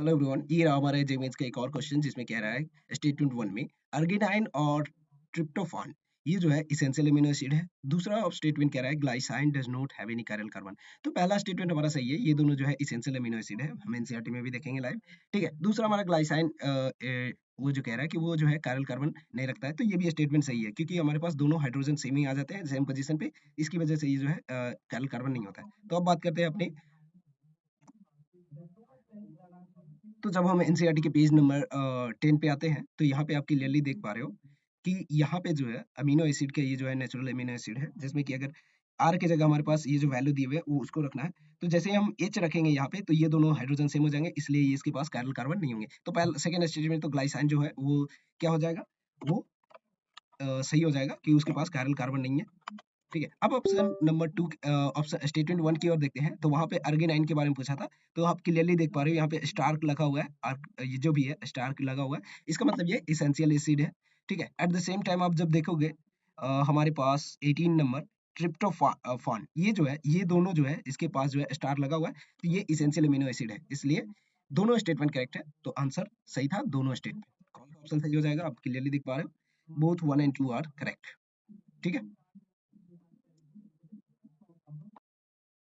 Hello everyone, ये रहा हमारे जेमेंस का एक और क्वेश्चन जिसमें कह रहा है स्टेटमेंट 1 में अर्गिनाइन और ट्रिप्टोफान ये जो है इसेंशियल अमीनो एसिड है। दूसरा स्टेटमेंट कह रहा है ग्लाइसाइन does not have any chiral carbon. तो पहला स्टेटमेंट हमारा सही है, ये दोनों जो है इसेंशियल अमीनो एसिड है, हम एनसीईआरटी में भी देखेंगे लाइव। ठीक है, दूसरा हमारा ग्लाइसाइन वो जो कह रहा है कि वो जो है चिरल कार्बन नहीं रखता है, तो ये भी स्टेटमेंट सही है क्योंकि हमारे पास दोनों हाइड्रोजन सेम ही आ जाते हैं सेम पोजीशन पे, इसकी वजह से ये जो है चिरल कार्बन नहीं होता है। तो अब बात करते हैं अपने, तो जब हम एनसीईआरटी के पेज नंबर 10 पे आते हैं तो यहाँ पे आप क्लियरली देख पा रहे हो कि यहाँ पे जो है अमीनो एसिड के ये जो है नेचुरल अमीनो एसिड है, जिसमें कि अगर आर की जगह हमारे पास ये जो वैल्यू दी हुई है वो उसको रखना है। तो जैसे ही हम एच रखेंगे यहाँ पे तो ये दोनों हाइड्रोजन सेम हो जाएंगे, इसलिए ये इसके पास चिरल कार्बन नहीं होंगे। तो पहला सेकंड स्टेटमेंट तो ग्लाइसाइन जो है वो क्या हो जाएगा, वो सही हो जाएगा कि उसके पास चिरल कार्बन नहीं है। ठीक है, अब ऑप्शन नंबर 2 ऑप्शन स्टेटमेंट 1 की ओर देखते हैं। तो वहाँ पे अर्गिनाइन के बारे में पूछा था, तो आप क्लियरली देख पा रहे हो यहाँ पे स्टार्क लगा हुआ है, और ये जो भी है स्टार्क लगा हुआ है, इसका मतलब ये एसेंशियल एसिड है। ठीक है, एट द सेम टाइम आप जब देखोगे हमारे पास 18 नंबर ट्रिप्टोफान, ये जो है ये दोनों जो है इसके पास जो है स्टार लगा हुआ है, तो ये एसेंशियल अमीनो एसिड है, इसलिए दोनों स्टेटमेंट करेक्ट है। तो आंसर सही था दोनों स्टेटमेंट। कौन सा ऑप्शन सही हो जाएगा, आप क्लियरली देख पा रहे हो, बोथ 1 एंड 2 आर करेक्ट। ठीक है,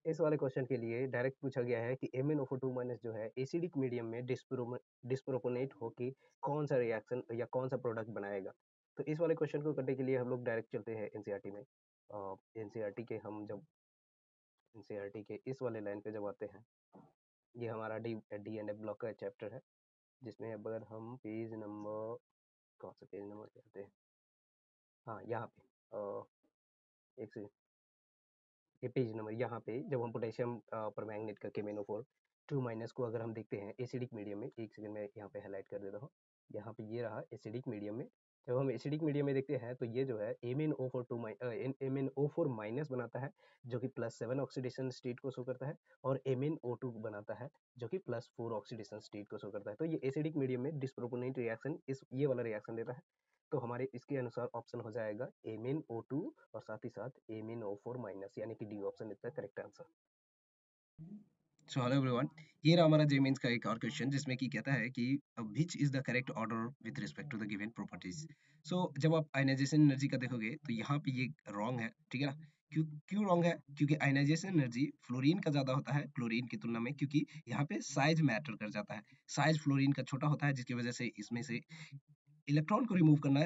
इस वाले क्वेश्चन के लिए डायरेक्ट पूछा गया है कि MnO2- जो है एसिडिक मीडियम में डिस्प्रोपोनेट हो के कौन सा रिएक्शन या कौन सा प्रोडक्ट बनाएगा। तो इस वाले क्वेश्चन को करने के लिए हम लोग डायरेक्ट चलते हैं एनसीईआरटी में। एनसीईआरटी के हम जब एनसीईआरटी के इस वाले लाइन पे जब आते हैं, ये हमारा डीएनए ब्लॉक का चैप्टर है, जिसमें अगर हम पेज नंबर, कौन सा पेज नंबर पे आते हैं, हाँ यहाँ पे एक सेकंड, ये पेज नंबर यहाँ पे जब हम पोटेशियम परमैंगनेट का KMnO4 2- को अगर हम देखते हैं एसिडिक मीडियम में, एक सेकंड में यहाँ पे हाईलाइट कर देता हूँ। यहाँ पे ये रहा एसिडिक मीडियम में, जब हम एसिडिक मीडियम में देखते हैं तो ये जो है MnO4 माइनस बनाता है, जो कि +7 ऑक्सीडेशन स्टेट को शो करता है, और MnO2 बनाता है जो कि +4 ऑक्सीडेशन स्टेट को शो करता है। तो ये एसिडिक मीडियम में डिस्प्रोपोनेंट रिएक्शन इस ये वाला रिएक्शन देता है। तो हमारे इसके अनुसार ऑप्शन हो जाएगा MnO2 और साथ ही साथ MnO4- यानी कि डी ऑप्शन इसका करेक्ट आंसर। सो हेलो एवरीवन, ये रहा हमारा जेमेंस का एक और क्वेश्चन जिसमें कि कहता है कि which is the correct order with respect to the given properties. So जब आप आयनाइजेशन एनर्जी का देखोगे तो यहाँ पे ये रॉन्ग है, ठीक है ना। क्यों क्यों रॉन्ग है, क्योंकि आयनाइजेशन एनर्जी फ्लोरीन का ज्यादा होता है क्लोरीन की तुलना में, क्योंकि यहाँ पे साइज मैटर कर जाता है। साइज फ्लोरीन का छोटा होता है, जिसकी वजह से इसमें से इलेक्ट्रॉन को रिमूव करना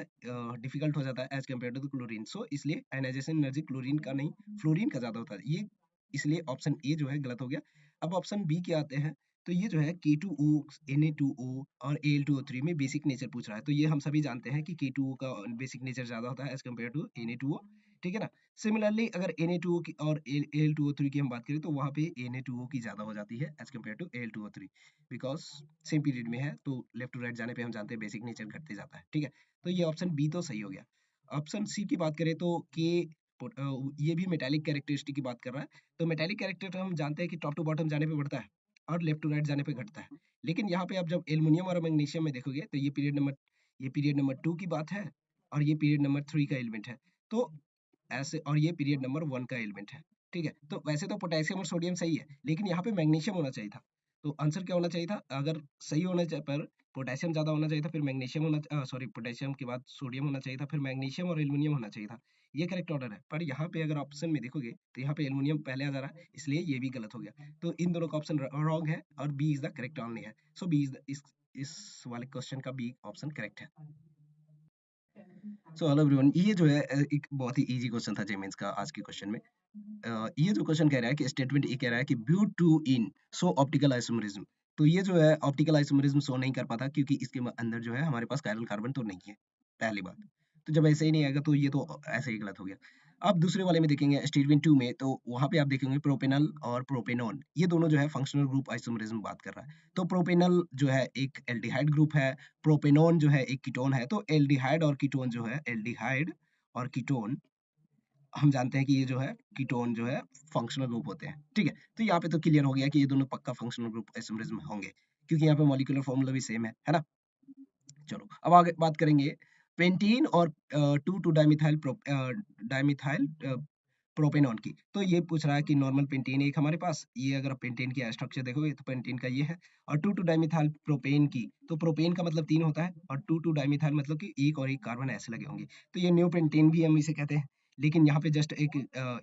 डिफिकल्ट हो जाता है as compare to the chlorine. So इसलिए आयनाइजेशन एनर्जी क्लोरीन का नहीं फ्लोरीन का ज्यादा होता है, ये इसलिए ऑप्शन ए जो है गलत हो गया। अब ऑप्शन बी के आते हैं, तो ये जो है K2O Na2O और Al2O3 में बेसिक नेचर पूछ रहा है। तो ये हम सभी जानते हैं कि K2O का बेसिक नेचर ज्यादा होता है एज कम्पेयर टू Na2O, ठीक है ना। सिमिलरली अगर Na2O की और Al2O3 की हम बात करें तो वहाँ पे Na2O की ज्यादा हो जाती है as compare to Al2O3, because same period में है, तो लेफ्ट टू राइट जाने पे हम जानते हैं बेसिक नेचर घटते जाता है, ठीक है। तो ये ऑप्शन बी तो सही हो गया। ऑप्शन सी की बात करें तो के ये भी मेटालिक कैरेक्टरिस्टिक की बात कर रहा है। तो मेटालिक कैरेक्टर हम जानते हैं कि टॉप टू बॉटम जाने पे बढ़ता है और लेफ्ट टू राइट जाने पे घटता है। लेकिन यहाँ पे आप जब एल्युमिनियम और मैग्नीशियम में देखोगे तो ये पीरियड नंबर 2 की बात है, और ये पीरियड नंबर 3 का एलिमेंट है। तो ऐसे, और ये पीरियड नंबर 1 का एलिमेंट है, ठीक है। तो वैसे तो पोटेशियम और सोडियम सही है, लेकिन यहाँ पे मैग्नीशियम होना चाहिए था। तो आंसर क्या होना चाहिए था, अगर सही होने पर पोटेशियम ज्यादा होना चाहिए था, फिर मैग्नीशियम होना, सॉरी, पोटेशियम के बाद सोडियम होना चाहिए था, फिर मैग्नीशियम और एल्युमिनियम होना चाहिए था। ये करेक्ट ऑर्डर है, पर यहाँ पे अगर ऑप्शन में देखोगे तो यहाँ पे एल्युमिनियम पहले आ जा रहा है, इसलिए ये भी गलत हो गया। तो इन दोनों का ऑप्शन रॉन्ग है और B is the correct only है। सो बी इज इस वाले क्वेश्चन का बी ऑप्शन करेक्ट है। सो हेलो एवरीवन, ये जो है एक बहुत ही इजी क्वेश्चन था जेमेंस का आज के क्वेश्चन में। ये जो क्वेश्चन कह रहा है कि स्टेटमेंट ये कह रहा है कि ब्यू टू इन सो ऑप्टिकल आइसोमरिज्म। तो ये जो है ऑप्टिकल आइसोमरिज्म शो नहीं कर पाता क्योंकि इसके अंदर जो है हमारे पास कायरल कार्बन तो नहीं है, पहली बात। तो जब ऐसे ही नहीं आएगा तो ये तो ऐसे ही गलत हो गया। अब दूसरे वाले में देखेंगे स्टेटमेंट 2 में, तो वहां पे आप देखेंगे प्रोपेनल और प्रोपेनॉन, ये दोनों जो है फंक्शनल ग्रुप आइसोमरिज्म बात कर रहा है। तो प्रोपेनल जो है एक एल्डिहाइड ग्रुप है, प्रोपेनॉन जो है एक कीटोन है। तो एल्डिहाइड और कीटोन जो है, एल्डिहाइड और कीटोन हम जानते हैं कि ये जो है कीटोन जो है फंक्शनल ग्रुप होते हैं, ठीक है। तो यहाँ पे तो क्लियर हो गया कि ये दोनों पक्का फंक्शनल ग्रुप आइसोमरिज्म में होंगे, क्योंकि यहाँ पे मॉलिक्यूलर फॉर्मूला भी सेम है ना। चलो अब आगे बात करेंगे पेंटीन और 2 डाइमिथाइल प्रोपेनॉन की। तो ये पूछ रहा है कि नॉर्मल पेंटेन एक हमारे पास, ये अगर आप पेंटेन की स्ट्रक्चर देखोगे तो पेंटेन का ये है, और 2 डाइमिथाइल प्रोपेन की, तो प्रोपेन का मतलब 3 होता है और 2 डाइमिथाइल मतलब कि एक और एक कार्बन ऐसे लगे होंगे, तो ये न्यू पेंटेन भी हम इसे कहते हैं। लेकिन यहाँ पे जस्ट एक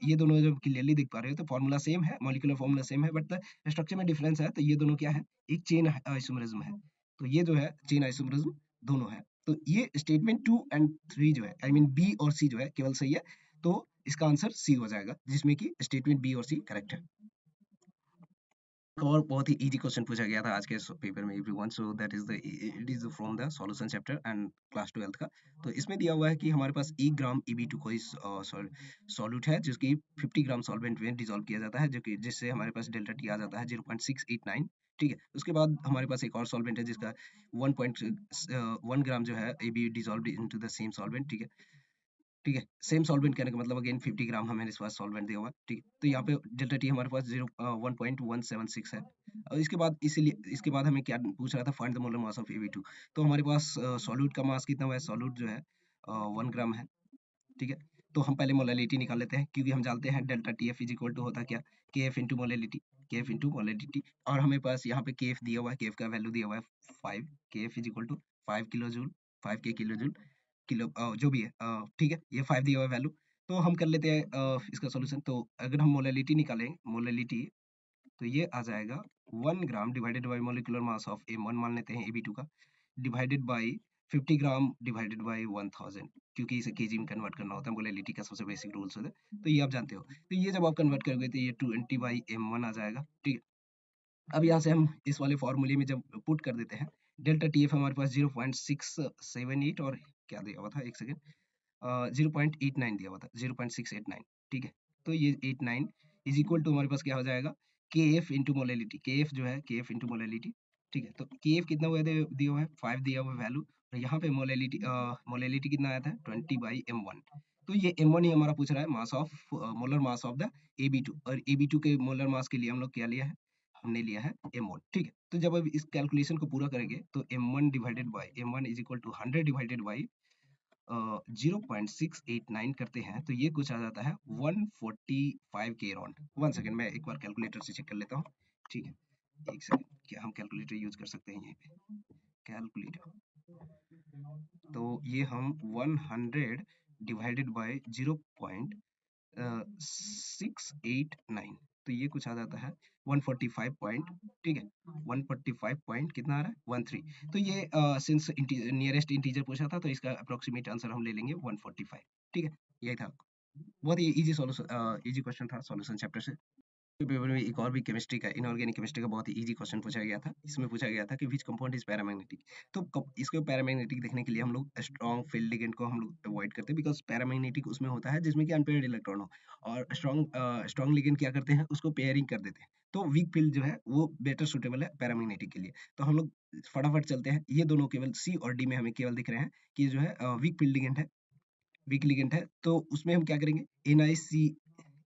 ये दोनों जब क्लियरली देख पा रहे हो तो फॉर्मूला सेम है, मॉलिक्यूलर फॉर्मूला सेम है, बट स्ट्रक्चर में डिफरेंस है। तो ये दोनों क्या है, एक चेन आइसोमरिज्म है। तो ये जो है चेन आइसोमरिज्म दोनों है। तो ये स्टेटमेंट 2 एंड 3 जो है, आई मीन बी और सी जो है केवल सही है। तो इसका आंसर सी हो जाएगा, जिसमें कि स्टेटमेंट बी और सी करेक्ट है। और बहुत ही इजी क्वेश्चन पूछा गया था आज के पेपर में everyone, so that is the it is from the solution chapter and class 12 का। तो इसमें दिया हुआ है कि हमारे पास 1 ग्राम Eb2 कोई सॉल्यूट है जिसकी 50 ग्राम सॉल्वेंट में डिसॉल्व किया जाता है, जो कि जिससे हमारे पास डेल्टा टी आ जाता है 0.689। ठीक है, उसके बाद हमारे पास एक और सॉल्वेंट है जिसका 1 ग्राम जो है Ab dissolved into the same solvent. ठीक है, ठीक है, सेम सॉल्वेंट कहने का मतलब अगेन 50 ग्राम हमारे पास सॉल्वेंट दिया हुआ है। ठीक है, तो यहाँ पे डेल्टा टी हमारे पास 1.176 है। और इसके बाद इसीलिए इसके बाद हमें क्या पूछ रहा था, find the molar mass of Ab2। तो हमारे पास सॉल्यूट का मास कितना हुआ है, सॉल्यूट जो है 1 ग्राम है। ठीक है, तो हम पहले मोलैलिटी निकाल लेते हैं, क्योंकि हम जानते हैं delta T F is equal to होता क्या, K F into molality, K F into molality. और हमें पास यहाँ पे के एफ दिया हुआ है, के एफ का वैल्यू दिया हुआ है 5, K F is equal to 5 kilo joule, 5 के किलो जूल किलो जो भी है, ठीक है, ये 5 दिया हुआ है वैल्यू। तो हम कर लेते हैं इसका सॉल्यूशन। तो अगर हम मोलैलिटी निकालें, मोलैलिटी, तो ये आ जाएगा 1 gram divided by molecular mass of M1 मान लेते हैं Ab2 का, divided by 50 gram divided by 1000, क्योंकि इसे केजी में कन्वर्ट करना होता है, मोलैलिटी का सबसे बेसिक रूल्स होता है, तो ये आप जानते हो। तो ये जब आप कन्वर्ट करोगे तो ये 20 बाई M1 आ जाएगा। ठीक है, अब यहाँ से हम इस वाले फॉर्मूले में जब पुट कर देते हैं, डेल्टा टी एफ हमारे पास 0.678 और क्या दिया हुआ था, एक सेकेंड, 0.89 दिया हुआ था, 0.689। ठीक है, तो ये 89 इज इक्वल टू हमारे पास क्या हो जाएगा, के F into molality, K F जो है के एफ इंटू मोलैलिटी। ठीक है, तो के एफ कितना हुआ दिया हुआ है 5 दिया हुआ वैल्यू, और यहाँ पे मोलैलिटी मोलैलिटी कितना आया था 20 बाई M1। तो ये M1 ही हमारा पूछ रहा है mass of molar mass of the Ab2, और Ab2 के मोलर मास के लिए हम लोग क्या लिया है, हमने लिया है M1। ठीक है, तो जब अब इस कैलकुलेशन को पूरा करेंगे तो M1 divided by M1 is equal to 100 divided by 0.689 करते हैं, तो ये कुछ आ जाता है 145 के अराउंड। 1 सेकंड, मैं एक बार कैलकुलेटर से चेक कर लेता हूँ। ठीक है, एक सेकंड, क्या हम कैलकुलेटर यूज कर सकते हैं यहीं पे, कैलकुलेटर। तो ये हम 100 डिवाइडेड बाय 0.689, तो ये कुछ आ जाता है 145 पॉइंट। ठीक है, 145 पॉइंट कितना आ रहा है 13। तो ये सिंस नियरेस्ट इंटीजर पूछा था, तो इसका अप्रोक्सीमेट आंसर हम ले लेंगे 145। ठीक है, यही था, बहुत ही इजी सॉल्यूशन, इजी क्वेश्चन था सॉल्यूशन चैप्टर से। पेपर में एक और भी केमिस्ट्री का, इनऑर्गेनिक केमिस्ट्री का बहुत ही इजी क्वेश्चन पूछा गया था। इसमें पूछा गया था कि विच कंपाउंड इज पैरामैग्नेटिक। तो इसको पैरामैग्नेटिक देखने के लिए हम लोग स्ट्रॉन्ग फील्ड लिगेंड को हम लोग अवॉइड करते हैं, बिकॉज पैरामैग्नेटिक उसमें होता है जिसमें कि अनपेयर्ड इलेक्ट्रॉन हो, और स्ट्रॉन्ग लिगेंड क्या करते हैं, उसको पेयरिंग कर देते हैं। तो वीक फील्ड जो है वो बेटर सुटेबल है पैरामैग्नेटिक के लिए। तो हम लोग फटाफट चलते हैं, ये दोनों केवल सी और डी में हमें केवल दिख रहे हैं कि जो है वीक फील्ड लिगेंड है, वीक लिगेंड है। तो उसमें हम क्या करेंगे,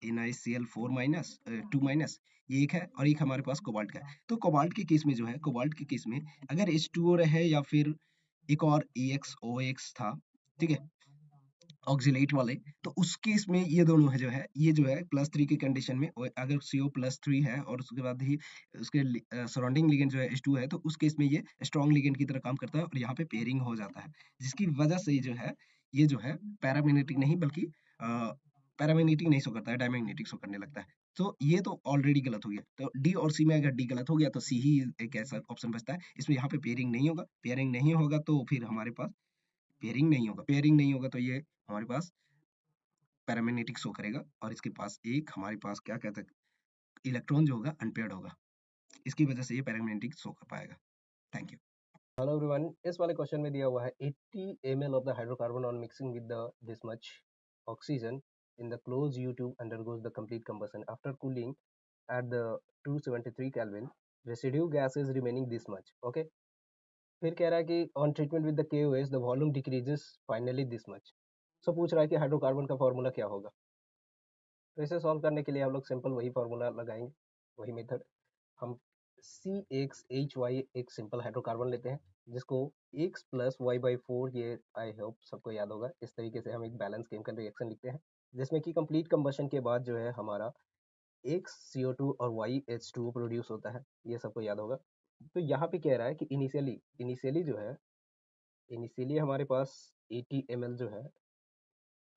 NiCl4 माइनस 2 माइनस, ये एक है, और एक हमारे पास कोबाल्ट का है। तो कोबाल्ट के केस में जो है, कोबाल्ट के केस में अगर H2O रहे या फिर एक और EXOX था, ठीक है, ऑक्सिलेट वाले, तो उस केस में ये दोनों है जो है, ये जो है +3 की कंडीशन में, और अगर CO+3 है और उसके बाद ही उसके सराउंडिंग लिगेंड जो है H2 है, तो उस केस में ये स्ट्रॉन्ग लिगेंड की तरह काम करता है और यहाँ पे पेयरिंग हो जाता है, जिसकी वजह से जो है ये जो है पैरामैग्नेटिक नहीं बल्कि पैरामैग्नेटिक नहीं शो करता है, डायमैग्नेटिक शो करने लगता है। तो ये तो ऑलरेडी गलत हो गया। तो डी और सी में अगर डी गलत हो गया तो सी ही एक ऐसा ऑप्शन बचता है, इसमें यहाँ पे पेयरिंग नहीं होगा, पेयरिंग नहीं होगा तो फिर हमारे पास पेयरिंग नहीं होगा, पेयरिंग नहीं होगा, तो ये हमारे पास पैरामैग्नेटिक शो करेगा, और इसके पास एक हमारे पास क्या कहते हैं, इलेक्ट्रॉन जो होगा अनपेयर्ड होगा, इसकी वजह से ये पैरामैग्नेटिक शो कर पाएगा। Thank you. हेलो एवरीवन, इस वाले क्वेश्चन में दिया हुआ है 80 ml of the hydrocarbon on mixing with the this much oxygen in the closed U-tube undergoes the complete combustion after cooling at the 273 Kelvin. Residue gas is remaining this much. Okay. फिर कह रहा है कि on treatment with the KOH the volume decreases finally this much. So पूछ रहा है कि hydrocarbon का फॉर्मूला क्या होगा। तो इसे सॉल्व करने के लिए हम लोग सिंपल वही फार्मूला लगाएंगे, वही मेथड। हम CXHY एक सिंपल हाइड्रोकार्बन लेते हैं, जिसको X + Y/4, ये आई होप सबको याद होगा। इस तरीके से हम एक बैलेंस केमिकल रिएक्शन लिखते हैं। जिसमें कि कंप्लीट कंबशन के बाद जो है हमारा X CO2 और Y H2O प्रोड्यूस होता है, ये सबको याद होगा। तो यहाँ पे कह रहा है कि इनिशियली जो है, इनिशियली हमारे पास 80 ml जो है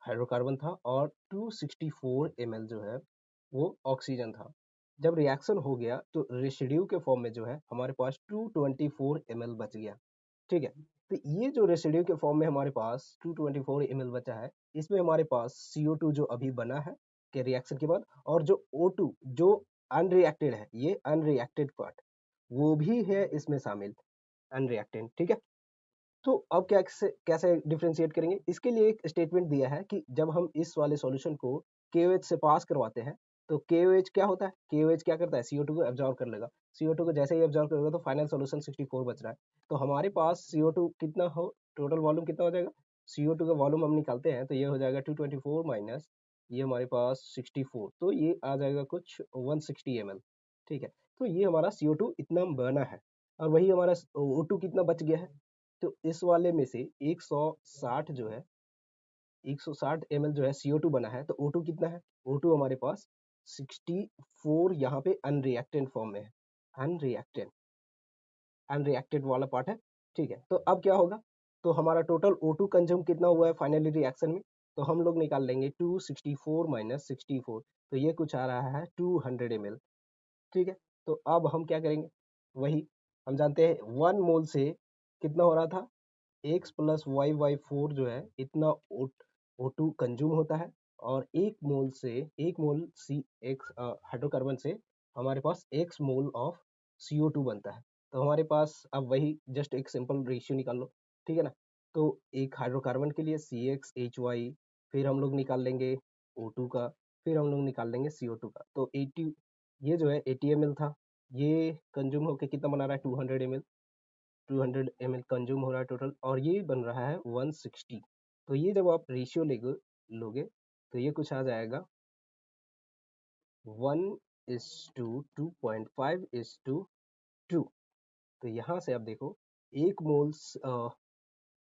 हाइड्रोकार्बन था और 264 ml जो है वो ऑक्सीजन था। जब रिएक्शन हो गया तो रेसिड्यू के फॉर्म में जो है हमारे पास 224 ml बच गया, ठीक है। तो ये जो रेसिड्यू के फॉर्म में हमारे पास 224 ml बचा है, इसमें हमारे पास CO2 जो अभी बना है के रिएक्शन के बाद, और जो O2 जो अनरिएक्टेड है, ये अनरिएक्टेड पार्ट वो भी है इसमें शामिल, अनरिएक्टेड, ठीक है। तो अब क्या कैसे कैसे डिफरेंशिएट करेंगे? इसके लिए एक स्टेटमेंट दिया है कि जब हम इस वाले सॉल्यूशन को KOH से पास करवाते हैं, तो KOH क्या होता है? KOH क्या करता है? CO2 को एब्जॉर्ब कर लेगा। CO2 को जैसे ही एब्जॉर्ब करेगा तो फाइनल सॉल्यूशन 64 बच रहा है। तो हमारे पास CO2 कितना हो, टोटल वॉल्यूम कितना हो जाएगा? CO2 का वॉल्यूम हम निकालते हैं तो ये हो जाएगा 224 माइनस ये हमारे पास 64, तो ये आ जाएगा कुछ 160 ml, ठीक है। तो ये हमारा CO2 इतना बना है और वही हमारा O2 कितना बच गया है? तो इस वाले में से 160 जो है 160 ml जो है CO2 बना है, तो O2 कितना है? O2 हमारे पास 64 यहाँ पे अनरिएक्टेड फॉर्म में है, अनरिएक्टेड अनरिएक्टेड वाला पार्ट है, ठीक है। तो अब क्या होगा? तो हमारा टोटल O2 कंज्यूम कितना हुआ है फाइनली रिएक्शन में? तो हम लोग निकाल लेंगे 264 माइनस 64, तो ये कुछ आ रहा है 200 ml, ठीक है। तो अब हम क्या करेंगे? वही हम जानते हैं 1 मोल से कितना हो रहा था? X plus Y by four जो है इतना O2 कंज्यूम होता है, और एक मोल सी एक्स हाइड्रोकार्बन से हमारे पास एक्स मोल ऑफ CO2 बनता है। तो हमारे पास अब वही जस्ट एक सिंपल रेशियो निकाल लो, ठीक है ना। तो एक हाइड्रोकार्बन के लिए CXHY, फिर हम लोग निकाल लेंगे O2 का, फिर हम लोग निकाल लेंगे CO2 का। तो 80, ये जो है 80 ml था, ये कंज्यूम होके कितना बना रहा है? 200 ml, 200 ml कंज्यूम हो रहा है टोटल, और ये बन रहा है 160। तो ये जब आप रेशियो लोगे तो ये कुछ आ जाएगा 1:2.5:2। तो यहाँ से आप देखो, एक मोल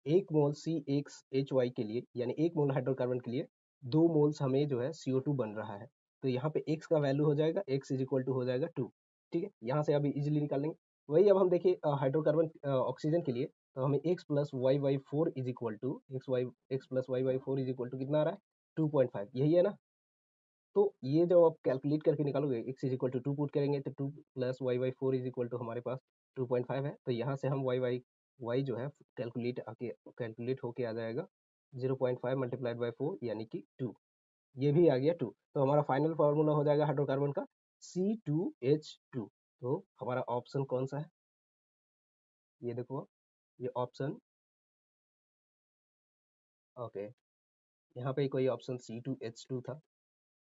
एक मोल CXHY के लिए, यानी एक मोल हाइड्रोकार्बन के लिए 2 मोल्स हमें जो है CO2 बन रहा है। तो यहाँ पे x का वैल्यू हो जाएगा, x इज इक्वल टू हो जाएगा 2, ठीक है। यहाँ से अभी इजीली निकाल लेंगे। वही अब हम देखिए हाइड्रोकार्बन ऑक्सीजन के लिए, तो हमें x plus Y by four is equal to X plus Y by four is equal to कितना आ रहा है? 2.5, यही है ना। तो ये जब आप कैलकुलेट करके निकालोगे, x is equal to 2 put करेंगे तो 2 plus Y by four is equal to हमारे पास 2.5 है। तो यहाँ से हम वाई जो है कैलकुलेट होके आ जाएगा 0.5 मल्टीप्लाइड बाई 4 यानी कि 2, ये भी आ गया 2। तो हमारा फाइनल फार्मूला हो जाएगा हाइड्रोकार्बन का C2H2। तो हमारा ऑप्शन कौन सा है? ये देखो, ये ऑप्शन, ओके, यहाँ पे कोई ऑप्शन C2H2 था,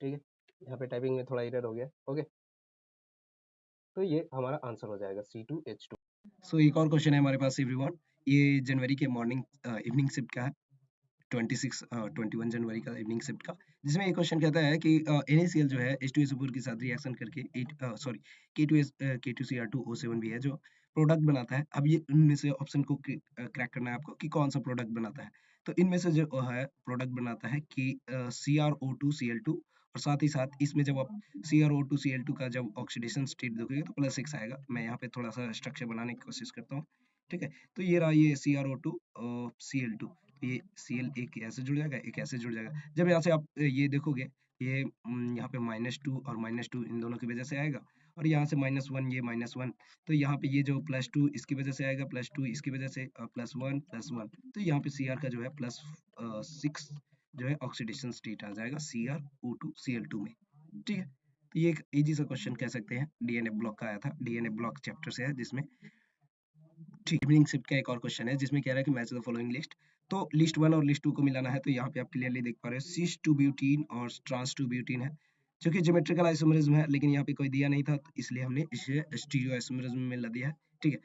ठीक है। यहाँ पे टाइपिंग में थोड़ा एरर हो गया, ओके। तो ये हमारा आंसर हो जाएगा C2H2। सो एक और क्वेश्चन है हमारे पास एवरीवन। ये जनवरी के मॉर्निंग इवनिंग शिफ्ट का है, 21 जनवरी का इवनिंग शिफ्ट का, जिसमें एक क्वेश्चन कहता है कि NaCl जो है H2SO4 के साथ रिएक्शन करके K2Cr2O7 भी है जो प्रोडक्ट बनाता है। अब ये इनमें से ऑप्शन को क्रैक करना है आपको कि कौन सा प्रोडक्ट बनाता है। तो इनमें से जो है प्रोडक्ट बनाता है कि CrO2Cl2, और साथ ही साथ इसमें जब आप CrO2Cl2 का जब ऑक्सीडेशन स्टेट देखोगे तो +6 आएगा। मैं यहाँ पे थोड़ा सा स्ट्रक्चर बनाने की कोशिश करता हूँ, ठीक है। तो ये रहा ये CrO2Cl2, ये Cl एक ऐसे जुड़ जाएगा, एक ऐसे जुड़ जाएगा। जब यहाँ से आप ये देखोगे, ये यहाँ पे -2 और -2 इन दोनों की वजह से आएगा, और यहाँ से -1, ये -1, तो यहाँ पे ये जो +2 इसकी वजह से आएगा, +2 इसकी वजह से, +1 +1, तो यहाँ पे Cr का जो है +6 जो है ऑक्सीडेशन स्टेट आ जाएगा CrO2Cl2 में, ठीक है। तो ये एक इजी सा क्वेश्चन कह सकते हैं, डीएनए ब्लॉक का आया था, डीएनए ब्लॉक चैप्टर से है, जिसमें ठीक इवनिंग शिफ्ट का एक और क्वेश्चन है जिसमें कह रहा है कि मैच द फॉलोइंग लिस्ट। तो लिस्ट 1 और लिस्ट 2 को मिलाना है, तो यहाँ पे आप क्लियरली देख पा रहे हो सिस 2 ब्यूटीन और ट्रांस 2 ब्यूटीन है, जो कि ज्योमेट्रिकल आइसोमरिज्म है, लेकिन यहाँ पे कोई दिया नहीं था, तो इसलिए हमने इसे स्टीरियो आइसोमरिज्म में मिला दिया है, ठीक है।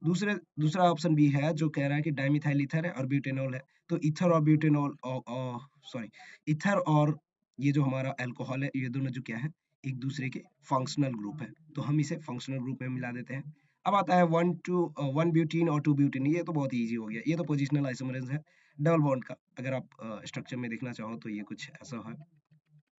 दूसरा ऑप्शन भी है जो कह रहा है कि डाइमिथाइल ईथर है और ब्यूटेनॉल है। तो ईथर और ब्यूटेनॉल, सॉरी, ईथर और ये जो हमारा अल्कोहल है, ये दोनों जो क्या है, एक दूसरे के फंक्शनल ग्रुप है, तो हम इसे फंक्शनल ग्रुप में मिला देते हैं। अब आता है 1 ब्यूटीन और 2 ब्यूटीन, ये तो बहुत इजी हो गया, ये तो पोजिशनल आइसोमरेज है डबल बॉन्ड का। अगर आप स्ट्रक्चर में देखना चाहो तो ये कुछ ऐसा है,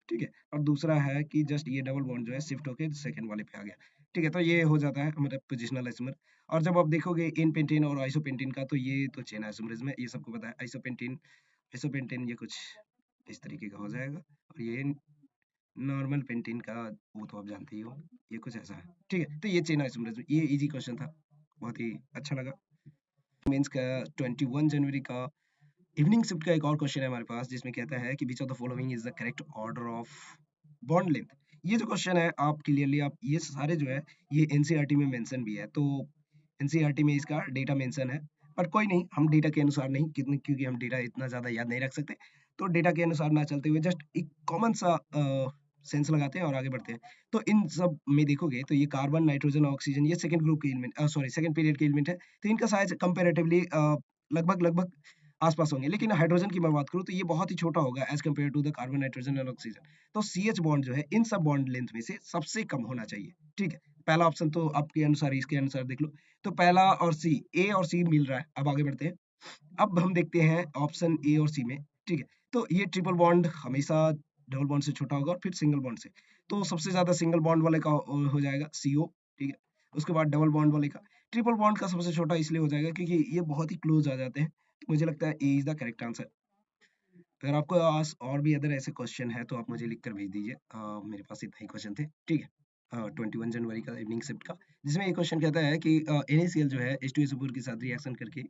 ठीक है। और दूसरा है कि जस्ट ये डबल बॉन्ड जो है शिफ्ट होके सेकंड वाले पे आ गया। ठीक है, तो ये हो जाता है मतलब पोजिशनल आइसोमर। और जब आप देखोगे इन पेंटेन और आइसोपेंटेन का, तो ये तो चेन आइसोमरिज्म है, ये सबको पता है। आइसोपेंटेन आइसोपेंटेन ये कुछ इस तरीके का हो जाएगा, और ये नॉर्मल पेंटेन का वो तो आप जानते ही हो, ये कुछ ऐसा है। ठीक है, तो ये चेन आइसोमरिज्म, ये इजी क्वेश्चन था, बहुत ही अच्छा लगा। मेंस का 21 जनवरी का इवनिंग शिफ्ट का एक और क्वेश्चन है हमारे पास, जिसमें कहता है कि which of the following is the correct order of bond length. ये जो क्वेश्चन है आप क्लियरली, आप ये सारे जो है ये एनसीईआरटी में मेंशन भी है, तो एनसीईआरटी में इसका डेटा मेंशन है, पर कोई नहीं, हम डेटा के अनुसार नहीं, कितने क्योंकि हम डेटा इतना ज्यादा याद नहीं रख सकते, तो डेटा के अनुसार ना चलते हुए जस्ट एक कॉमन सा सेंस लगाते हैं और आगे बढ़ते हैं। तो इन सब में देखोगे तो ये कार्बन, नाइट्रोजन, ऑक्सीजन, ये सेकंड ग्रुप के एलिमेंट, सॉरी सेकंड पीरियड के एलिमेंट है, तो इनका साइज कंपैरेटिवली लगभग लगभग आसपास होंगे। लेकिन हाइड्रोजन की मैं बात करूँ तो ये बहुत ही छोटा होगा as compare to the carbon, nitrogen और ऑक्सीजन। तो सी एच बॉन्ड जो है इन सब बॉन्ड लेंथ में से सबसे कम होना चाहिए। ठीक है, पहला ऑप्शन तो आपके अनुसार इसके अनुसार देख लो, तो पहला और सी, ए और सी मिल रहा है। अब आगे बढ़ते हैं, अब हम देखते हैं ऑप्शन ए और सी में। ठीक है, तो ये ट्रिपल बॉन्ड हमेशा डबल बॉन्ड से छोटा होगा और फिर सिंगल बॉन्ड से, तो सबसे ज्यादा सिंगल बॉन्ड वाले का हो जाएगा सीओ। ठीक है, उसके बाद डबल बॉन्ड वाले का, ट्रिपल बॉन्ड का सबसे छोटा इसलिए हो जाएगा क्योंकि ये बहुत ही क्लोज आ जाते हैं, तो मुझे लगता है ए इज द करेक्ट आंसर। अगर आपको और भी अदर ऐसे क्वेश्चन है तो आप मुझे लिख कर भेज दीजिए। मेरे पास इतना ही क्वेश्चन थे। ठीक है, 21 जनवरी का इवनिंग शिफ्ट का, जिसमें ये क्वेश्चन कहता है कि NaCl जो है H2SO4 के साथ रिएक्शन करके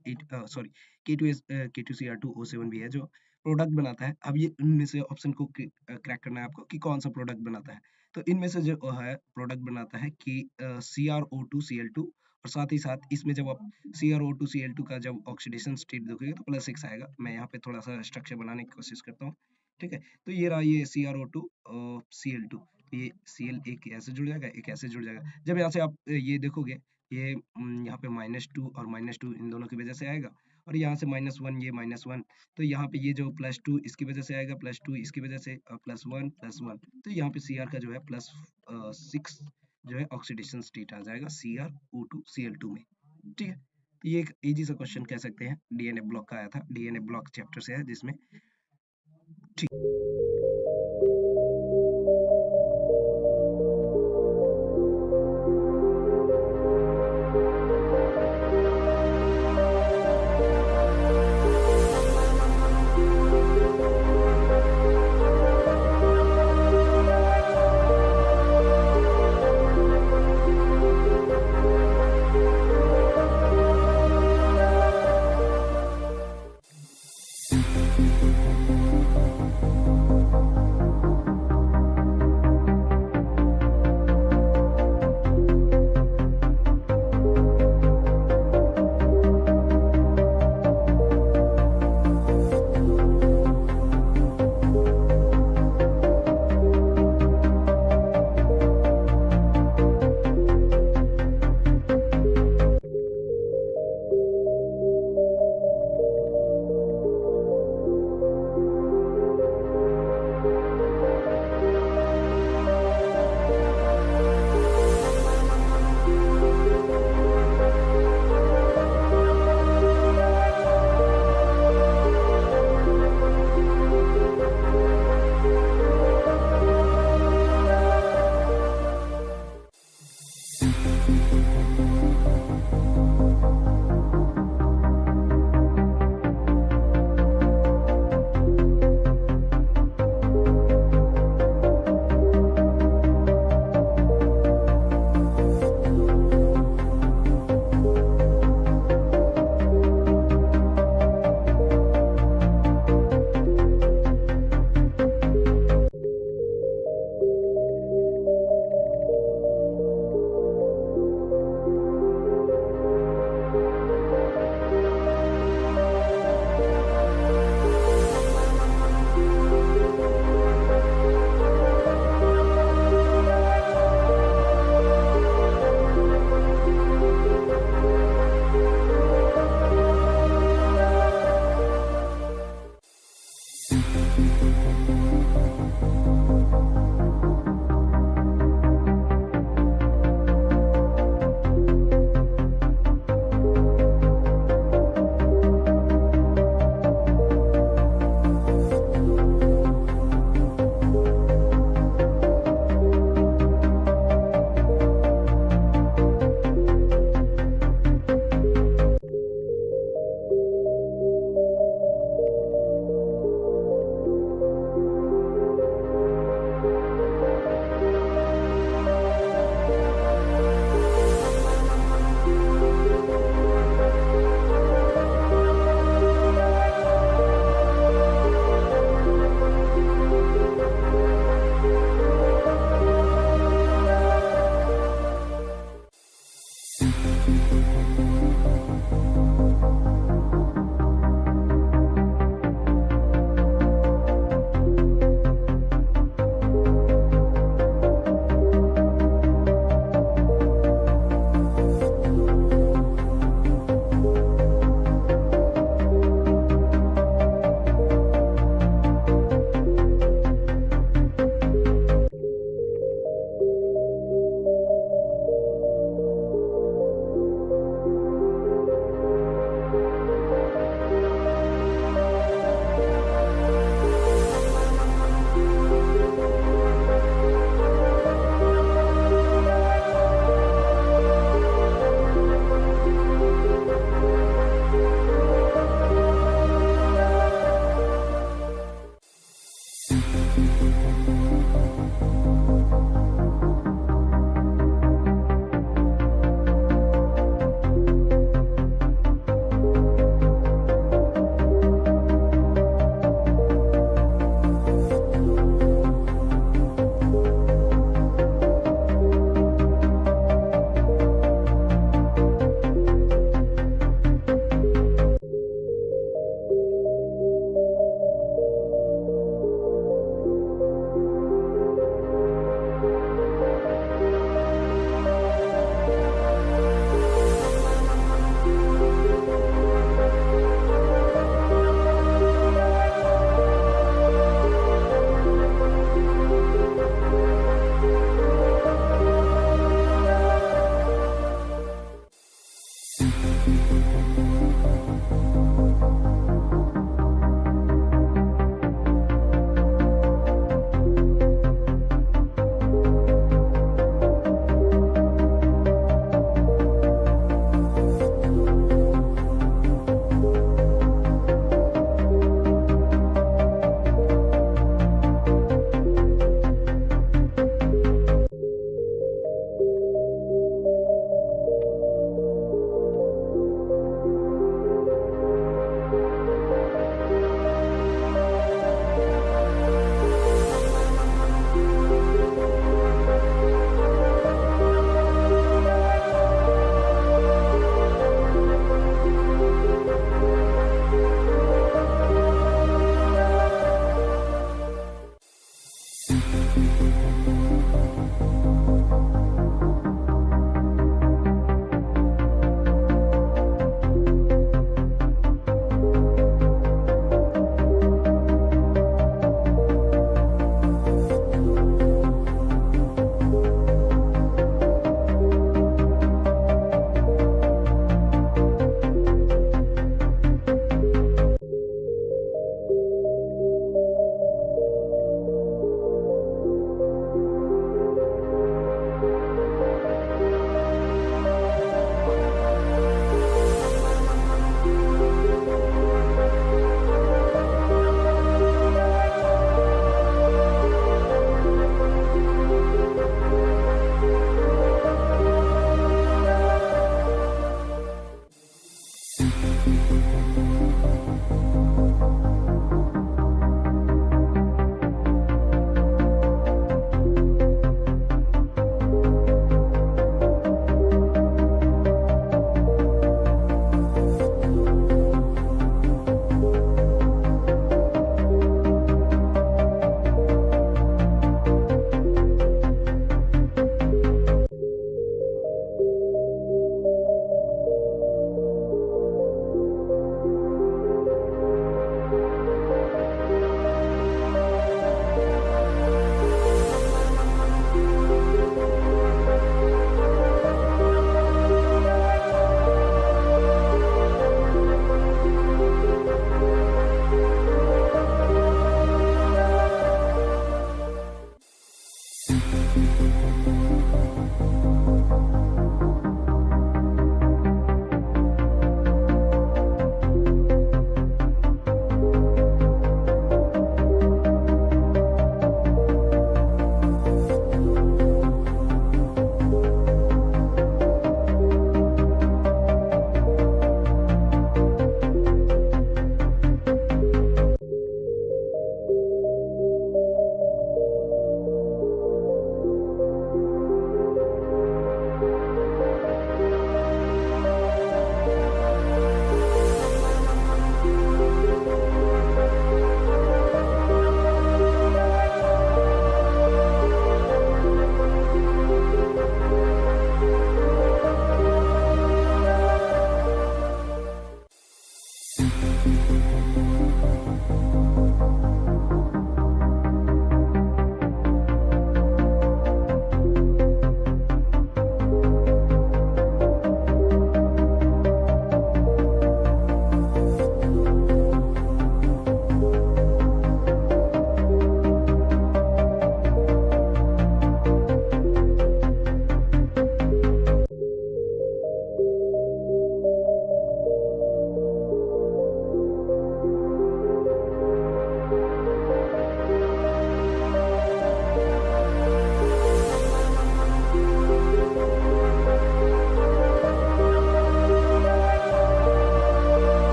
सॉरी K2Cr2O7 भी है जो प्रोडक्ट बनाता है। अब ये इनमें से ऑप्शन को क्रैक करना है आपको कि कौन सा प्रोडक्ट बनाता है। तो इनमें से जो है प्रोडक्ट बनाता है कि CrO2Cl2, और साथ ही साथ इसमें जब आप CrO2Cl2 का जब ऑक्सीडेशन स्टेट देखोगे तो +6 आएगा। मैं यहाँ पे थोड़ा सा स्ट्रक्चर बनाने की कोशिश करता हूँ। ठीक है, तो ये रहा ये CrO2 Cl2, ये Cl एक ऐसे जुड़ जाएगा, एक ऐसे जुड़ जाएगा। जब यहाँ से आप ये देखोगे, ये यहाँ पे -2 और -2 इन दोनों की वजह से आएगा, और यहाँ से -1 ये -1, तो यहाँ पे ये जो +2 इसकी वजह से आएगा, +2 इसकी वजह से, +1 +1, तो यहाँ पे Cr का जो है +6 जो है ऑक्सीडेशन स्टेट आ जाएगा CrO2 Cl2 में। ठीक है, तो ये एक इजी सा क्वेश्चन कह सकते हैं, डीएनए ब्लॉक का आया था, डीएनए ब्लॉक चैप्टर से है जिसमें। ठीक।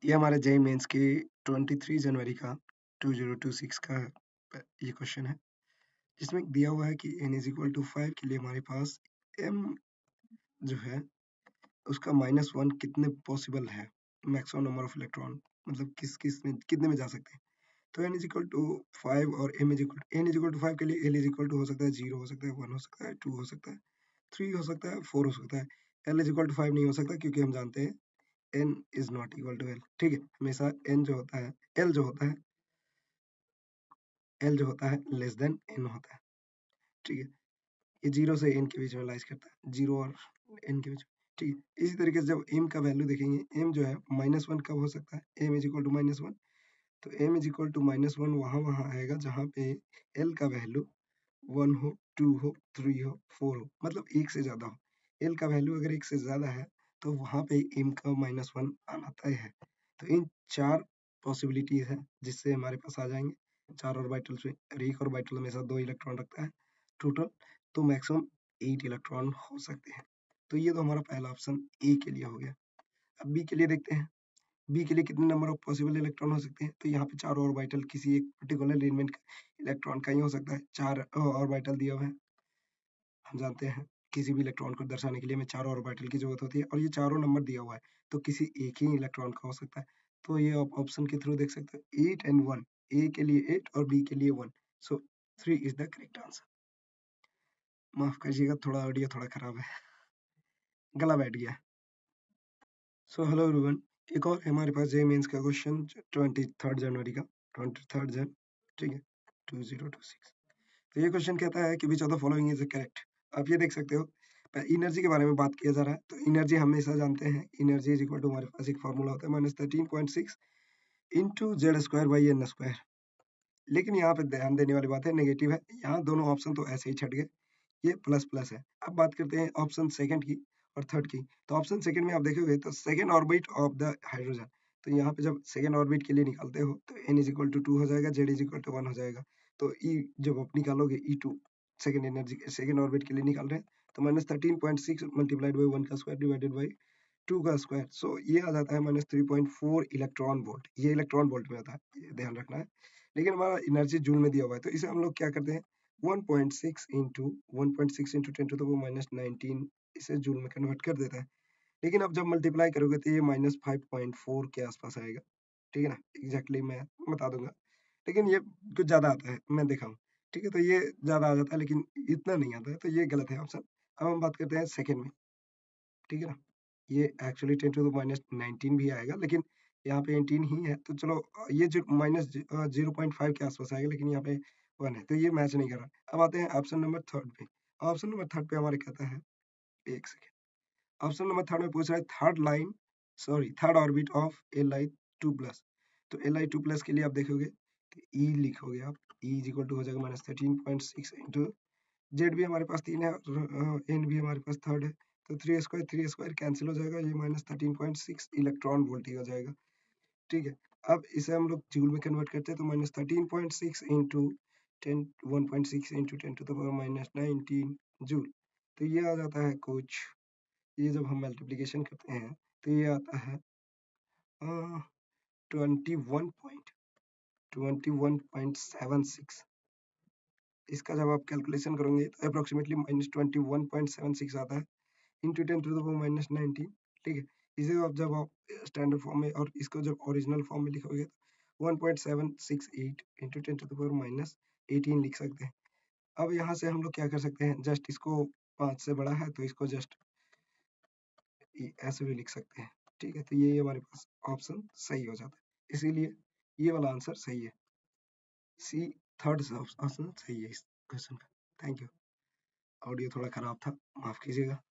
ये हमारे जेईई मेंस के 23 जनवरी का 2026 का ये क्वेश्चन है, जिसमें दिया हुआ है कि n इज इक्वल टू 5 के लिए हमारे पास m जो है उसका -1 कितने पॉसिबल है, मैक्सिमम नंबर ऑफ इलेक्ट्रॉन, मतलब किस में कितने में जा सकते हैं। तो n इज इक्वल टू 5 और n इज इक्वल टू 5 के लिए l इज इक्वल टू हो सकता है 0, हो सकता है 1, हो सकता है 2, हो सकता है 3, हो सकता है 4, हो सकता है। l इज इक्वल टू 5 नहीं हो सकता, क्योंकि हम जानते हैं n is not equal to l। ठीक है, हमेशा n जो होता है, l जो होता है, l जो होता है लेस देन n होता है। ठीक है, ये 0 से n के बीच में लाइज करता है, 0 और n के बीच में। ठीक है, इसी तरीके से जब m का वैल्यू देखेंगे, m जो है -1 कब हो सकता है, m इज इक्वल टू -1, तो m इज इक्वल टू -1 वहाँ आएगा जहाँ पे l का वैल्यू 1 हो, 2 हो, 3 हो, 4 हो, मतलब 1 से ज़्यादा हो। l का वैल्यू अगर 1 से ज़्यादा है, तो वहाँ पे m का -1 आना तय है। तो इन 4 पॉसिबिलिटीज़ हैं, जिससे हमारे पास आ जाएँगे 4 ऑर्बिटल्स में, और एक ऑर्बिटल हमेशा 2 इलेक्ट्रॉन रखता है टोटल, तो मैक्सिमम 8 इलेक्ट्रॉन हो सकते हैं। तो ये तो हमारा पहला ऑप्शन ए के लिए हो गया। अब बी के लिए देखते हैं। बी के लिए कितने नंबर ऑफ पॉसिबल इलेक्ट्रॉन हो सकते हैं, तो यहाँ पे 4 ऑर्बिटल किसी एक पर्टिकुलर एलिमेंट का इलेक्ट्रॉन का ही हो सकता है। 4 ऑर्बिटल दिया हुआ है, हम जानते हैं किसी भी इलेक्ट्रॉन को दर्शाने के लिए हमें 4 ऑर्बिटल की जरूरत होती है, और ये चारों नंबर दिया हुआ है, तो किसी एक ही इलेक्ट्रॉन का हो सकता है। तो ये आप ऑप्शन के थ्रू देख सकते हो, 8 एंड 1, ए के लिए 8 और बी के लिए 1, सो 3 इज द करेक्ट आंसर। माफ करिएगा, थोड़ा ऑडियो थोड़ा खराब है, गला बैठ गया। सो हेलो एवरीवन, एक और है हमारे पास जेईई मेंस का क्वेश्चन 23 जनवरी का, 23 जन, ठीक है, 2026। तो ये क्वेश्चन कहता है कि which of the following is correct. आप ये देख सकते हो, एनर्जी के बारे में बात किया जा रहा है, तो एनर्जी हमेशा जानते हैं, एनर्जी इज इक्वल टू, हमारे पास एक फॉर्मूला होता है -13.6 into Z square by N square. लेकिन यहाँ पे ध्यान देने वाली बात है, नेगेटिव है, यहाँ दोनों ऑप्शन तो ऐसे ही छट गए, ये प्लस प्लस है। अब बात करते हैं ऑप्शन सेकंड की और थर्ड की। तो ऑप्शन सेकंड में आप देखोगे तो second orbit of the hydrogen, तो यहाँ पे जब सेकंड ऑर्बिट के लिए निकालते हो तो n इज इक्वल टू 2 हो जाएगा, z इज इक्वल टू 1 हो जाएगा। तो e जब आप निकालोगे E2 second energy second orbit के लिए निकाल रहे हैं, तो -13.6 मल्टीप्लाइड बाई 1 का स्क्वायर डिवाइडेड बाई 2 का स्क्वायर, सो ये आ जाता है -3.4 इलेक्ट्रॉन वोल्ट। ये इलेक्ट्रॉन वोल्ट में आता है, ये ध्यान रखना है। लेकिन हमारा एनर्जी जूल में दिया हुआ है, तो इसे हम लोग क्या करते हैं, 1.6 into 1.6 into 10 to the power -19, इसे जूल में कन्वर्ट कर देता है। लेकिन अब जब मल्टीप्लाई करोगे तो ये -5.4 के आसपास आएगा। ठीक है ना, एग्जैक्टली मैं बता दूंगा, लेकिन ये कुछ ज्यादा आता है, मैं देखा हूँ। ठीक है, तो ये ज्यादा आ जाता है, लेकिन इतना नहीं आता है, तो ये गलत है ऑप्शन। अब हम बात करते हैं सेकेंड में। ठीक है ना, ये एक्चुअली 10 टू द -19 भी आएगा, लेकिन यहाँ पे 18 ही है, तो चलो ये जो -0.5 के आसपास आएगा, लेकिन यहाँ पे 1 है, तो ये मैच नहीं कर रहा। अब आते हैं ऑप्शन नंबर थर्ड पे। ऑप्शन नंबर थर्ड पे हमारे कहता है, एक सेकेंड, ऑप्शन नंबर थर्ड में पूछ रहा है थर्ड ऑर्बिट ऑफ Li2+। तो Li2+ के लिए आप देखोगे तो E लिखोगे आप, E इज इक्वल टू हो जाएगा -13.6 इंटू, जेड भी हमारे पास 3 है और एन भी हमारे पास थर्ड है, तो 3 स्क्वायर कैंसिल हो जाएगा, ये -13.6 इलेक्ट्रॉन वोल्ट ही हो जाएगा। ठीक है, अब इसे हम लोग जूल में कन्वर्ट करते हैं, तो -13.6 into 10 1.6 into 10 to the power -19 joule. तो ये आ जाता है कुछ, ये जब हम मल्टीप्लीकेशन करते हैं तो ये आता है 21.76। इसका जब आप कैलकुलेशन करोगे तो अप्रोक्सीमेटली -21.76 आता है, इंटू 10 टू द पावर -19। ठीक है, इसे आप जब आप स्टैंडर्ड फॉर्म में और इसको जब ओरिजिनल फॉर्म में लिखोगे तो 1.768 इंटू 10 टू द पावर -18 लिख सकते हैं। अब यहाँ से हम लोग क्या कर सकते हैं, जस्ट इसको 5 से बड़ा है तो इसको जस्ट ऐसे भी लिख सकते हैं। ठीक है, तो ये हमारे पास ऑप्शन सही हो जाता है, इसीलिए ये वाला आंसर सही है, सी थर्ड ऑप्शन सही है इस क्वेश्चन का। थैंक यू, ऑडियो थोड़ा खराब था, माफ कीजिएगा।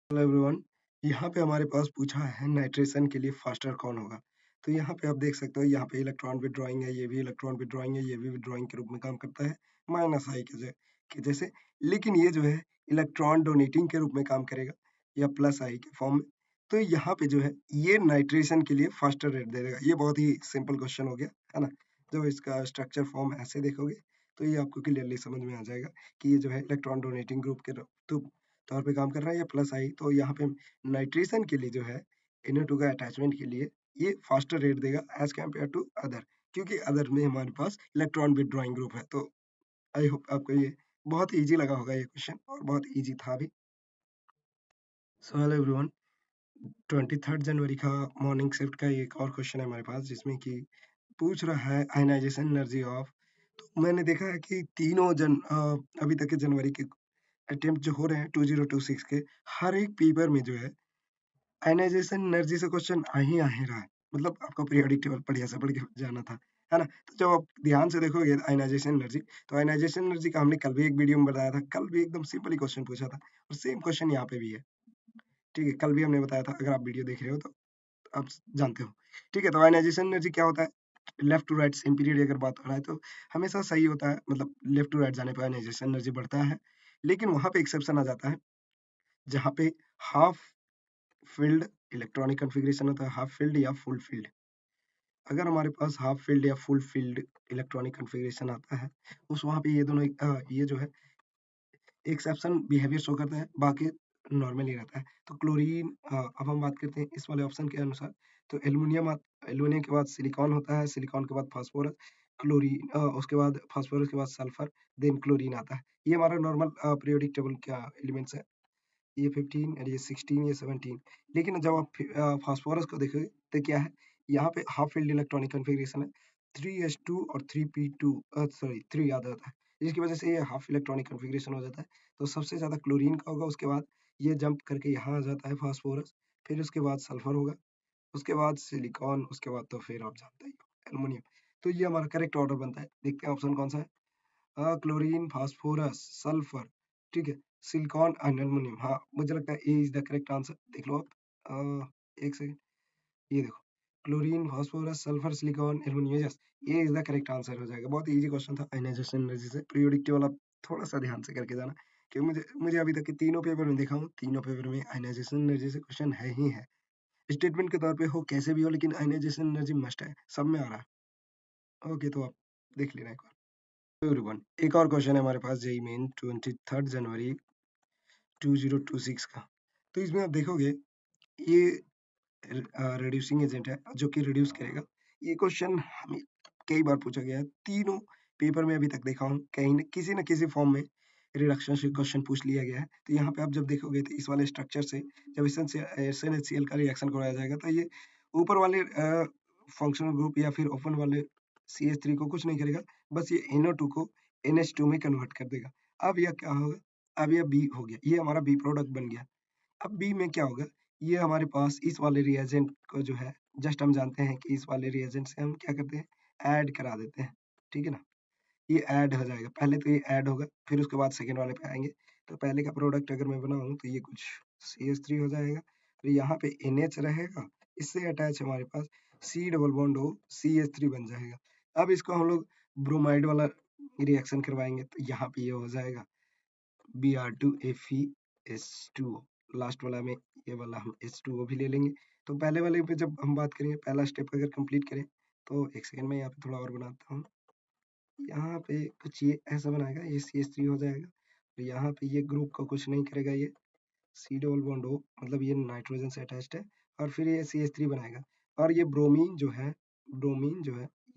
हेलो एवरीवन, यहाँ पे हमारे पास पूछा है नाइट्रेशन के लिए फास्टर कौन होगा। तो यहाँ पे आप देख सकते हो, यहाँ पे इलेक्ट्रॉन विथड्रॉइंग है, ये भी इलेक्ट्रॉन विथड्रॉइंग है, ये भी विथड्रॉइंग के रूप में काम करता है, -I के जैसे। लेकिन ये जो है इलेक्ट्रॉन डोनेटिंग के रूप में काम करेगा, या +I के फॉर्म में। तो यहाँ पे जो है ये नाइट्रेशन के लिए फास्टर रेट दे देगा। ये बहुत ही सिंपल क्वेश्चन हो गया, है ना। जब इसका स्ट्रक्चर फॉर्म ऐसे देखोगे तो ये आपको क्लियरली समझ में आ जाएगा कि ये जो है इलेक्ट्रॉन डोनेटिंग ग्रुप के तौर पे काम कर रहा है, या +I। तो यहाँ पे नाइट्रेशन के लिए जो है NO2 का अटैचमेंट के लिए ये फास्टर रेट देगा एज कम्पेयर टू अदर, क्योंकि अदर में हमारे पास इलेक्ट्रॉन विथड्रॉइंग ग्रुप है। तो आई होप आपको ये बहुत ईजी लगा होगा ये क्वेश्चन, और बहुत ईजी था भी। सो हेलो एवरीवन, 23 जनवरी का मॉर्निंग शिफ्ट का एक और क्वेश्चन है हमारे पास, जिसमें कि पूछ रहा है आयनाइजेशन एनर्जी ऑफ। तो मैंने देखा है कि तीनों अभी तक के जनवरी के अटेम्प्ट जो हो रहे हैं 2026 के, हर एक पेपर में जो है आयनाइजेशन एनर्जी से क्वेश्चन आ ही रहा है। मतलब आपको पीरियोडिक टेबल बढ़िया से पढ़ के जाना था, है ना? तो जब आप ध्यान से देखोगे आयनाइजेशन एनर्जी, तो आयनाइजेशन एनर्जी का हमने कल भी एक वीडियो में बताया था। कल भी एकदम सिंपल ही क्वेश्चन पूछा था, और सेम क्वेश्चन यहाँ पे भी है। ठीक है, कल भी हमने बताया था, अगर आप वीडियो देख रहे हो तो आप जानते हो। ठीक है, तो आयनाइजेशन एनर्जी क्या होता है? Left to right same period अगर बात हो रहा है तो हमेशा सही होता है, मतलब लेफ्ट टू राइट जाने पर आयनाइजेशन एनर्जी बढ़ता है। लेकिन वहां पे एक्सेप्शन आ जाता है, जहाँ पे हाफ फील्ड इलेक्ट्रॉनिक कॉन्फ़िगरेशन होता है, हाफ फील्ड या फुल फील्ड। अगर हमारे पास हाफ फील्ड या फुल फील्ड इलेक्ट्रॉनिक कॉन्फ़िगरेशन आता है, उस वहाँ पे ये दोनों ये जो है एक्सेप्शन बिहेवियर शो करता है, बाकी नॉर्मल ही रहता है। तो क्लोरीन, अब हम बात करते हैं इस वाले ऑप्शन के अनुसार। तो एल्युमिनियम के बाद सिलिकॉन होता है, सिलिकॉन के बाद फास्फोरस, क्लोरीन उसके बाद फास्फोरस के बाद सल्फर, देन क्लोरीन आता है। ये हमारा नॉर्मल पीरियोडिक टेबल का एलिमेंट्स है। ये 15 और ये 16, ये 17। लेकिन जब आप फास्फोरस को देखोगे तो क्या है, यहाँ पे हाफ फील्ड इलेक्ट्रॉनिक कॉन्फ़िगरेशन है, 3s2 और 3p2, सॉरी 3 याद आता है, जिसकी वजह से ये हाफ इलेक्ट्रॉनिक कॉन्फ़िगरेशन हो जाता है। तो सबसे ज़्यादा क्लोरीन का होगा, उसके बाद ये जंप करके यहाँ आ जाता है फास्फोरस, फिर उसके बाद सल्फर होगा, उसके बाद सिलिकॉन, उसके बाद तो फिर आप जानते ही हो एल्युमिनियम। तो ये हमारा करेक्ट ऑर्डर बनता है। देखते हैं ऑप्शन कौन सा है। क्लोरीन, फास्फोरस, सल्फर, ठीक है, सिलिकॉन एंड एल्युमिनियम। हाँ, मुझे लगता है ए इज द करेक्ट आंसर। देख लो आप, एक सेकंड, ये देखो, chlorine, phosphorus, sulphur, silicon, aluminium, yes, ये इज द करेक्ट आंसर हो जाएगा। बहुत इजी क्वेश्चन था आयनाइजेशन एनर्जी से। पीरियोडिक टेबल आप थोड़ा सा ध्यान से करके जाना, क्योंकि मुझे मुझे अभी तक के तीनों पेपर में देखा हूँ, तीनों पेपर में आयनाइजेशन एनर्जी से क्वेश्चन है ही है। स्टेटमेंट के तौर पे हो कैसे भी हो, लेकिन आयनाइजेशन एनर्जी मस्ट है, सब में आ रहा है। ओके, तो आप देख लेना एक बार। एवरीवन, एक और क्वेश्चन है हमारे पास जेईई मेन 23 जनवरी 2026 का। तो इसमें आप देखोगे, ये रिड्यूसिंग एजेंट है जो कि रिड्यूस करेगा। ये क्वेश्चन हमें कई बार पूछा गया है, तीनों पेपर में अभी तक देखा हूँ, कहीं न किसी फॉर्म में रिडक्शन से क्वेश्चन पूछ लिया गया है। तो यहाँ पे आप जब देखोगे तो इस वाले स्ट्रक्चर से जब SnHCl का रिएक्शन करवाया जाएगा, तो ये ऊपर वाले फंक्शनल ग्रुप या फिर ओपन वाले CH3 को कुछ नहीं करेगा, बस ये NO2 को NH2 में कन्वर्ट कर देगा। अब यह क्या होगा? अब यह बी हो गया, ये हमारा बी प्रोडक्ट बन गया। अब बी में क्या होगा? ये हमारे पास इस वाले रिएजेंट को जो है, जस्ट हम जानते हैं कि इस वाले रिएजेंट से हम क्या करते हैं, ऐड करा देते हैं, ठीक है ना? ये ऐड हो जाएगा, पहले तो ये ऐड होगा, फिर उसके बाद सेकंड वाले पे आएँगे। तो पहले का प्रोडक्ट अगर मैं बनाऊँ तो ये कुछ CH3 हो जाएगा, फिर यहाँ पे NH रहेगा, इससे अटैच हमारे पास C double bond O CH3 बन जाएगा। अब इसको हम लोग ब्रोमाइड वाला रिएक्शन करवाएँगे, तो यहाँ पे ये हो जाएगा Br2FeS2O, लास्ट वाला में ये वाला हम H2O भी ले लेंगे। तो पहले वाले पे जब हम बात करेंगे, पहला स्टेप अगर कंप्लीट करें, तो एक सेकंड में यहाँ पे थोड़ा और बनाता हूँ। यहाँ पे कुछ ये ऐसा बनाएगा, ये CH3 हो जाएगा, और यहाँ पे ये ग्रुप को कुछ नहीं करेगा, ये C डबल बॉन्ड O, मतलब ये नाइट्रोजन से अटैच्ड है, और फिर ये CH3 बनाएगा, और ये ब्रोमीन जो है,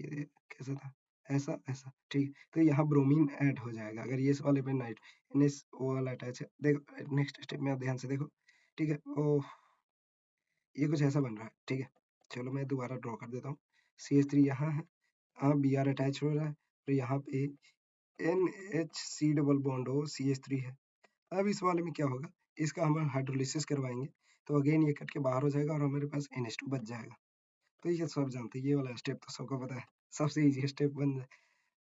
ये कैसा था, ऐसा ऐसा, ठीक है। तो यहाँ ब्रोमीन ऐड हो जाएगा, अगर ये इस वाले पे नाइट NSO वाला अटैच है। देखो नेक्स्ट स्टेप में आप ध्यान से देखो, ठीक है। ओह, ये कुछ ऐसा बन रहा है, ठीक है। चलो मैं दोबारा ड्रॉ कर देता हूँ। CH3 यहाँ है, Br अटैच हो रहा है, तो यहाँ पे NHC double bond O CH3 है। अब इस वाले में क्या होगा, इसका हम हाइड्रोलिसिस करवाएंगे, तो अगेन ये कट के बाहर हो जाएगा, और हमारे पास NH2 बच जाएगा। तो ये सब जानते हैं, ये वाला स्टेप तो सबको पता है, सबसे इजी स्टेप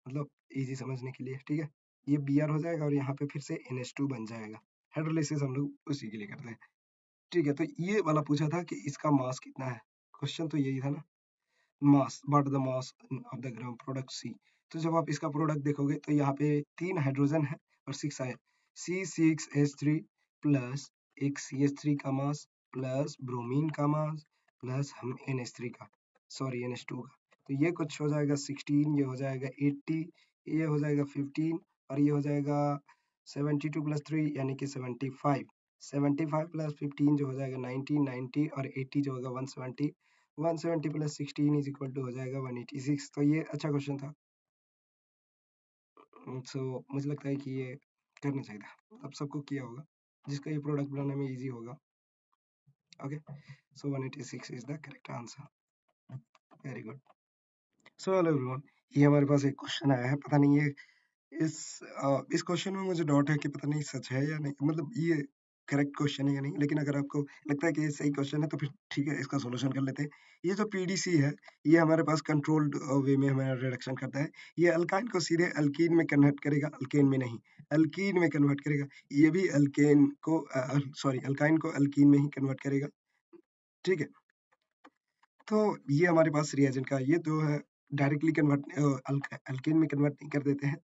मतलब इजी समझने के लिए, ठीक है। ये Br हो जाएगा, और यहाँ पे फिर से NH2 बन जाएगा। हाइड्रोलिसिस हम लोग उसी के लिए करते हैं, ठीक है। तो ये वाला पूछा था कि इसका मास कितना है, क्वेश्चन तो यही था ना, mass, what the mass of the gram product C। तो जब आप इसका प्रोडक्ट देखोगे, तो यहाँ पे 3 हाइड्रोजन है और 6 आयन, C6H3 प्लस एक CH3 का मास, प्लस ब्रोमीन का मास, प्लस हम NH3 का, सॉरी NH2 का। तो ये कुछ हो जाएगा 16, ये हो जाएगा 80, ये हो जाएगा 15, और ये हो जाएगा 72 प्लस 3 यानी कि 75। 75 प्लस 15 जो हो जाएगा 90, 90 और 80 जो होगा 170, 170 प्लस 16 इज इक्वल टू हो जाएगा 186। तो ये अच्छा क्वेश्चन था। सो मुझे लगता है कि ये करना चाहिए था, अब सबको किया होगा जिसका ये प्रोडक्ट बनाने में इजी होगा। Okay, so 186 is the correct answer. Very good. So hello everyone, ये हमारे पास एक क्वेश्चन आया है, पता नहीं ये इस क्वेश्चन में मुझे डाउट है कि पता नहीं सच है या नहीं, मतलब ये करेक्ट क्वेश्चन है या नहीं, लेकिन अगर आपको लगता है कि ये सही क्वेश्चन है तो फिर ठीक है, इसका सॉल्यूशन कर लेते हैं। ये जो पीडीसी है, ये हमारे पास कंट्रोल्ड वे में हमारा रिडक्शन करता है। ये अल्काइन को सीधे अल्कीन में कन्वर्ट करेगा, अल्केन में नहीं, अल्कीन में कन्वर्ट करेगा। ये भी अल्केन को सॉरी अल्काइन को अल्कीन में ही कन्वर्ट करेगा। ठीक है, तो ये हमारे पास रिएजेंट का ये जो है डायरेक्टली कन्वर्ट अल्केन में कन्वर्ट नहीं कर देते हैं।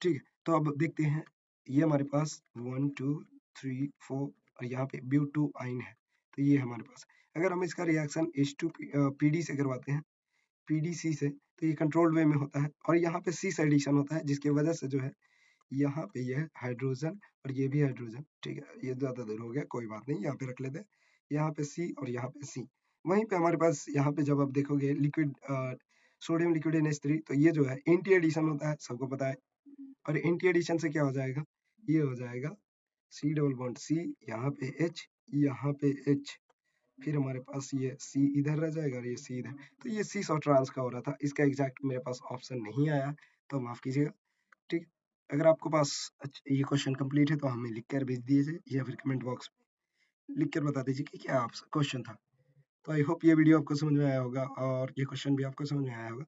ठीक है, तो अब देखते हैं, ये हमारे पास 1 2 3 4 और यहाँ पे ब्यूटू आइन है। तो ये हमारे पास, अगर हम इसका रिएक्शन H2 पीडी से करवाते हैं, पीडीसी से, तो ये कंट्रोल्ड वे में होता है और यहाँ पे सी एडिशन होता है, जिसकी वजह से जो है यहाँ पे ये हाइड्रोजन और ये भी हाइड्रोजन। ठीक है, ये ज्यादा दूर हो गया, कोई बात नहीं, यहाँ पे रख लेते हैं। यहाँ पे सी और यहाँ पे सी। वहीं पे हमारे पास यहाँ पे जब आप देखोगे लिक्विड सोडियम लिक्विड NH3, तो ये जो है एंटी एडिशन होता है, सबको पता है। और एंटी एडिशन से क्या हो जाएगा, ये हो जाएगा सी डबल बॉन्ड सी, यहाँ पे H, यहाँ पे H, फिर हमारे पास ये C इधर रह जाएगा और ये C इधर। तो ये सी और ट्रांस का हो रहा था, इसका एग्जैक्ट मेरे पास ऑप्शन नहीं आया, तो माफ कीजिएगा। ठीक, अगर आपको पास ये क्वेश्चन कंप्लीट है तो हमें लिख कर भेज दीजिए या फिर कमेंट बॉक्स में लिख कर बता दीजिए कि क्या आपका क्वेश्चन था। तो आई होप ये वीडियो आपको समझ में आया होगा और ये क्वेश्चन भी आपको समझ में आया होगा।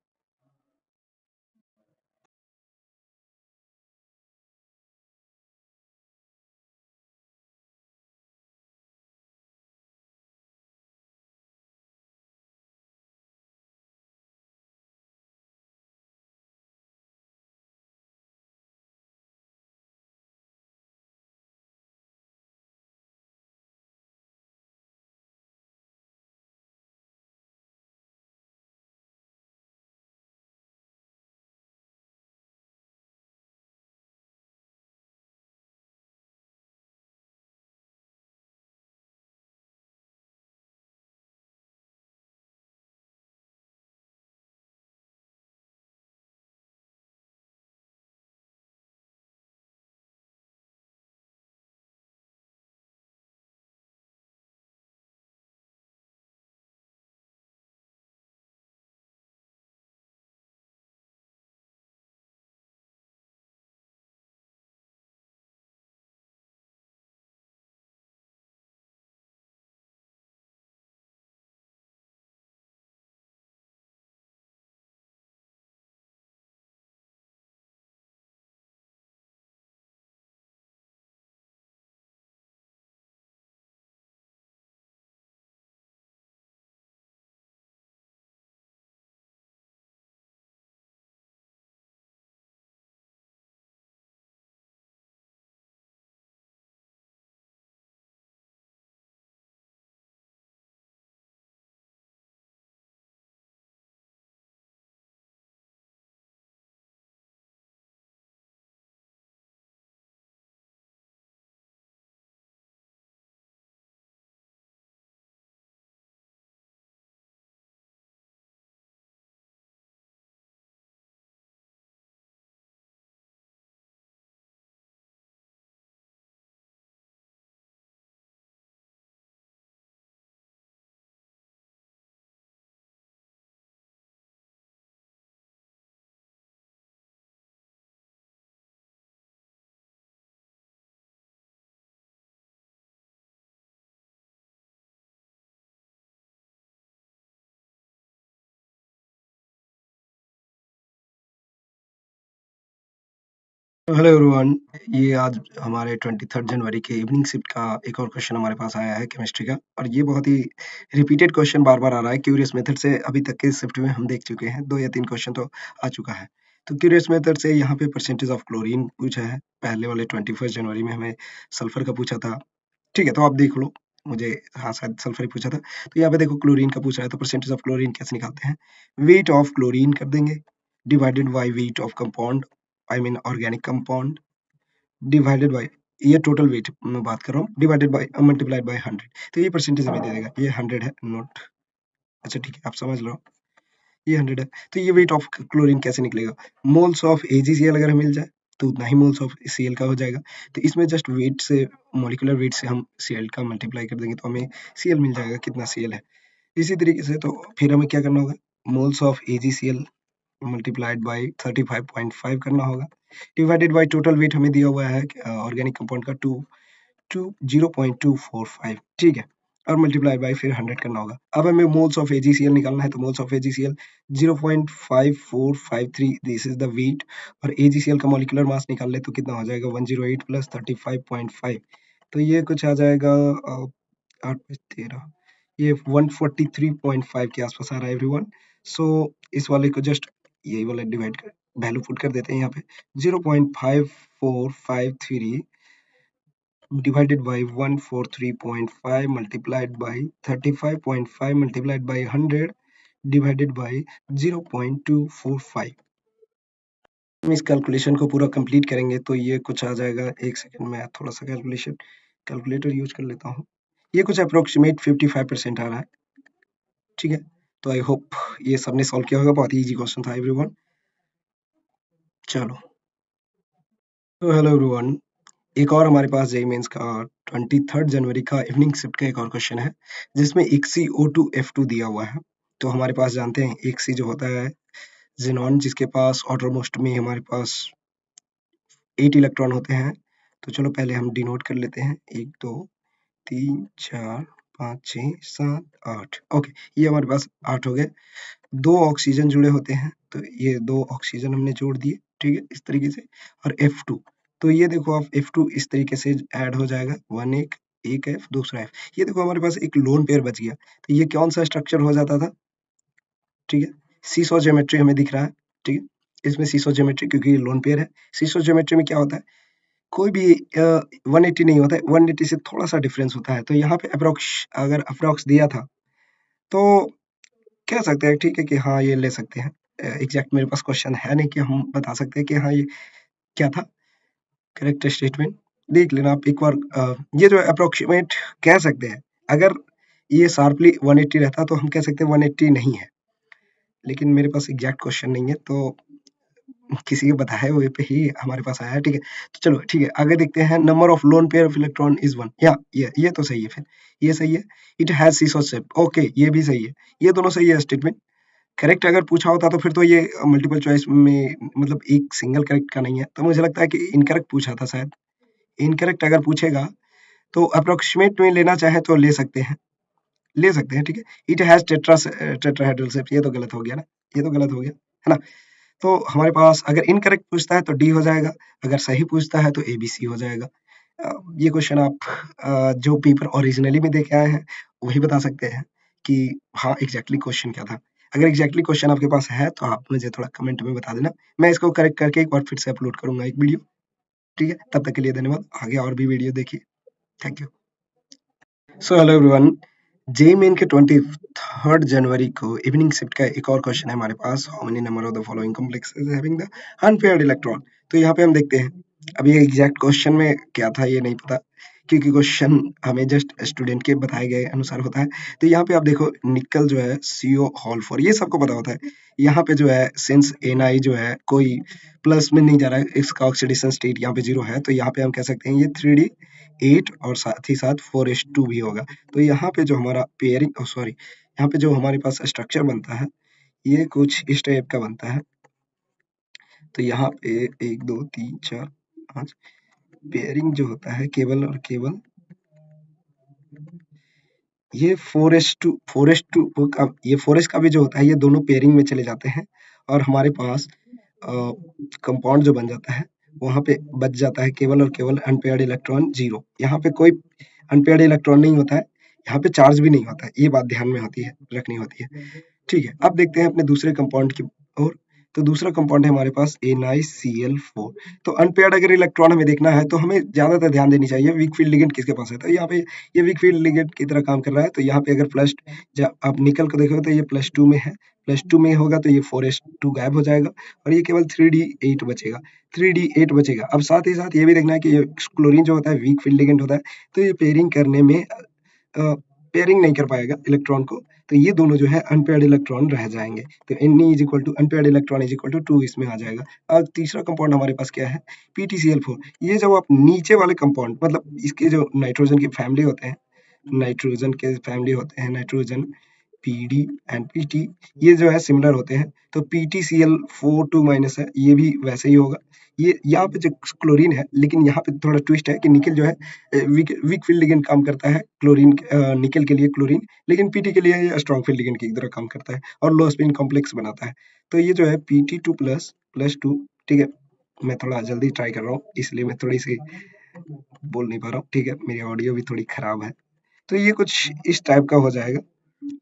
हेलो एवरीवन, ये आज हमारे 23 जनवरी के इवनिंग शिफ्ट का एक और क्वेश्चन हमारे पास आया है केमिस्ट्री का, और ये बहुत ही रिपीटेड क्वेश्चन बार-बार आ रहा है। क्यूरियस मेथड से अभी तक के शिफ्ट में हम देख चुके हैं, 2 या 3 क्वेश्चन तो आ चुका है। तो क्यूरियस मेथड से यहाँ पे परसेंटेज ऑफ क्लोरीन पूछा है, पहले वाले 21 जनवरी में हमें सल्फर का पूछा था। ठीक है, तो आप देख लो, मुझे हाँ, शायद सल्फर ही पूछा था। तो यहाँ पे देखो क्लोरीन का पूछ रहा है, तो परसेंटेज ऑफ क्लोरीन कैसे निकालते हैं? वेट ऑफ क्लोरीन कर देंगे, divided by weight of compound, I mean organic compound, divided by ये टोटल वेट मैं बात कर रहा हूँ, डिवाइडेड बाय मल्टीप्लाइड बाय 100, तो ये परसेंटेज हमें दे देगा। ये 100 है, नोट, अच्छा ठीक है, आप समझ लो, ये 100 है। तो ये वेट ऑफ क्लोरीन कैसे निकलेगा? मोल्स ऑफ AgCl अगर हमें मिल जाए तो उतना ही मोल्स ऑफ Cl का हो जाएगा। तो इसमें जस्ट वेट से, मॉलिक्यूलर वेट से हम Cl का मल्टीप्लाई कर देंगे तो हमें Cl मिल जाएगा, कितना Cl है। इसी तरीके से तो फिर हमें क्या करना होगा, moles of AgCl multiplied by 35.5 करना होगा, डिवाइडेड बाय टोटल वेट हमें दिया हुआ है ऑर्गेनिक कंपाउंड का 0.245, ठीक है, और मल्टीप्लाई बाय फिर 100 करना होगा। अब हमें मोल्स ऑफ AgCl निकालना है, तो moles of AgCl 0.5453, this is the weight, और AgCl का मॉलिक्यूलर मास निकाल ले तो कितना हो जाएगा, 108 प्लस 35.5, तो ये कुछ आ जाएगा 8 + 13, ये 143.5 के आसपास आ रहा है एवरीवन। सो इस वाले को जस्ट यही वाला डिवाइड कर वैल्यू पुट कर देते हैं यहाँ पे, 0.5453 divided by 143.5 multiplied by 35.5 multiplied by 100 divided by 0.245। हम इस कैलकुलेशन को पूरा कंप्लीट करेंगे तो ये कुछ आ जाएगा, एक सेकंड में थोड़ा सा कैलकुलेटर यूज कर लेता हूँ। ये कुछ अप्रोक्सीमेट 55% आ रहा है, ठीक है। तो आई होप ये सबने सॉल्व किया होगा, बहुत ही इजी क्वेश्चन था एवरीवन। चलो, तो हेलो एवरीवन, एक और हमारे पास जेईई मेंस का 23 जनवरी का इवनिंग शिफ्ट का एक और क्वेश्चन है, जिसमें XeO2F2 दिया हुआ है। तो हमारे पास जानते हैं Xe जो होता है ज़ेनॉन, जिसके पास आउटरमोस्ट में हमारे पास 8 इलेक्ट्रॉन होते हैं। तो चलो पहले हम डिनोट कर लेते हैं, 1 2 3 4 5 6 7 8, ओके, ये हमारे पास 8 हो गए। 2 ऑक्सीजन जुड़े होते हैं, तो ये 2 ऑक्सीजन हमने जोड़ दिए, ठीक है, इस तरीके से। और F2, तो ये देखो आप F2 इस तरीके से ऐड हो जाएगा, 1 एक F दूसरा F, ये देखो हमारे पास एक लोन पेयर बच गया। तो ये कौन सा स्ट्रक्चर हो जाता था, ठीक है, सीसो ज्योमेट्री हमें दिख रहा है, ठीक है, इसमें सीसो ज्योमेट्री, क्योंकि ये लोन पेयर है। सीसो ज्योमेट्री में क्या होता है, कोई भी 180 नहीं होता है, 180 से थोड़ा सा डिफरेंस होता है। तो यहाँ पे अगर अप्रोक्स दिया था तो कह सकते हैं, ठीक है, कि हाँ ये ले सकते हैं। एग्जैक्ट मेरे पास क्वेश्चन है नहीं कि हम बता सकते हैं कि हाँ ये क्या था, करेक्ट स्टेटमेंट देख लेना आप एक बार। ये जो अप्रोक्सीमेट कह सकते हैं, अगर ये शार्पली 180 रहता तो हम कह सकते हैं 180 नहीं है, लेकिन मेरे पास एग्जैक्ट क्वेश्चन नहीं है, तो किसी के बताए हुए पे ही हमारे पास आया है, ठीक है। तो चलो ठीक है, आगे देखते हैं। Number of lone pair of electron is 1, या ये तो सही है, फिर ये सही है। It has seesaw shape, okay, ये भी सही है, ये दोनों सही है स्टेटमेंट। करेक्ट अगर पूछा होता तो फिर तो ये मल्टीपल चॉइस में मतलब एक सिंगल करेक्ट का नहीं है, तो मुझे लगता है कि इनकरेक्ट पूछा था शायद। इनकरेक्ट अगर पूछेगा तो अप्रोक्सीमेट में लेना चाहे तो ले सकते हैं, ठीक है। इट हैज टेट्राहेड्रल शेप, ये तो गलत हो गया ना, ये तो गलत हो गया, है ना। तो हमारे पास अगर इनकरेक्ट पूछता है तो डी हो जाएगा, अगर सही पूछता है तो ABC हो जाएगा। ये क्वेश्चन आप जो पेपर ओरिजिनली में देके आए हैं वही बता सकते हैं कि हाँ एग्जैक्टली क्वेश्चन क्या था। अगर एग्जैक्टली क्वेश्चन आपके पास है तो आप मुझे थोड़ा कमेंट में बता देना, मैं इसको करेक्ट करके एक बार फिर से अपलोड करूंगा एक वीडियो, ठीक है। तब तक के लिए धन्यवाद, आगे और भी वीडियो देखिए, thank you. So hello everyone, JEE main के 23 जनवरी को इवनिंग शिफ्ट का एक और क्वेश्चन है हमारे पास। How many number of the following complexes having the unpaired electron. तो यहाँ पे हम देखते हैं, अभी एग्जैक्ट क्वेश्चन में क्या था ये नहीं पता, क्योंकि क्वेश्चन हमें जस्ट स्टूडेंट के बताए गए अनुसार होता है। तो यहाँ पे आप देखो, निकल जो है CO हॉल 4, ये सबको पता होता है। यहाँ पे जो है सिंस Na जो है कोई प्लस में नहीं जा रहा है, इसका ऑक्सीडेशन स्टेट यहाँ पे 0 है, तो यहाँ पे हम कह सकते हैं ये 3D8 और साथ ही साथ 4s2 भी होगा। तो यहाँ पे जो हमारा पेयरिंग, सॉरी, यहाँ पे जो हमारे पास स्ट्रक्चर बनता है ये कुछ इस टाइप का बनता है। तो यहाँ पे 1 2 3 4 5 पेयरिंग जो होता है केवल और केवल ये 4s2 का, ये 4s का भी जो होता है ये दोनों पेयरिंग में चले जाते हैं, और हमारे पास कंपाउंड जो बन जाता है वहां पे बच जाता है केवल और केवल अनपेयर्ड इलेक्ट्रॉन 0। यहाँ पे कोई अनपेयर्ड इलेक्ट्रॉन नहीं होता है, यहाँ पे चार्ज भी नहीं होता है, ये बात ध्यान में रखनी होती है, ठीक है। अब देखते हैं अपने दूसरे कंपाउंड की ओर। तो दूसरा कंपाउंड है हमारे पास NiCl4। तो अनपेयर्ड अगर इलेक्ट्रॉन हमें देखना है तो हमें ज्यादातर ध्यान देनी चाहिए वीक फील्ड लिगेंड किसके पास है। तो यहाँ पे ये वीक फील्ड लिगेंड की तरह काम कर रहा है, तो यहाँ पे अगर प्लस, जब आप निकल को देखोगे तो ये +2 में है, +2 में होगा तो ये 4s2 गायब हो जाएगा और ये केवल 3d8 बचेगा, 3d8 बचेगा। अब साथ ही साथ ये भी देखना है कि ये क्लोरीन जो होता है वीक फील्ड लिगेंड होता है, तो ये पेयरिंग करने में पेयरिंग नहीं कर पाएगा इलेक्ट्रॉन को, तो ये दोनों जो है अनपेयर्ड इलेक्ट्रॉन रह जाएंगे। तो Ne is equal to unpaired electron is equal to 2 इसमें आ जाएगा। अब तीसरा कंपाउंड हमारे पास क्या है, PtCl4। ये जब आप नीचे वाले कंपाउंड मतलब इसके जो नाइट्रोजन की फैमिली होते हैं, नाइट्रोजन के फैमिली होते हैं, नाइट्रोजन PD एंड PT, ये जो है सिमिलर होते हैं, तो PtCl4 2 माइनस है, ये भी वैसे ही होगा। ये यहाँ पे जो क्लोरीन है, लेकिन यहाँ पे थोड़ा ट्विस्ट है कि निकल जो है वीक वीक फील्ड लिगेंड काम करता है क्लोरीन निकल के लिए क्लोरीन, लेकिन पीटी के लिए ये स्ट्रॉन्ग फील्ड लिगेंड की तरह काम करता है और लो स्पिन कॉम्प्लेक्स बनाता है। तो ये जो है PT2 प्लस प्लस 2, ठीक है। मैं थोड़ा जल्दी ट्राई कर रहा हूँ इसलिए मैं थोड़ी सी बोल नहीं पा रहा हूँ, ठीक है, मेरी ऑडियो भी थोड़ी खराब है। तो ये कुछ इस टाइप का हो जाएगा,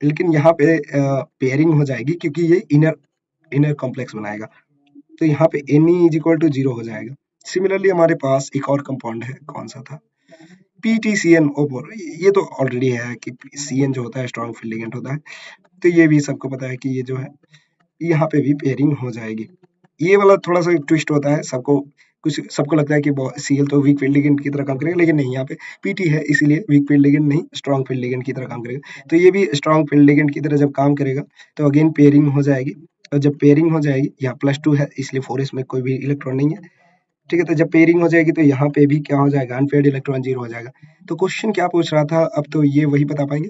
लेकिन यहाँ पे पेयरिंग हो जाएगी क्योंकि ये इनर इनर कॉम्प्लेक्स बनाएगा, तो यहाँ पे Ne इज इक्वल टू 0 हो जाएगा। सिमिलरली हमारे पास एक और कंपाउंड है, कौन सा था, PtCnO4। ये तो ऑलरेडी है कि Cn जो होता है स्ट्रॉन्ग फील्ड लिगेंड होता है, तो ये भी सबको पता है कि ये जो है यहाँ पे भी पेयरिंग हो जाएगी। ये वाला थोड़ा सा ट्विस्ट होता है, सबको लगता है कि Cl तो वीक फील्ड लिगेंड की तरह काम करेगा, लेकिन नहीं, यहाँ पे PT है इसलिए वीक फील्ड लिगेंड नहीं स्ट्रॉन्ग फील्ड लिगेंड की तरह काम करेगा। तो ये भी स्ट्रॉन्ग फील्ड लिगेंड की तरह जब काम करेगा तो अगेन पेयरिंग हो जाएगी, और जब पेयरिंग हो जाएगी, यहाँ +2 है इसलिए 4s में कोई भी इलेक्ट्रॉन नहीं है, ठीक है। तो जब पेयरिंग हो जाएगी तो यहाँ पे भी क्या हो जाएगा, अनपेयर्ड इलेक्ट्रॉन 0 हो जाएगा। तो क्वेश्चन क्या पूछ रहा था, अब तो ये वही बता पाएंगे,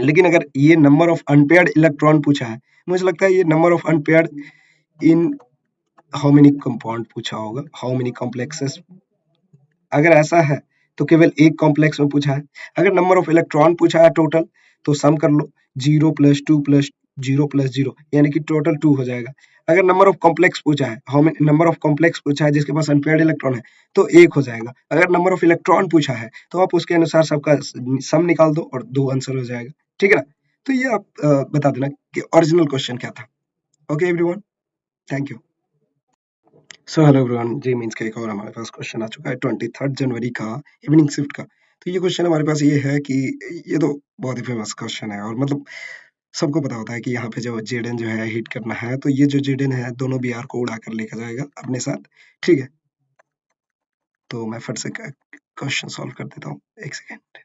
लेकिन अगर ये नंबर ऑफ अनपेयर्ड इलेक्ट्रॉन पूछा है, मुझे लगता है ये number of unpaired in how many compound पूछा होगा, हाउ मेनी कॉम्प्लेक्सेस। अगर ऐसा है तो केवल एक कॉम्प्लेक्स में पूछा है। अगर नंबर ऑफ इलेक्ट्रॉन पूछा है टोटल, तो सम कर लो, 0 + 2 + 0 + 0 यानी कि टोटल 2 हो जाएगा। अगर नंबर ऑफ कॉम्प्लेक्स पूछा है, how many number of complex पूछा है जिसके पास अनपेयर्ड इलेक्ट्रॉन है, तो 1 हो जाएगा। अगर नंबर ऑफ इलेक्ट्रॉन पूछा है तो आप उसके अनुसार सबका सम निकाल दो और 2 आंसर हो जाएगा, ठीक है ना। तो ये आप बता देना कि ओरिजिनल क्वेश्चन क्या था। Okay everyone, thank you. So hello everyone, JEE mains का एक और हमारे पास क्वेश्चन आ चुका है 23 जनवरी का, इवनिंग शिफ्ट का। तो ये क्वेश्चन हमारे पास ये है कि ये तो बहुत ही फेमस क्वेश्चन है और मतलब सबको पता होता है कि यहाँ पे जो जेडन जो है हिट करना है, तो ये जो जेडन है दोनों बी आर को उड़ा कर लेकर जाएगा अपने साथ, ठीक है। तो मैं फट से क्वेश्चन सॉल्व कर देता हूँ, एक सेकेंड।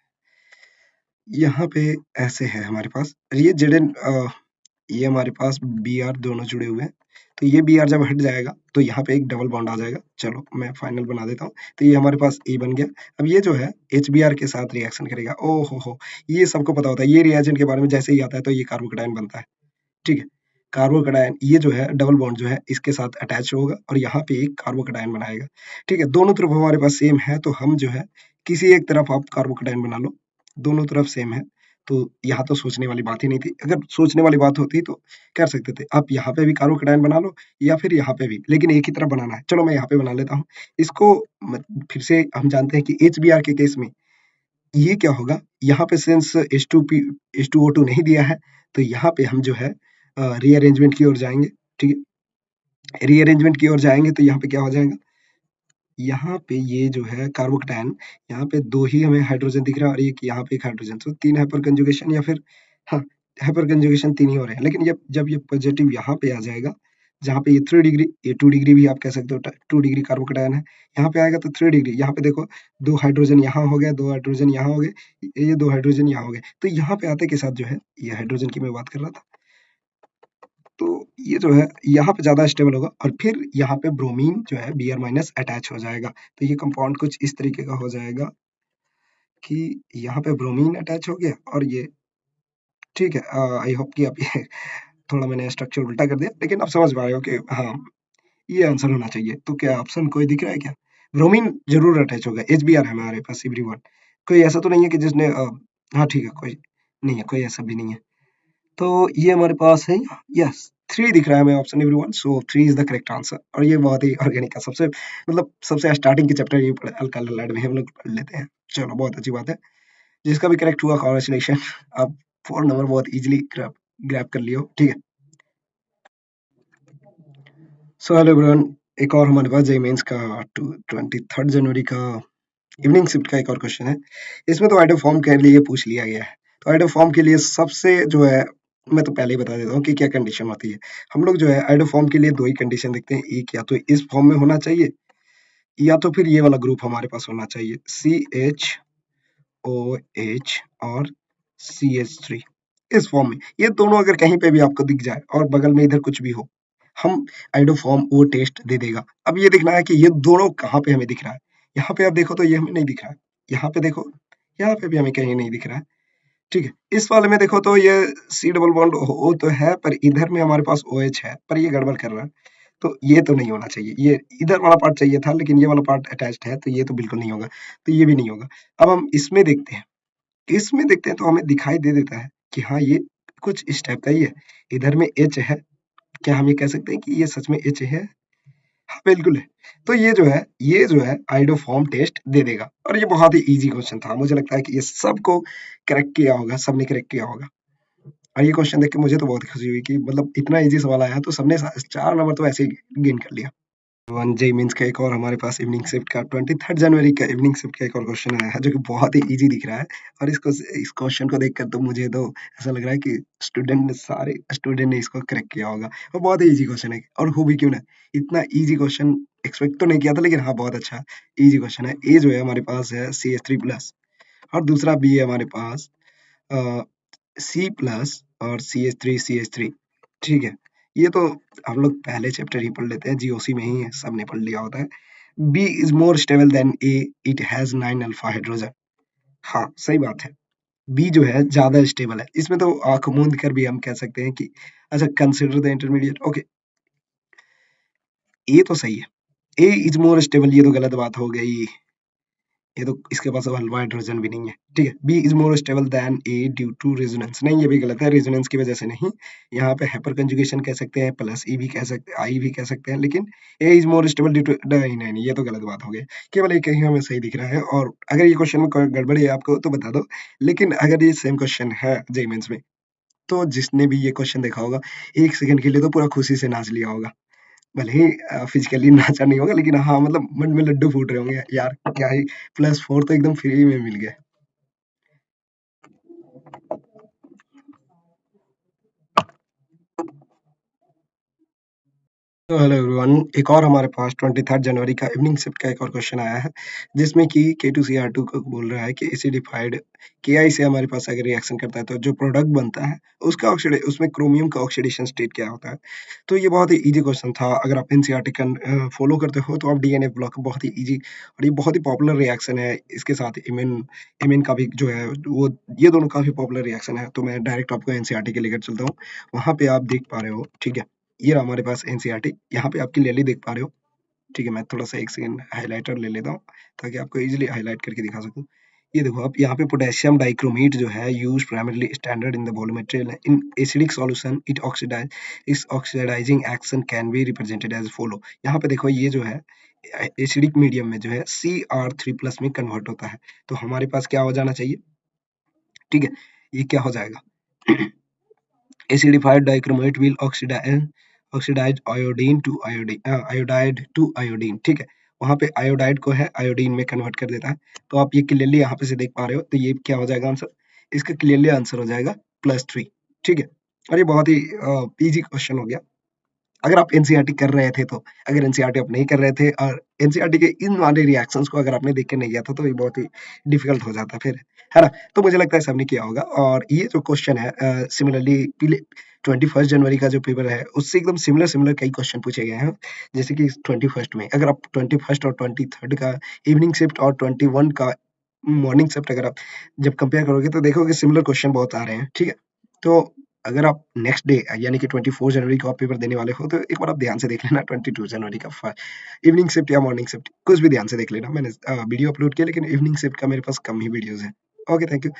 यहाँ पे ऐसे है हमारे पास ये जेडन, ये हमारे पास बी आर दोनों जुड़े हुए हैं, तो ये बी आर जब हट जाएगा तो यहाँ पे एक डबल बॉन्ड आ जाएगा। चलो मैं फाइनल बना देता हूँ, तो ये हमारे पास ए बन गया। अब ये जो है एच बी आर के साथ रिएक्शन करेगा। ओ हो, ये सबको पता होता है, ये रिएजेंट के बारे में जैसे ही आता है तो ये कार्बोकेटायन बनता है, ठीक है। कार्बोकेटायन ये जो है डबल बॉन्ड जो है इसके साथ अटैच होगा और यहाँ पे एक कार्बोकेटायन बनाएगा, ठीक है। दोनों तरफ हमारे पास सेम है, तो हम जो है किसी एक तरफ आप कार्बोकेटायन बना लो, दोनों तरफ सेम है, तो यहाँ तो सोचने वाली बात ही नहीं थी। अगर सोचने वाली बात होती तो कर सकते थे, आप यहाँ पे भी कार्बोकेटायन बना लो या फिर यहाँ पे भी, लेकिन एक ही तरफ बनाना है। चलो मैं यहाँ पे बना लेता हूँ इसको। फिर से हम जानते हैं कि HBr के केस में ये क्या होगा, यहाँ पे सिंस H2O2 नहीं दिया है, तो यहाँ पे हम जो है रीअरेंजमेंट की ओर जाएंगे, ठीक है। रीअरेंजमेंट की ओर जाएंगे तो यहाँ पे क्या हो जाएगा, यहाँ पे ये जो है कार्बोकेटायन, यहाँ पे 2 ही हमें हाइड्रोजन दिख रहा है और एक यहाँ पे एक हाइड्रोजन, तो 3 हाइपर कंजुगेशन या फिर हाँ, हाइपर कंजुगेशन 3 ही हो रहे हैं। लेकिन जब ये पॉजिटिव यहाँ पे आ जाएगा, जहाँ पे ये 3 डिग्री, ये 2 डिग्री भी आप कह सकते हो, 2 डिग्री कार्बोकेटायन है, यहाँ पे आएगा तो 3 डिग्री, यहाँ पे देखो 2 हाइड्रोजन यहाँ हो गया, 2 हाइड्रोजन यहाँ हो गए, ये 2 हाइड्रोजन यहाँ हो गए, तो यहाँ पे आते के साथ जो है ये हाइड्रोजन की मैं बात कर रहा था, तो ये जो है यहाँ पे ज़्यादा स्टेबल होगा और फिर यहाँ पे ब्रोमीन जो है Br माइनस अटैच हो जाएगा। तो ये कंपाउंड कुछ इस तरीके का हो जाएगा कि यहाँ पे ब्रोमीन अटैच हो गया और ये, ठीक है। आई होप कि आप ये थोड़ा मैंने स्ट्रक्चर उल्टा कर दिया, लेकिन आप समझ पा रहे हो कि हाँ, ये आंसर होना चाहिए। तो क्या ऑप्शन कोई दिख रहा है क्या, ब्रोमीन जरूर अटैच होगा, HBr है हमारे पास एवरीवन। कोई ऐसा तो नहीं है कि जिसने हाँ ठीक है, कोई नहीं है, कोई ऐसा भी नहीं है। तो ये हमारे पास है, यस 3 दिख रहा है हमें option everyone, so 3 is the correct answer. और ये बहुत ही ऑर्गेनिक का सबसे मतलब सबसे स्टार्टिंग के चैप्टर ये अल्काइल हैलाइड में हम लोग पढ़ लेते हैं। चलो बहुत अच्छी बात है, जिसका भी करेक्ट हुआ कांग्रेचुलेशन, आप 4 नंबर बहुत इजीली ग्रैब ग्रैब कर लियो, ठीक है। सो हेलो एवरीवन, एक और हमारे पास जेईई मेंस का 23 जनवरी का इवनिंग शिफ्ट का एक और क्वेश्चन है। इसमें तो आइडिया फॉर्म के लिए पूछ लिया गया है, तो आइडिया फॉर्म के लिए सबसे जो है मैं तो पहले ही बता देता हूँ कि क्या कंडीशन होती है। हम लोग जो है आइडो फॉर्म के लिए 2 ही कंडीशन देखते हैं, एक या तो इस फॉर्म में होना चाहिए या तो फिर ये वाला ग्रुप हमारे पास होना चाहिए, CHOH और CH3 इस फॉर्म में। ये दोनों अगर कहीं पे भी आपको दिख जाए और बगल में इधर कुछ भी हो, हम आइडो फॉर्म वो टेस्ट दे देगा। अब ये देखना है कि ये दोनों कहाँ पे हमें दिख रहा है। यहाँ पे आप देखो तो ये हमें नहीं दिख रहा है। यहाँ पे देखो, यहाँ पे भी हमें कहीं नहीं दिख रहा है। ठीक है, इस वाले में देखो तो ये सी डबल बॉन्ड ओ तो है, पर इधर में हमारे पास OH है, पर ये गड़बड़ कर रहा है। तो ये तो नहीं होना चाहिए, ये इधर वाला पार्ट चाहिए था, लेकिन ये वाला पार्ट अटैच्ड है, तो ये तो बिल्कुल नहीं होगा, तो ये भी नहीं होगा। अब हम इसमें देखते हैं तो हमें दिखाई दे देता है कि हाँ, ये कुछ इस टाइप का ही है। इधर में H है, क्या हम ये कह सकते हैं कि ये सच में H है? हाँ, बिल्कुल है। तो ये जो है आइडोफॉर्म टेस्ट दे देगा, और ये बहुत ही ईज़ी क्वेश्चन था। मुझे लगता है कि ये सबको करेक्ट किया होगा, सबने करेक्ट किया होगा। और ये क्वेश्चन देख के मुझे तो बहुत खुशी हुई कि मतलब इतना ईज़ी सवाल आया, तो सबने 4 नंबर तो ऐसे ही गेन कर लिया। वन जेई मीन्स का एक और हमारे पास इवनिंग शिफ्ट का 23 जनवरी का इवनिंग शिफ्ट का एक और क्वेश्चन आया है, जो कि बहुत ही इजी दिख रहा है। और इस क्वेश्चन को देखकर तो मुझे तो ऐसा लग रहा है कि सारे स्टूडेंट ने इसको क्रैक किया होगा, और बहुत ही इजी क्वेश्चन है। और हो भी क्यों ना, इतना इजी क्वेश्चन एक्सपेक्ट तो नहीं किया था, लेकिन हाँ, बहुत अच्छा इजी क्वेश्चन है। ए जो है हमारे पास है CH3+, और दूसरा बी है हमारे पास C+ और CH3 ठीक है। ये तो हम लोग पहले चैप्टर ही पढ़ लेते हैं, जीओसी में ही सबने पढ़ लिया होता है। B is more stable than A, it has 9 alpha hydrogen. हाँ, सही बात है। बी जो है ज्यादा स्टेबल है, इसमें तो आंख मूंद कर भी हम कह सकते हैं कि अच्छा, कंसिडर द इंटरमीडिएट। ओके, ए तो सही है। ए इज मोर स्टेबल, ये तो गलत बात हो गई। ये तो इसके पास अल्फा हाइड्रोजन भी नहीं है। ठीक है, B is more stable than A due to resonance. नहीं, ये भी गलत है, रेजोनेंस की वजह से नहीं। यहाँ पे हाइपर कंजुगेशन कह सकते हैं, प्लस ई भी कह सकते हैं, आई भी कह सकते हैं, लेकिन A is more stable due to, नहीं नहीं नहीं, ये तो गलत बात हो गई। केवल एक ही हमें सही दिख रहा है, और अगर ये क्वेश्चन में कोई गड़बड़ी है आपको तो बता दो। लेकिन अगर ये सेम क्वेश्चन है जेईई मेंस में, तो जिसने भी ये क्वेश्चन देखा होगा, एक सेकंड के लिए तो पूरा खुशी से नाच लिया होगा। भले ही फिजिकली नाचा नहीं होगा, लेकिन हाँ, मतलब मन में लड्डू फूट रहे होंगे यार, क्या ही +4 तो एकदम फ्री में मिल गया। तो हेलो एवरीवन, एक और हमारे पास 23 जनवरी का इवनिंग शिफ्ट का एक और क्वेश्चन आया है, जिसमें कि K2Cr2 को बोल रहा है कि एसिडिफाइड Ki से हमारे पास अगर रिएक्शन करता है तो जो प्रोडक्ट बनता है उसमें क्रोमियम का ऑक्सीडेशन स्टेट क्या होता है। तो ये बहुत ही इजी क्वेश्चन था। अगर आप एनसीईआरटी फॉलो करते हो तो आप डीएनए ब्लॉक बहुत ही इजी, और ये बहुत ही पॉपुलर रिएक्शन है। इसके साथ इमिन इमिन का भी जो है वो, ये दोनों काफी पॉपुलर रिएक्शन है। तो मैं डायरेक्ट आपको एनसीईआरटी के लेकर चलता हूँ। वहां पे आप देख पा रहे हो, ठीक है, ये रहा हमारे पास एनसीईआरटी। यहाँ पे आप क्लियरली देख पा रहे हो। ठीक है, मैं थोड़ा-सा 1 सेकंड हाइलाइटर ले लेता हूँ, ताकि आपको ईज़िली हाइलाइट करके दिखा सकूँ। ये देखो, आप यहाँ पे पोटेशियम डाइक्रोमेट जो है used primarily standard in the volumetry in acidic solution, its oxidizing action can be represented as follow. यहाँ पे देखो, ये जो है एसिडिक मीडियम में जो है Cr3+ में कन्वर्ट होता है। तो हमारे पास क्या हो जाना चाहिए? ठीक है, ये क्या हो जाएगा? Acidified dichromate will oxidize iodide to iodine, ठीक है। वहां पे आयोडाइड को है आयोडीन में कन्वर्ट कर देता है। तो आप ये क्लियरली यहाँ पे से देख पा रहे हो, तो ये क्या हो जाएगा आंसर? इसका क्लियरली आंसर हो जाएगा +3। ठीक है, और ये बहुत ही इजी क्वेश्चन हो गया अगर आप एनसीईआरटी कर रहे थे तो। अगर एनसीईआरटी आप नहीं कर रहे थे और एनसीईआरटी के इन वाले रिएक्शंस को अगर आपने देख के नहीं किया था, तो ये बहुत ही डिफिकल्ट हो जाता फिर, है ना? तो मुझे लगता है सबने किया होगा। और ये जो क्वेश्चन है सिमिलरली पिछले 21 जनवरी का जो पेपर है, उससे एकदम सिमिलर सिमिलर कई क्वेश्चन पूछे गए हैं। जैसे कि 21 में, अगर आप 21 और 23 का इवनिंग शिफ्ट और 21 का मॉर्निंग शिफ्ट अगर आप जब कंपेयर करोगे, तो देखोगे सिमिलर क्वेश्चन बहुत आ रहे हैं, ठीक है? तो अगर आप नेक्स्ट डे यानी कि 24 जनवरी को आप पेपर देने वाले हो, तो एक बार आप ध्यान से देख लेना 22 जनवरी का इवनिंग शिफ्ट या मॉर्निंग शिफ्ट, कुछ भी ध्यान से देख लेना। मैंने वीडियो अपलोड किया, लेकिन इवनिंग शिफ्ट का मेरे पास कम ही वीडियोस हैं। Okay, thank you.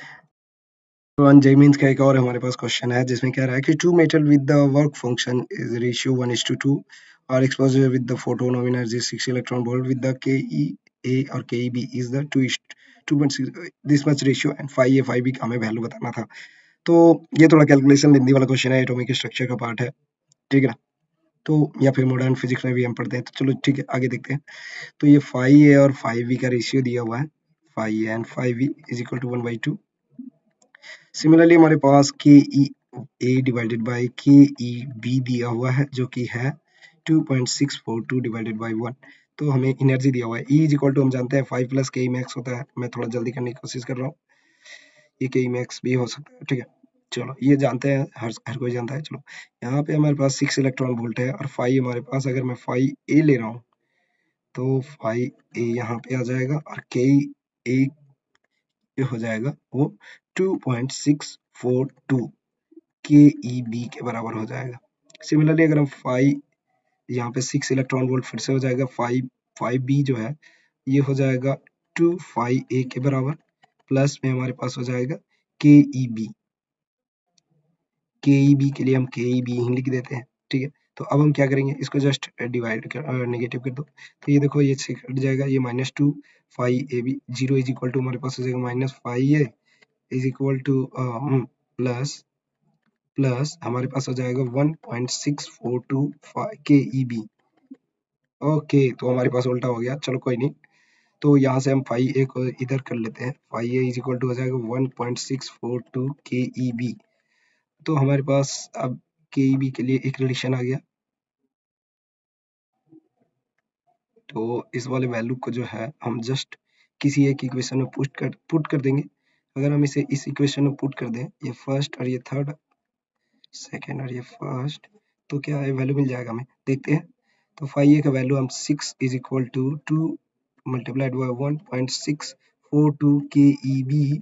One J means का एक और हमारे पास क्वेश्चन है, जिसमें कह रहा है कि two metal with the work function is ratio 1:2 और exposure with the photon of energy 6 electron volt with the K E A और K E B is the 2.6 this much ratio and 5a 5b का हमें value बताना था। तो ये थोड़ा calculation लेंदी वाला क्वेश्चन है, एटॉमिक स्ट्रक्चर का पार्ट है, ठीक है ना? तो या फिर मॉडर्न फिजिक्स में भी हम पढ़ते हैं, तो चलो ठीक है, आगे देखते हैं। तो ये 5a और 5b का रेशियो दिया हुआ है, 5a and 5b is equal to 1/2। Similarly हमारे पास के ई ए डिवाइडेड बाई के ई बी दिया हुआ है जो कि है 2.642 डिवाइडेड बाई 1। तो हमें एनर्जी दिया हुआ है ई इज इक्वल टू हम जानते हैं 5 प्लस के ई मैक्स होता है। मैं थोड़ा जल्दी करने की कोशिश कर रहा हूँ, ये के ई मैक्स भी हो सकता है, ठीक है। चलो ये जानते हैं, हर हर कोई जानता है। चलो यहाँ पे हमारे पास 6 इलेक्ट्रॉन वोल्ट है और फाई हमारे पास, अगर मैं फाई ए ले रहा हूँ तो फाई ए यहाँ पे आ जाएगा और के ए जो हो जाएगा वो 2.642 के ई बी के बराबर हो जाएगा। सिमिलरली अगर हम फाई यहाँ पे 6 इलेक्ट्रॉन वोल्ट फिर से हो जाएगा, फाइव फाइव बी जो है ये हो जाएगा 2 फाइव ए के बराबर, प्लस में हमारे पास हो जाएगा के ई बी। के ई बी के लिए हम के ई बी ही लिख देते हैं, ठीक है। तो अब हम क्या करेंगे, इसको जस्ट डिवाइड कर नेगेटिव कर दो, तो ये देखो ये कट जाएगा, ये -2 five A B, zero is equal to हमारे पास हो जाएगा -5 A is equal to plus plus हमारे पास हो जाएगा 1.642 के ई बी। ओके, तो हमारे पास उल्टा हो गया, चलो कोई नहीं। तो यहाँ से हम फाइव ए को इधर कर लेते हैं, five A is equal to हो जाएगा 1.642 के ई बी। तो हमारे पास अब के ई बी के लिए एक रिलेशन आ गया। तो इस वाले वैल्यू को जो है हम जस्ट किसी एक इक्वेशन में पुट कर देंगे। अगर हम इसे इस इक्वेशन में पुट कर दें, ये फर्स्ट और ये थर्ड, सेकेंड और ये फर्स्ट, तो क्या है वैल्यू मिल जाएगा हमें, देखते हैं। तो फाइव ए का वैल्यू हम 6 is equal to 2 multiplied by 1.642 K E B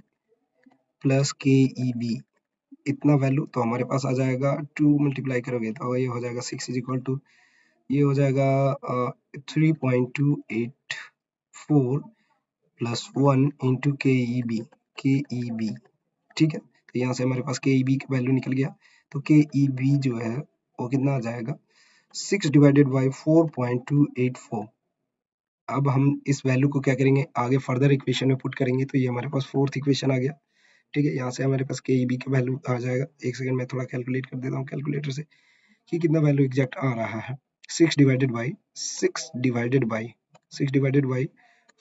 plus के ई बी, इतना वैल्यू तो हमारे पास आ जाएगा। 2 मल्टीप्लाई करोगे तो ये हो जाएगा 6 इज इक्वल टू, ये हो जाएगा 3.284 प्लस 1 इंटू के ई बी, ठीक है। तो यहाँ से हमारे पास के ई बी का वैल्यू निकल गया। तो के ई बी जो है वो कितना आ जाएगा, 6 डिवाइडेड बाई 4.284। अब हम इस वैल्यू को क्या करेंगे, आगे फर्दर इक्वेशन में पुट करेंगे, तो ये हमारे पास फोर्थ इक्वेशन आ गया, ठीक है। यहाँ से हमारे पास के ई बी का वैल्यू आ जाएगा, एक सेकंड में थोड़ा कैलकुलेट कर देता हूँ कैलकुलेटर से कि कितना वैल्यू एग्जैक्ट आ रहा है। 6 डिवाइडेड बाई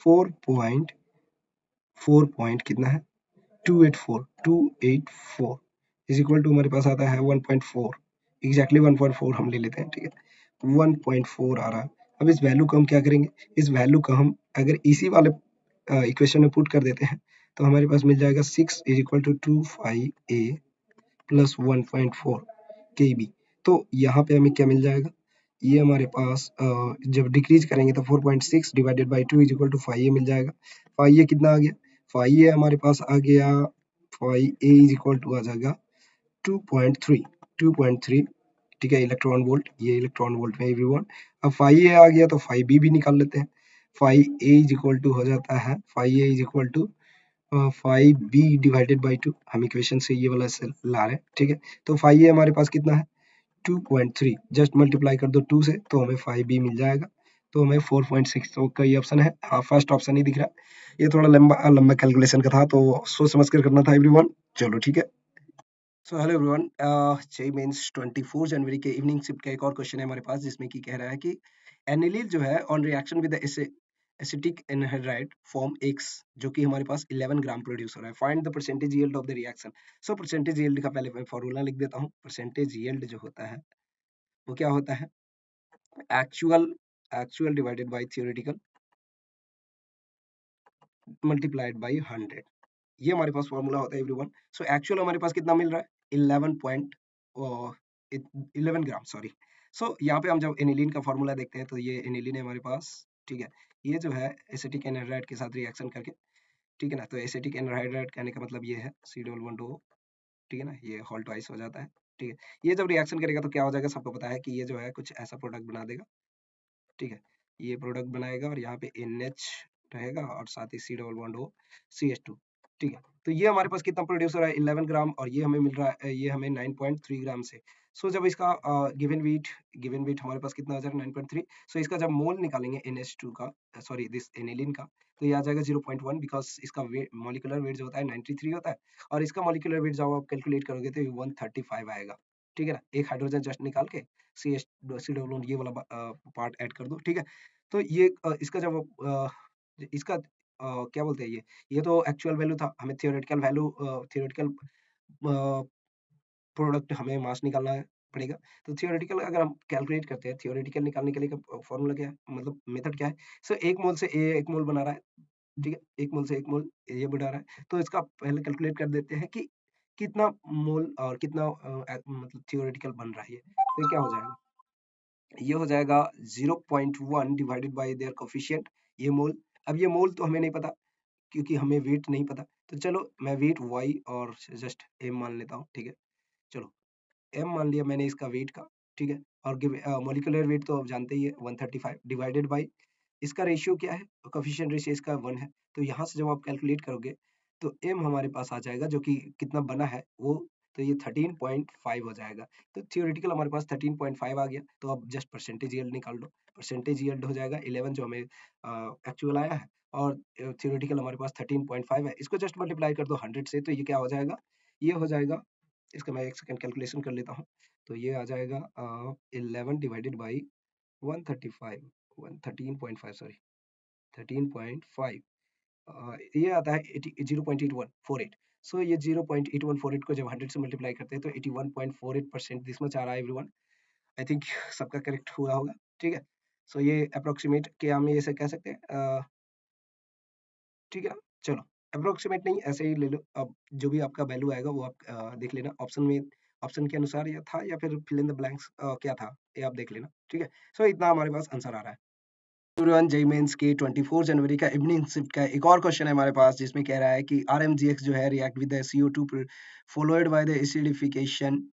4 पॉइंट कितना है, 284 इज इक्वल टू हमारे पास आता है 1.4, एग्जैक्टली 1.4 हम ले लेते हैं, ठीक है। 1.4 आ रहा है। अब इस वैल्यू को हम क्या करेंगे, इस वैल्यू को हम अगर इसी वाले इक्वेशन में पुट कर देते हैं, तो हमारे पास मिल जाएगा 6 is equal to 25 A plus 1.4 K B. तो यहाँ पे हमें क्या मिल जाएगा, ये हमारे पास जब डिक्रीज करेंगे तो 4.6 divided by 2 is equal to 5 A मिल जाएगा। 5 ए कितना आ गया, 5 ए हमारे पास आ गया, 5 ए इज इक्वल टू आ जाएगा 2.3, ठीक है, इलेक्ट्रॉन वोल्ट, ये इलेक्ट्रॉन वोल्ट में एवरीवन। अब 5 ए आ गया तो 5 बी भी निकाल लेते हैं। 5 ए इज इक्वल टू हो जाता है, 5 A is equal to 5 B divided by 2, हम इक्वेशन से ये वाला से ला रहे हैं, ठीक है। तो 5 ए हमारे पास कितना है, 2.3, जस्ट मल्टीप्लाई कर दो 2 से तो हमें 5 बी मिल जाएगा। तो हमें 4.6, तो कई ऑप्शन है, हाँ फर्स्ट ऑप्शन ही दिख रहा है। ये थोड़ा लंबा लंबा कैलकुलेशन का था, तो सोच समझ कर करना था एवरीवन। चलो ठीक है। So hello everyone, JEE mains 24 जनवरी के इवनिंग शिफ्ट का एक और क्वेश्चन है हमारे पास, जिसमें कि कह रहा है कि एनिलीन जो है on reaction with acetic anhydride form x, जो कि हमारे पास 11 ग्राम प्रोड्यूस हो रहा है। Find the percentage yield of the reaction. So percentage yield का पहले मैं फॉर्मूला लिख देता हूँ। परसेंटेज यील्ड जो होता है वो क्या होता है, actual actual divided by theoretical multiplied by 100, ये हमारे पास फॉर्मूला होता है एवरीवन। सो एक्चुअल हमारे पास कितना मिल रहा है, 11 ग्राम, सॉरी। सो यहाँ पे हम जब एनिलीन का फॉर्मूला देखते हैं तो ये एनिलीन है हमारे पास, ठीक है। ये जो है एसिटिक एनहाइड्राइड के साथ रिएक्शन करके, ठीक है ना। तो एसिटिक एनहाइड्राइड कहने का मतलब ये है C+H2O, ठीक है ना, ये हॉल ट्वाइस हो जाता है, ठीक है। ये जब रिएक्शन करेगा तो क्या हो जाएगा, सबको पता है कि ये जो है कुछ ऐसा प्रोडक्ट बना देगा, ठीक है। ये प्रोडक्ट बनाएगा और यहाँ पे NH रहेगा और साथ ही C+H2O CH2, ठीक है। तो ये हमारे पास कितना प्रोड्यूस हो रहा है, 11 ग्राम, और ये हमें मिल रहा है, ये हमें 9.3 ग्राम से। सो जब इसका गिवन वेट हमारे पास कितना आ जाएगा, 9.3। सो इसका जब मोल निकालेंगे NH2 का, सॉरी दिस एनिलीन का, तो ये आ जाएगा 0.1, बिकॉज इसका वेट, मॉलिक्यूलर वेट जो होता है 93 होता है, और इसका मॉलिक्यूलर वेट जब आप कैलकुलेट करोगे तो 135 आएगा, ठीक है ना। एक हाइड्रोजन जस्ट निकाल के C ये वाला पार्ट ऐड कर दो, ठीक है। तो ये इसका जब इसका क्या बोलते हैं, ये तो एक्चुअल वैल्यू था, हमें थियोरेटिकल वैल्यू थियोरेटिकल प्रोडक्ट हमें मास निकालना पड़ेगा। तो थियोरेटिकल अगर हम कैलकुलेट करते हैं, थियोरेटिकल निकालने के लिए का फॉर्मूला क्या है, मतलब मेथड क्या है? सो 1 मोल से ए 1 मोल बना रहा है, ठीक है? 1 मोल से 1 मोल ये बढ़ा रहा है, तो इसका पहले कैलकुलेट कर देते हैं कि कितना मोल और कितना मतलब थियोरेटिकल बन रहा है ये। तो ये क्या हो जाएगा? ये हो जाएगा 0.1 डिवाइडेड बाय देयर कोएफिशिएंट, ये मोल। अब ये मोल तो हमें नहीं पता क्योंकि हमें वेट नहीं पता। तो चलो मैं वेट y और जस्ट m मान लेता हूँ, ठीक है? चलो m मान लिया मैंने इसका वेट का, ठीक है? और मॉलिक्यूलर वेट तो आप जानते ही है 135 डिवाइडेड बाय इसका रेशियो क्या है? कोएफिशिएंट रेशियो इसका 1 है। तो यहाँ से जब आप कैलकुलेट करोगे तो m हमारे पास आ जाएगा जो कि कितना बना है वो, तो ये 13.5 हो जाएगा। तो थियोरेटिकल हमारे पास 13.5 आ गया। तो अब जस्ट परसेंटेज यील्ड निकाल लो। परसेंटेज यील्ड हो जाएगा 11 जो हमें एक्चुअल आया है, और थियोरेटिकल हमारे पास 13.5 है। इसको जस्ट मल्टीप्लाई कर दो 100 से, तो ये क्या हो जाएगा? ये हो जाएगा, इसका मैं 1 सेकंड कैलकुलेशन कर लेता हूँ। तो ये आ जाएगा 11 डिवाइडेड बाय 135 13.5 सॉरी 13.5, ये आता है 0.8148। सो ये 0.8148 को जब 100 से मल्टीप्लाई करते हैं तो 81.48% दिस मच आ रहा है एवरीवन। आई थिंक सबका करेक्ट हुआ होगा, ठीक है? सो ये अप्रोक्सीमेट के हम ऐसे कह सकते हैं, ठीक है? चलो अप्रोक्सीमेट नहीं, ऐसे ही ले लो। अब जो भी आपका वैल्यू आएगा वो आप देख लेना ऑप्शन में, ऑप्शन के अनुसार ये था या फिर फिल इन द ब्लैंक्स क्या था, ये आप देख लेना, ठीक है? सो इतना हमारे पास आंसर आ रहा है। एवरीवन, जेईई मेंस के 24 जनवरी का इवनिंग शिफ्ट का एक और क्वेश्चन है हमारे पास, जिसमें कह रहा है कि आरएमजीएक्स जो है react with the CO2 followed by the acidification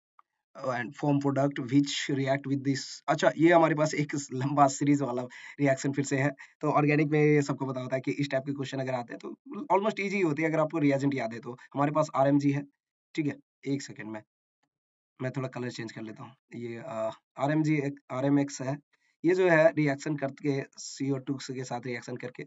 and form product which react with this. अच्छा, ये हमारे पास एक लंबा सीरीज वाला रिएक्शन फिर से है। तो ऑर्गेनिक में ये सबको पता होता है कि इस टाइप के क्वेश्चन अगर आते हैं तो ऑलमोस्ट इजी होती है अगर आपको रिएजेंट याद है। तो हमारे पास आरएमजी है, ठीक है? एक सेकेंड में मैं थोड़ा कलर चेंज कर लेता हूँ। ये आरएमजी एक आरएमएक्स है। ये जो है रिएक्शन करके CO2 के साथ रिएक्शन करके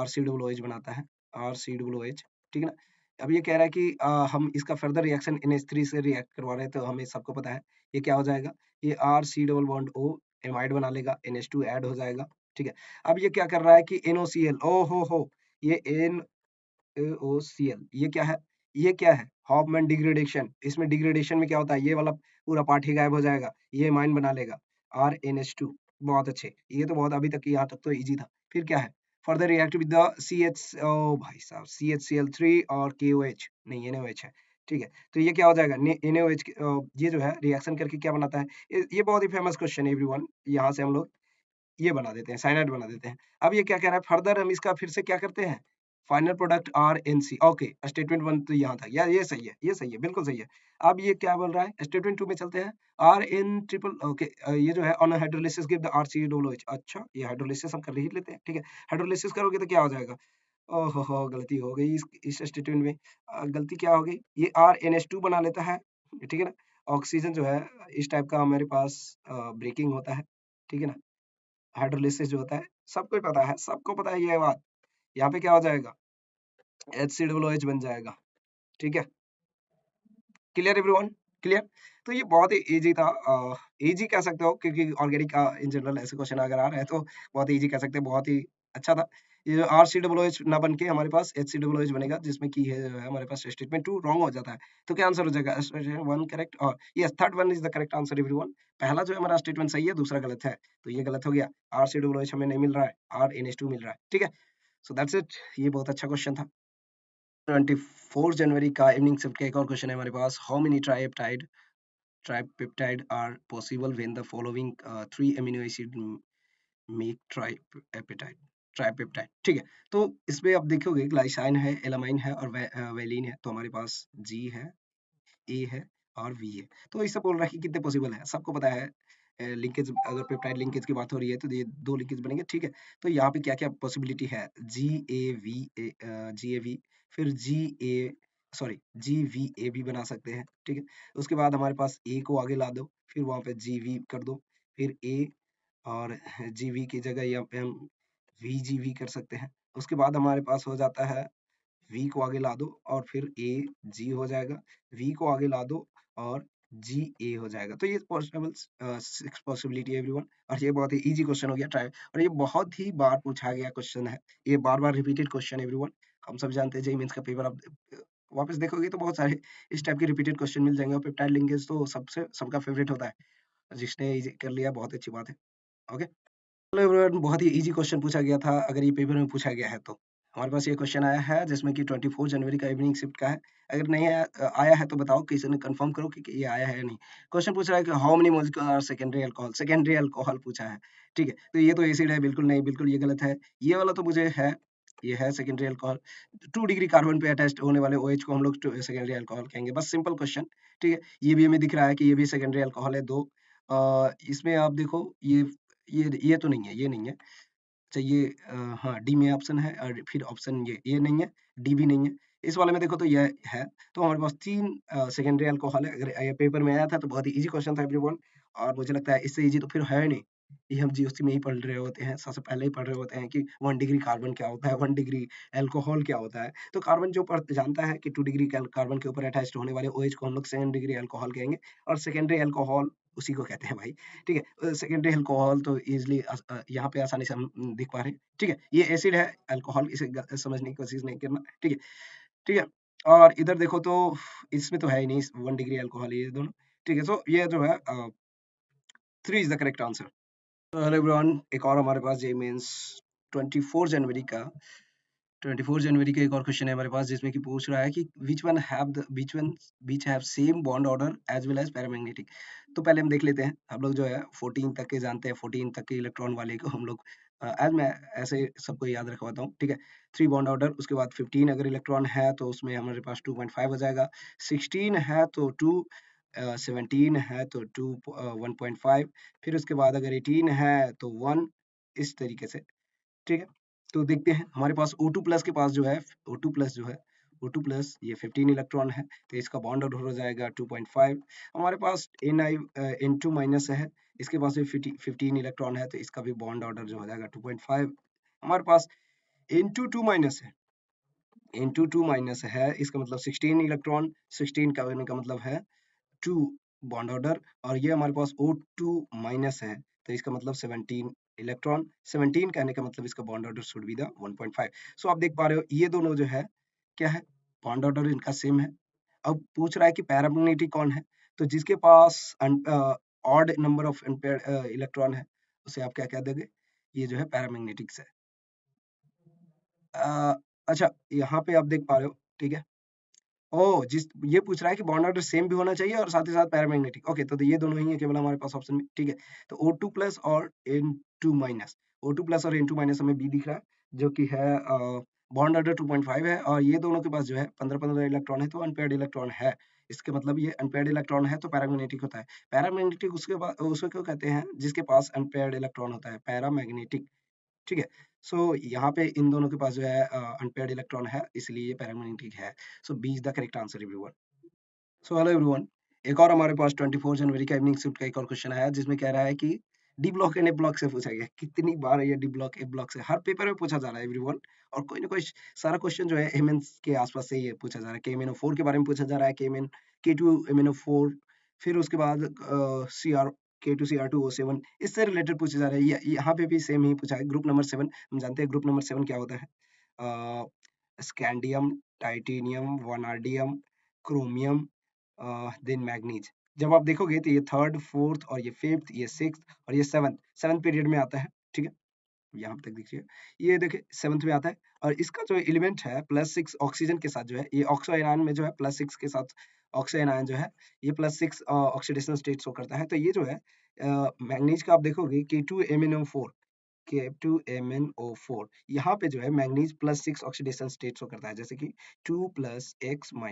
RCOOH बनाता है, RCOOH, ठीक है ना? अब ये कह रहा है कि हम इसका फर्दर रिएक्शन NH3 से रिएक्ट करवा रहे हैं, तो हमें सबको पता है ये क्या हो जाएगा? ये RC double bond O amide बना लेगा, NH2 ऐड हो जाएगा, ठीक है? अब ये क्या कर रहा है कि NOCl, ओ हो! ये NaOCl, ये क्या है? ये क्या है? Hoffmann degradation. इसमें डिग्रेडेशन में क्या होता है? ये वाला पूरा पार्ट ही गायब हो जाएगा, ये अमाइन बना लेगा, RNH2। बहुत अच्छे, ये तो बहुत, अभी तक यहाँ तक तो इजी था। फिर क्या है? Further react with the CH, ओ भाई साहब, CHCl3 और KOH, नहीं NaOH है, ठीक है? तो ये क्या हो जाएगा? NaOH ये जो है रिएक्शन करके क्या बनाता है? ये बहुत ही फेमस क्वेश्चन है एवरीवन। यहाँ से हम लोग ये बना देते हैं, साइनाइड बना देते हैं। अब ये क्या कह रहा है? फर्दर हम इसका फिर से क्या करते हैं? Final product RNC, okay. Statement 1 तो यहाँ था, या ये सही है, ये सही है, बिल्कुल सही है। अब ये क्या बोल रहा है? स्टेटमेंट 2 में चलते हैं। RN ट्रिपल, ओके, ये जो है on hydrolysis give the RCOOH। अच्छा, ये हाइड्रोलिसिस हम कर ही लेते हैं, ठीक है? हाइड्रोलिसिस करोगे तो क्या हो जाएगा? ओह हो! गलती हो गई इस स्टेटमेंट में। गलती क्या हो गई? ये RNH2 बना लेता है, ठीक है ना? ऑक्सीजन जो है इस टाइप का हमारे पास ब्रेकिंग होता है, ठीक है ना? हाइड्रोलिसिस जो होता है, सबको ही पता है, सबको पता है ये बात। यहाँ पे क्या हो जाएगा? HCOOH बन जाएगा, ठीक है? Clear everyone? क्लियर? तो ये बहुत ही ईज़ी था, ईज़ी कह सकते हो क्योंकि ऑर्गेनिक का इन जनरल ऐसे क्वेश्चन अगर आ रहे हैं तो बहुत ईज़ी कह सकते हैं, बहुत ही अच्छा था। ये जो RCOOH ना बन के हमारे पास HCOOH बनेगा, जिसमें कि है जो है हमारे पास स्टेटमेंट 2 रॉन्ग हो जाता है। तो क्या आंसर हो जाएगा? स्टेटमेंट 1 करेक्ट, और yes, third one is the correct answer everyone. पहला जो है हमारा स्टेटमेंट सही है, दूसरा गलत है। तो ये गलत हो गया। RCOOH हमें नहीं मिल रहा है, RNH2 मिल रहा है, ठीक है? So that's it. ये बहुत अच्छा क्वेश्चन था। 24 जनवरी का इवनिंग शिफ्ट का एक और क्वेश्चन है हमारे पास। How many tripeptide are possible when the following 3 amino acid make tripeptide, ठीक है? तो इसमें आप देखोगे ग्लाइसाइन है, एलामाइन है और वेलिन है। तो हमारे पास G है, A है और V है। तो इससे बोल रहा है कि कितने पॉसिबल है। सबको पता है लिंकेज, अगर पेप्टाइड लिंकेज की बात हो रही है तो ये 2 लिंकेज बनेंगे, ठीक है? तो यहाँ पे क्या-क्या पॉसिबिलिटी है? GAV, फिर GVA भी बना सकते हैं, ठीक है? उसके बाद हमारे पास A को आगे ला दो, फिर वहाँ पे GV कर दो, फिर A और GV की जगह यहाँ पे हम VGV कर सकते हैं। उसके बाद हमारे पास हो जाता है V को आगे ला दो और फिर AG हो जाएगा, V को आगे ला दो और GA हो जाएगा। तो ये पॉसिबल 6 पॉसिबिलिटी है एवरीवन, और ये बहुत ही ईज़ी क्वेश्चन हो गया ट्राई, और ये बहुत ही बार पूछा गया क्वेश्चन है। ये बार-बार रिपीटेड क्वेश्चन है एवरीवन। हम सब जानते हैं जेईई मेंस का पेपर आप वापस देखोगे तो बहुत सारे इस टाइप के रिपीटेड क्वेश्चन मिल जाएंगे, और पेप्टाइड लिंकेज तो सबसे सबका फेवरेट होता है। जिसने इजी कर लिया बहुत अच्छी बात है। ओके, हेलो एवरीवन, बहुत ही इजी क्वेश्चन पूछा गया था, अगर ये पेपर में पूछा गया है तो। हमारे पास ये क्वेश्चन आया है जिसमें कि 24 जनवरी का इवनिंग शिफ्ट का है। अगर नहीं आया आया है तो बताओ, किसी ने कंफर्म करो कि ये आया है या नहीं। क्वेश्चन पूछ रहा है कि how many molecule are secondary alcohol पूछा है। ठीक है, तो ये तो एसिड है, बिल्कुल नहीं, बिल्कुल ये गलत है। ये वाला तो मुझे है, ये है सेकेंडरी अल्कोहल। 2 डिग्री कार्बन पे अटैच्ड होने वाले OH को हम लोग सेकेंडरी अल्कोहल कहेंगे, बस सिंपल क्वेश्चन। ठीक है, ये भी हमें दिख रहा है कि ये भी सेकेंडरी अल्कोहल है 2। इसमें आप देखो, ये तो नहीं है, ये नहीं है। अच्छा, ये हाँ, डी में ऑप्शन है, और फिर ऑप्शन ये नहीं है, डी भी नहीं है। इस वाले में देखो तो ये है। तो हमारे पास 3 सेकेंडरी अल्कोहल है। अगर ये पेपर में आया था तो बहुत ही ईज़ी क्वेश्चन था एवरीवन, और मुझे लगता है इससे ईज़ी तो फिर है नहीं। ये हम जीओसी में ही पढ़ रहे होते हैं, सबसे पहले ही पढ़ रहे होते हैं कि 1 डिग्री कार्बन क्या होता है, 1 डिग्री अल्कोहल क्या होता है। तो कार्बन जो जानता है कि 2 डिग्री कार्बन के ऊपर अटैच्ड होने वाले OH को हम लोग सेकंड डिग्री अल्कोहल कहेंगे, और सेकेंडरी अल्कोहल उसी को कहते हैं भाई। ठीक है, सेकेंडरी अल्कोहल तो इजीली यहाँ पे आसानी से हम दिख पा रहे हैं। ठीक है, ये एसिड है, अल्कोहल, इसे समझने की कोशिश नहीं करना। ठीक है, ठीक है। और इधर देखो तो इसमें तो है ही नहीं 1 डिग्री अल्कोहल, ये दोनों। ठीक है, सो ये जो है 3 इज द करेक्ट आंसर। तो हेलो एवरीवन, एक और हमारे पास जेईई मेंस 24 जनवरी का 24 जनवरी का एक और क्वेश्चन है हमारे पास, जिसमें कि पूछ रहा है कि which have same bond order as well as paramagnetic. तो पहले हम देख लेते हैं, हम लोग जो है 14 तक के जानते हैं, 14 तक के इलेक्ट्रॉन वाले को हम लोग आज मैं ऐसे सबको याद रखवाता हूँ। ठीक है, 3 बॉन्ड ऑर्डर, उसके बाद 15 अगर इलेक्ट्रॉन है तो उसमें हमारे पास 2.5 हो जाएगा, 16 है तो 2, 17 है तो 2 1.5, फिर उसके बाद अगर 18 है तो 1, इस तरीके से। ठीक है, तो देखते हैं हमारे पास O2 प्लस के पास जो है, O2 प्लस जो है, O2 प्लस ये 15 इलेक्ट्रॉन है, तो इसका बॉन्ड ऑर्डर हो जाएगा 2.5। हमारे पास N2 माइनस है, इसके पास भी 15 इलेक्ट्रॉन है, तो इसका भी बॉन्ड ऑर्डर जो हो जाएगा 2.5। हमारे पास N2 2 माइनस है, N2 2 माइनस है, इसका मतलब 16 इलेक्ट्रॉन, 16 का होने का मतलब है 2 बॉन्ड ऑर्डर, और ये हमारे पास O2 माइनस है, तो इसका मतलब 17 इलेक्ट्रॉन, 17 कहने का मतलब इसका bond order should be the 1.5। सो आप देख पा रहे हो ये दोनों जो है क्या है, बॉन्ड ऑर्डर इनका सेम है। अब पूछ रहा है कि पैरामैग्नेटिक कौन है, तो जिसके पास ऑड नंबर ऑफ इलेक्ट्रॉन है उसे आप क्या कह दोगे, ये जो है पैरामैग्नेटिक्स है। अच्छा, यहाँ पे आप देख पा रहे हो। ठीक है, ओह! ये पूछ रहा है कि बॉन्ड ऑर्डर सेम भी होना चाहिए और साथ ही साथ पैरामैग्नेटिक। ओके, तो ये दोनों ही है केवल हमारे पास ऑप्शन में। ठीक है, तो O2 प्लस और N2 माइनस, O2 प्लस और N2 माइनस हमें बी दिख रहा है, जो कि है बॉन्ड ऑर्डर 2.5 है, और ये दोनों के पास जो है 15-15 इलेक्ट्रॉन है, तो अनपेयर्ड इलेक्ट्रॉन है। इसके मतलब ये अनपेयर्ड इलेक्ट्रॉन है तो पैरामैग्नेटिक होता है। पैरामैग्नेटिक उसके बाद उसको क्यों कहते हैं, जिसके पास अनपेयर्ड इलेक्ट्रॉन होता है, पैरामैग्नेटिक। ठीक है, सो यहाँ पे इन दोनों के पास जो है अनपेयर्ड इलेक्ट्रॉन है, इसलिए ये पैरामैग्नेटिक है। So B is the correct answer everyone. So hello everyone, एक और हमारे पास 24 जनवरी का इवनिंग शिफ्ट का एक और क्वेश्चन आया, जिसमें कह रहा है कि D block and A block से पूछा गया। कितनी बार ये डी ब्लॉक ए ब्लॉक से हर पेपर में पूछा जा रहा है एवरीवन, और कोई ना कोई सारा क्वेश्चन जो है एमएन के आसपास से ये पूछा जा रहा है। KMnO4 के बारे में पूछा जा रहा है, K2MnO4, फिर उसके बाद CR K2Cr2O7, इससे रिलेटेड पूछे जा रहे हैं। यहाँ पे भी सेम ही पूछा है। ग्रुप नंबर 7, हम जानते हैं ग्रुप नंबर 7 क्या होता है। Scandium, titanium, vanadium, chromium, then manganese. जब आप देखोगे तो ये थर्ड, फोर्थ, और ये फिफ्थ, ये सिक्स्थ, और ये सेवंथ, सेवंथ पीरियड में आता है। ठीक है, यहाँ तक देखिए, ये देखिए सेवंथ में आता है, और इसका जो एलिमेंट है +6 ऑक्सीजन के साथ जो है, ये ऑक्सो आयन में जो है +6 के साथ, ऑक्सो आयन जो है ये +6 ऑक्सीडेशन स्टेट शो करता है। तो ये जो है मैग्नीज का आप देखोगे K2MnO4, K2MnO4, यहाँ पे जो है मैग्नीज +6 ऑक्सीडेशन स्टेट शो करता है, जैसे कि 2 + x -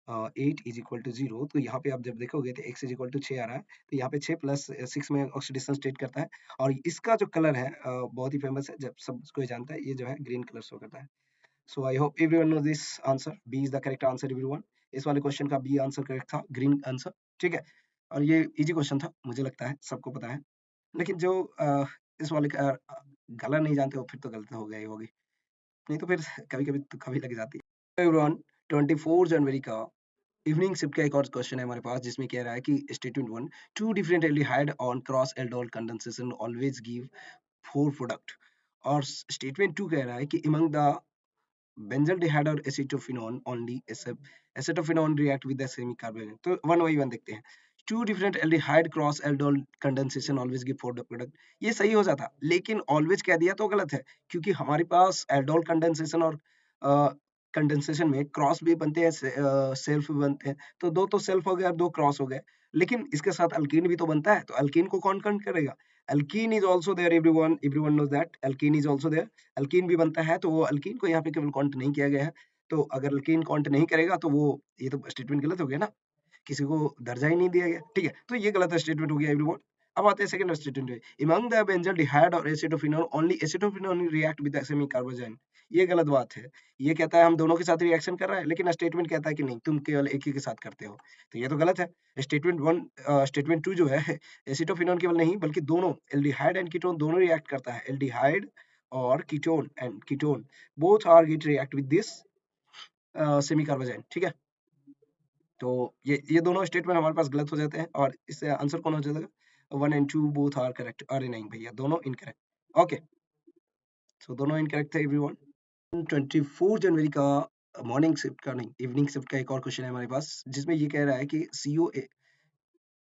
8 = 0। तो यहाँ पे आप जब देखोगे तो x = 6 आ रहा है, तो यहाँ पे 6 + 6 में ऑक्सीडेशन स्टेट करता है, और इसका जो कलर है बहुत ही फेमस है, जब सब कोई जानता है, ये जो है ग्रीन कलर शो करता है। So I hope everyone know this answer, B is the correct answer everyone. इस वाले क्वेश्चन का बी आंसर करेक्ट था, ग्रीन आंसर। ठीक है, और ये इजी क्वेश्चन था, मुझे लगता है सबको पता है। लेकिन जो इस वाले का गला नहीं जानते हो, फिर तो गलती हो गई होगी, नहीं तो फिर कभी-कभी तुक्का भी लग जाती है। एवरीवन, 24 जनवरी का इवनिंग शिफ्ट का एक और क्वेश्चन है हमारे पास, जिसमें कह रहा है कि statement 1, two different aldehyde on cross aldol condensation always give 4 product, और स्टेटमेंट 2 कह रहा है कि अमंग द बेंजल्डिहाइड और acetophenone only acetophenone react with the semi carbonate. तो वन बाई वन देखते हैं। Two different aldehyde cross aldol condensation always give four the product. ये सही हो जाता, लेकिन ऑलवेज कह दिया तो गलत है, क्योंकि हमारे पास एल्डोल कंडेंसेशन और कंडेंसेशन में क्रॉस भी बनते हैं, सेल्फ भी बनते हैं। तो दो तो सेल्फ हो गए और दो क्रॉस हो गए, लेकिन इसके साथ अल्कीन भी तो बनता है, तो अल्कीन को कौन कौन करेगा? Alkene is also there, everyone knows that alkene is also there. Alkene भी बनता है, तो वो अल्कीन को यहाँ पे केवल काउंट नहीं किया गया है। तो अगर अल्कीन काउंट नहीं करेगा तो वो, ये तो स्टेटमेंट गलत हो गया ना, किसी को दर्जा ही नहीं दिया गया। ठीक है, तो ये गलत स्टेटमेंट हो गया एवरीवन। अब आते हैं सेकंड स्टेटमेंट पे, अमंग द बेंजल्डिहाइड और acetophenol only acetophenol react with the semi carbazone. ये गलत बात है। ये कहता है हम दोनों के साथ रिएक्शन कर रहा है, लेकिन स्टेटमेंट कहता है कि नहीं, तुम केवल एक ही के साथ करते हो। तो ये तो गलत है। स्टेटमेंट वन, स्टेटमेंट टू जो है, एसिटोफिनोल केवल नहीं बल्कि दोनों एल्डिहाइड एंड कीटोन दोनों रिएक्ट करता है। एल्डिहाइड और ketone both are get react with this semi carbazone. ठीक है, तो ये दोनों स्टेटमेंट हमारे पास गलत हो जाते हैं, और इससे आंसर कौन हो जाएगा? 1 एंड 2 बोथ आर करेक्ट। अरे नहीं भैया, दोनों इनकरेक्ट। ओके, सो दोनों इनकरेक्ट थे एवरीवन। 24 जनवरी का मॉर्निंग शिफ्ट का नहीं, इवनिंग शिफ्ट का एक और क्वेश्चन है हमारे पास, जिसमें ये कह रहा है कि सीओ,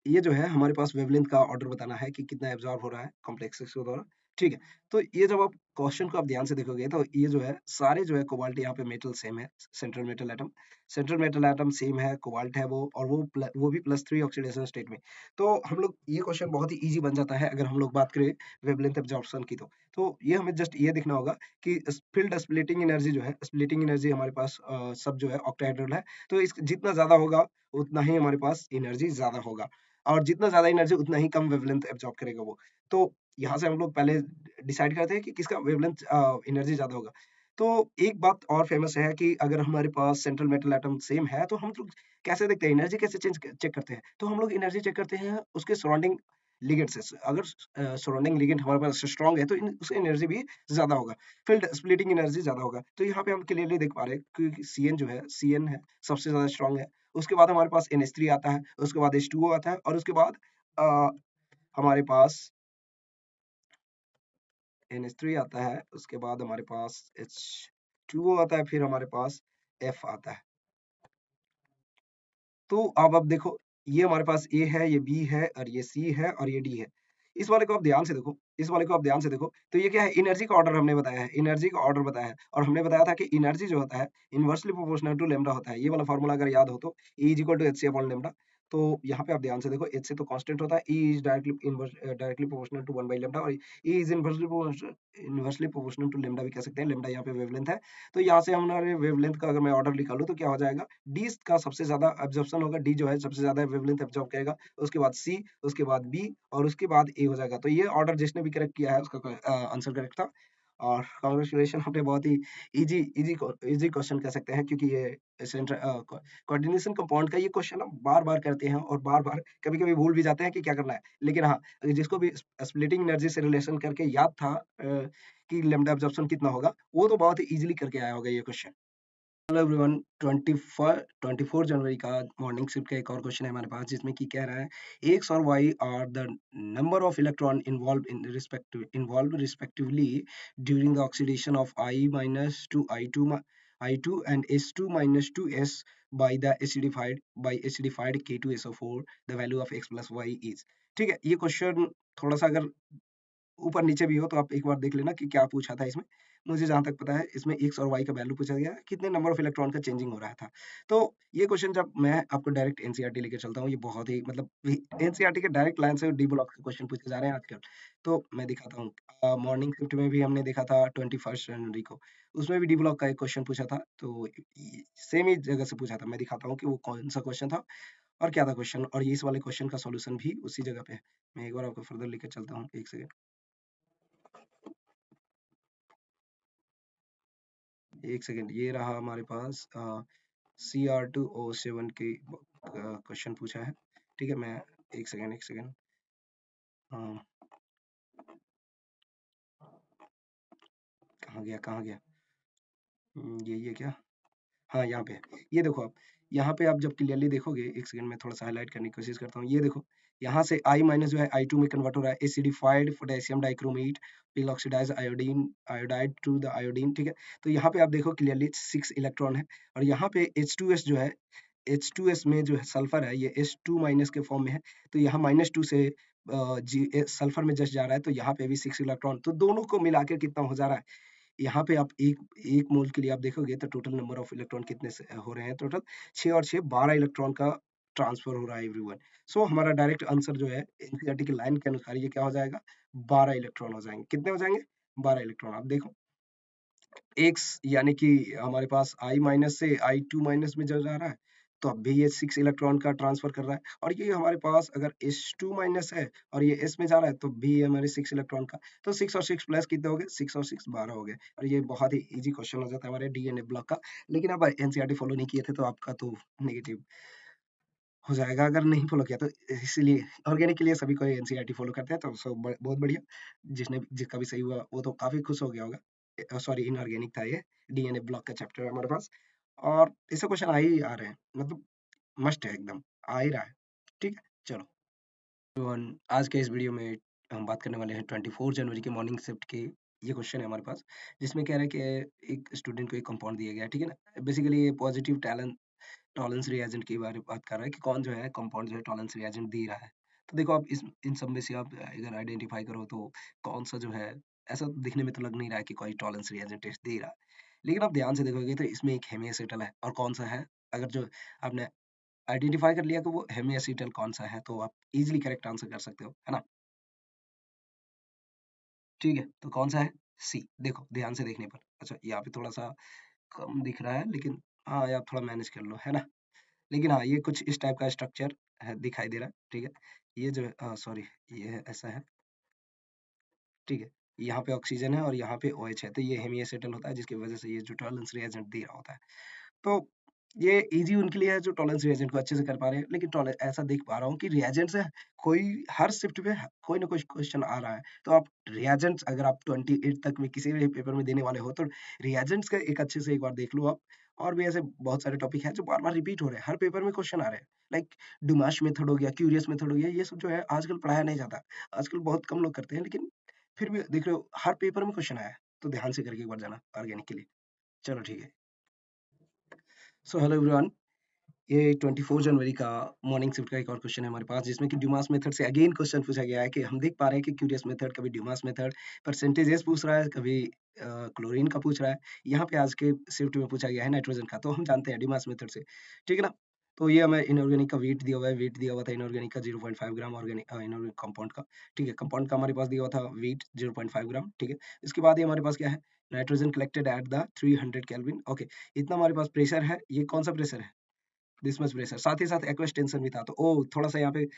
ये जो है हमारे पास वेवलेंथ का ऑर्डर बताना है कि कितना एब्जॉर्ब हो रहा है कॉम्प्लेक्सेस के द्वारा। ठीक है, तो ये जब आप क्वेश्चन को आप ध्यान से देखोगे, तो ये जो है सारे जो है कोबाल्ट, यहाँ पे मेटल सेम है, सेंट्रल मेटल एटम सेम है, कोबाल्ट है वो, और वो भी +3 ऑक्सीडेशन स्टेट में। तो हम लोग, ये क्वेश्चन बहुत ही इजी बन जाता है अगर हम लोग बात करें वेवलेंथ एब्जॉर्प्शन की। तो ये हमें जस्ट ये देखना होगा कि फील्ड स्प्लिटिंग एनर्जी जो है, स्प्लिटिंग एनर्जी हमारे पास सब जो है ऑक्टाहेड्रल है, तो इस जितना ज्यादा होगा उतना ही हमारे पास एनर्जी ज्यादा होगा, और जितना ज्यादा एनर्जी उतना ही कम वेवलेंथ एब्जॉर्ब करेगा वो। तो यहाँ से हम लोग पहले डिसाइड करते हैं कि किसका वेवलेंथ एनर्जी ज्यादा होगा। तो एक बात और फेमस है कि अगर हमारे पास सेंट्रल मेटल एटम सेम है, तो हम लोग कैसे देखते हैं एनर्जी, कैसे चेक करते हैं? तो हम लोग एनर्जी चेक करते हैं उसके सराउंडिंग लिगेंड से। अगर सराउंडिंग लिगेंड हमारे पास स्ट्रांग है, तो उसकी एनर्जी भी ज्यादा होगा, फील्ड स्प्लिटिंग एनर्जी ज्यादा होगा। तो यहाँ पे हम क्लियरली देख पा रहे हैं कि सी एन है, सबसे ज्यादा स्ट्रांग है। उसके बाद हमारे पास NH3 आता है, उसके बाद H2O आता है, और उसके बाद अ, हमारे पास NH3 आता है, उसके बाद हमारे पास H2O आता है, फिर हमारे पास F आता है। तो अब देखो, ये हमारे पास A है, ये B है, और ये C है, और ये D है। इस वाले को आप ध्यान से देखो, इस वाले को आप ध्यान से देखो, तो ये क्या है? एनर्जी का ऑर्डर हमने बताया है, एनर्जी का ऑर्डर बताया है, और हमने बताया था कि एनर्जी जो होता है इनवर्सली प्रोपोर्शनल टू लैम्डा होता है। ये वाला फार्मूला अगर याद हो तो, E is equal to H C upon lambda. तो यहाँ पे आप ध्यान से देखो, एच से तो कांस्टेंट होता है, E is directly proportional to 1 by lambda, और E is inversely proportional to lambda भी कह सकते हैं। लैम्डा यहाँ पे वेवलेंथ है, तो यहाँ से हमारे वेवलेंथ का अगर मैं ऑर्डर निकालूं तो क्या हो जाएगा? डी का सबसे ज्यादा एब्जॉर्प्शन होगा, डी जो है सबसे ज्यादा वेवलेंथ एब्जॉर्ब करेगा, उसके बाद सी, उसके बाद बी, और उसके बाद ए हो जाएगा। तो ये ऑर्डर जिसने भी करेक्ट किया है उसका आंसर करेक्ट था, और कांग्रेचुलेशन, आपने बहुत ही इजी इजी इजी क्वेश्चन कह सकते हैं, क्योंकि ये सेंट्रल कोऑर्डिनेशन कंपाउंड का ये क्वेश्चन हम बार बार करते हैं, और बार बार कभी कभी भूल भी जाते हैं कि क्या करना है। लेकिन हाँ, जिसको भी स्प्लिटिंग एनर्जी से रिलेशन करके याद था कि लैम्डा एब्जॉर्प्शन कितना होगा, वो तो बहुत ही इजीली करके आया होगा ये क्वेश्चन। हेलो एवरीवन, 24 जनवरी का मॉर्निंग शिफ्ट का एक और क्वेश्चन है हमारे पास, जिसमें कि कह रहा है एक्स और Y are the number of electron involve respectively during the oxidation of I2 and S2 - 2s by the acidified K2SO4, the value of x plus y is। ठीक है, ये क्वेश्चन थोड़ा सा अगर ऊपर नीचे भी हो तो आप एक बार देख लेना कि क्या पूछा था इसमें। मुझे जहाँ तक पता है, इसमें एक्स और वाई का वैल्यू पूछा गया है, कितने नंबर ऑफ इलेक्ट्रॉन का चेंजिंग हो रहा था। तो ये क्वेश्चन जब मैं आपको डायरेक्ट एनसीईआरटी लेके चलता हूँ, ये बहुत ही मतलब एनसीईआरटी के डायरेक्ट लाइन से डी ब्लॉक के क्वेश्चन पूछे जा रहे हैं आजकल। तो मैं दिखाता हूँ, मॉर्निंग शिफ्ट में भी हमने देखा था 21 जनवरी को, उसमें भी डी ब्लॉक का एक क्वेश्चन पूछा था, तो सेम ही जगह से पूछा था। मैं दिखाता हूँ कि वो कौन सा क्वेश्चन था और क्या था क्वेश्चन, और ये इस वाले क्वेश्चन का सॉल्यूशन भी उसी जगह पे है। मैं एक बार आपको फर्दर लेके चलता हूँ, एक सेकंड। एक सेकंड, ये रहा हमारे पास Cr2O7 के क्वेश्चन पूछा है। ठीक है, मैं एक सेकंड, हाँ, कहाँ गया? ये क्या? हाँ, यहाँ पे है। ये देखो आप, यहाँ पे आप जब क्लियरली देखोगे, एक सेकंड मैं थोड़ा सा हाईलाइट करने की कोशिश करता हूँ। ये देखो, यहाँ से I माइनस जो है I2 में कन्वर्ट हो रहा है, acidified potassium dichromate will oxidise iodine iodide to the iodine, ठीक है। तो यहाँ पे आप देखो क्लियरली 6 इलेक्ट्रॉन है, और यहाँ पे H2S जो है, H2S में जो है सल्फर है, ये H2 माइनस के फॉर्म में है, तो यहाँ -2 से सल्फर में जस्ट जा रहा है, तो यहाँ पे भी 6 इलेक्ट्रॉन, तो दोनों को मिला के कितना हो जा रहा है, यहाँ पे आप एक मोल के लिए आप देखोगे तो टोटल नंबर ऑफ इलेक्ट्रॉन कितने से हो रहे हैं, टोटल 6 और 6 12 इलेक्ट्रॉन का ट्रांसफर हो रहा है एवरीवन। सो हमारा डायरेक्ट आंसर जो है एनसीईआरटी की लाइन के अनुसार ये क्या हो जाएगा, 12 इलेक्ट्रॉन हो जाएंगे। कितने हो जाएंगे, 12 इलेक्ट्रॉन। आप देखो एक्स यानी कि हमारे पास I माइनस से I2 माइनस में जा रहा है, तो अब भी ये 6 इलेक्ट्रॉन का ट्रांसफर कर रहा है, और ये हमारे पास अगर H2 माइनस है और ये S में जा रहा है, तो भी ये हमारे 6 इलेक्ट्रॉन का, तो 6 और 6 प्लस कितने हो गए, 6 और 6 12 हो गए। और ये बहुत ही इजी क्वेश्चन हो जाता है हमारे डीएनए ब्लॉक का, लेकिन अब एनसीईआरटी फॉलो नहीं किए थे तो आपका तो नेगेटिव हो जाएगा, अगर नहीं फॉलो किया तो। इसीलिए ऑर्गेनिक के लिए सभी कोई एनसीईआरटी फॉलो करते हैं, तो बहुत बढ़िया। जिसका भी सही हुआ वो तो काफी खुश हो गया होगा। सॉरी, इनऑर्गेनिक था ये, डीएनए ब्लॉक का चैप्टर है हमारे पास, और ऐसे क्वेश्चन आ ही आ रहे हैं, मतलब मस्ट है एकदम, आ ही रहा है। ठीक है, चलो आज के इस वीडियो में हम बात करने वाले हैं 24 जनवरी के मॉर्निंग शिफ्ट के। ये क्वेश्चन है हमारे पास, जिसमें कह रहा है कि एक स्टूडेंट को एक कंपाउंड दिया गया है, ठीक है ना। बेसिकली ये पॉजिटिव टैलेंट टॉलरेंस रिएजेंट के बारे में बात कर रहा है कि कौन जो है कंपाउंड जो है टॉलरेंस रिएजेंट दे रहा है। तो देखो आप इस इन सब में से आप अगर आइडेंटिफाई करो तो कौन सा जो है, ऐसा दिखने में तो लग नहीं रहा है कि कोई टॉलरेंस रिएजेंट टेस्ट दे रहा है, लेकिन आप ध्यान से देखोगे तो इसमें एक हेमिएसिटल है, और कौन सा है, अगर जो आपने आइडेंटिफाई कर लिया कि वो हेमिएसिटल कौन सा है, तो आप इजीली करेक्ट आंसर कर सकते हो, है ना। ठीक है, तो कौन सा है, सी। देखो ध्यान से देखने पर, अच्छा यहाँ पे थोड़ा सा कम दिख रहा है, लेकिन हाँ आप थोड़ा मैनेज कर लो, है ना। लेकिन हाँ, ये कुछ इस टाइप का स्ट्रक्चर है, दिखाई दे रहा है, ठीक है। ये जो है सॉरी, ये ऐसा है, ठीक है। यहाँ पे ऑक्सीजन है और यहाँ पे OH है, तो ये हेमिएसिटल होता है, जिसकी वजह से ये जो टॉलरेंस रिएजेंट दे रहा होता है। तो ये इजी उनके लिए है जो टॉलरेंस रिएजेंट को अच्छे से कर पा रहे हैं, लेकिन टॉलर ऐसा देख पा रहा हूँ कि रिएजेंट से कोई हर शिफ्ट पे कोई ना कोई क्वेश्चन आ रहा है, तो आप रिएजेंट्स अगर आप 28 तक में किसी भी पेपर में देने वाले हो, तो रिएजेंट्स का एक अच्छे से एक बार देख लो आप। और भी ऐसे बहुत सारे टॉपिक हैं जो बार बार रिपीट हो रहे हैं, हर पेपर में क्वेश्चन आ रहे हैं, लाइक डुमाश मेथड हो गया, क्यूरियस मेथड हो गया, ये सब जो है आजकल पढ़ाया नहीं जाता, आजकल बहुत कम लोग करते हैं, लेकिन फिर भी देख रहे हो हर पेपर में क्वेश्चन आया है, तो ध्यान से करके एक बार जाना ऑर्गेनिक के लिए। चलो ठीक है, सो हेलो एवरीवन, ये 24 जनवरी का मॉर्निंग शिफ्ट का एक और क्वेश्चन है हमारे पास, जिसमें कि ड्यूमास मेथड से अगेन क्वेश्चन पूछा गया है कि हम देख पा रहे हैं कि क्यूरियस मेथड, कभी ड्यूमास मेथड परसेंटेजेस पूछ रहा है, कभी क्लोरीन का पूछ रहा है। यहाँ पे आज के शिफ्ट में पूछा गया है नाइट्रोजन का, तो हम जानते हैं ड्यूमास मेथड से, ठीक है ना। तो ये हमें इनऑर्गेनिक का वेट दिया हुआ है, वेट दिया हुआ था इनऑर्गेनिक का 0.5 ग्राम, ऑर्गेनिक इनऑर्गेनिक कंपाउंड का, ठीक है। कंपाउंड का हमारे पास दिया हुआ था वेट 0.5 ग्राम, ठीक है। इसके बाद ये हमारे पास क्या है, nitrogen collected at the 300 kelvin, okay. इतना हमारे पास प्रेशर है, ये कौन सा प्रेशर है, दिस मच प्रेशर, साथ ही साथ एक्वस टेंशन भी था। तो थोड़ा सा यहाँ पे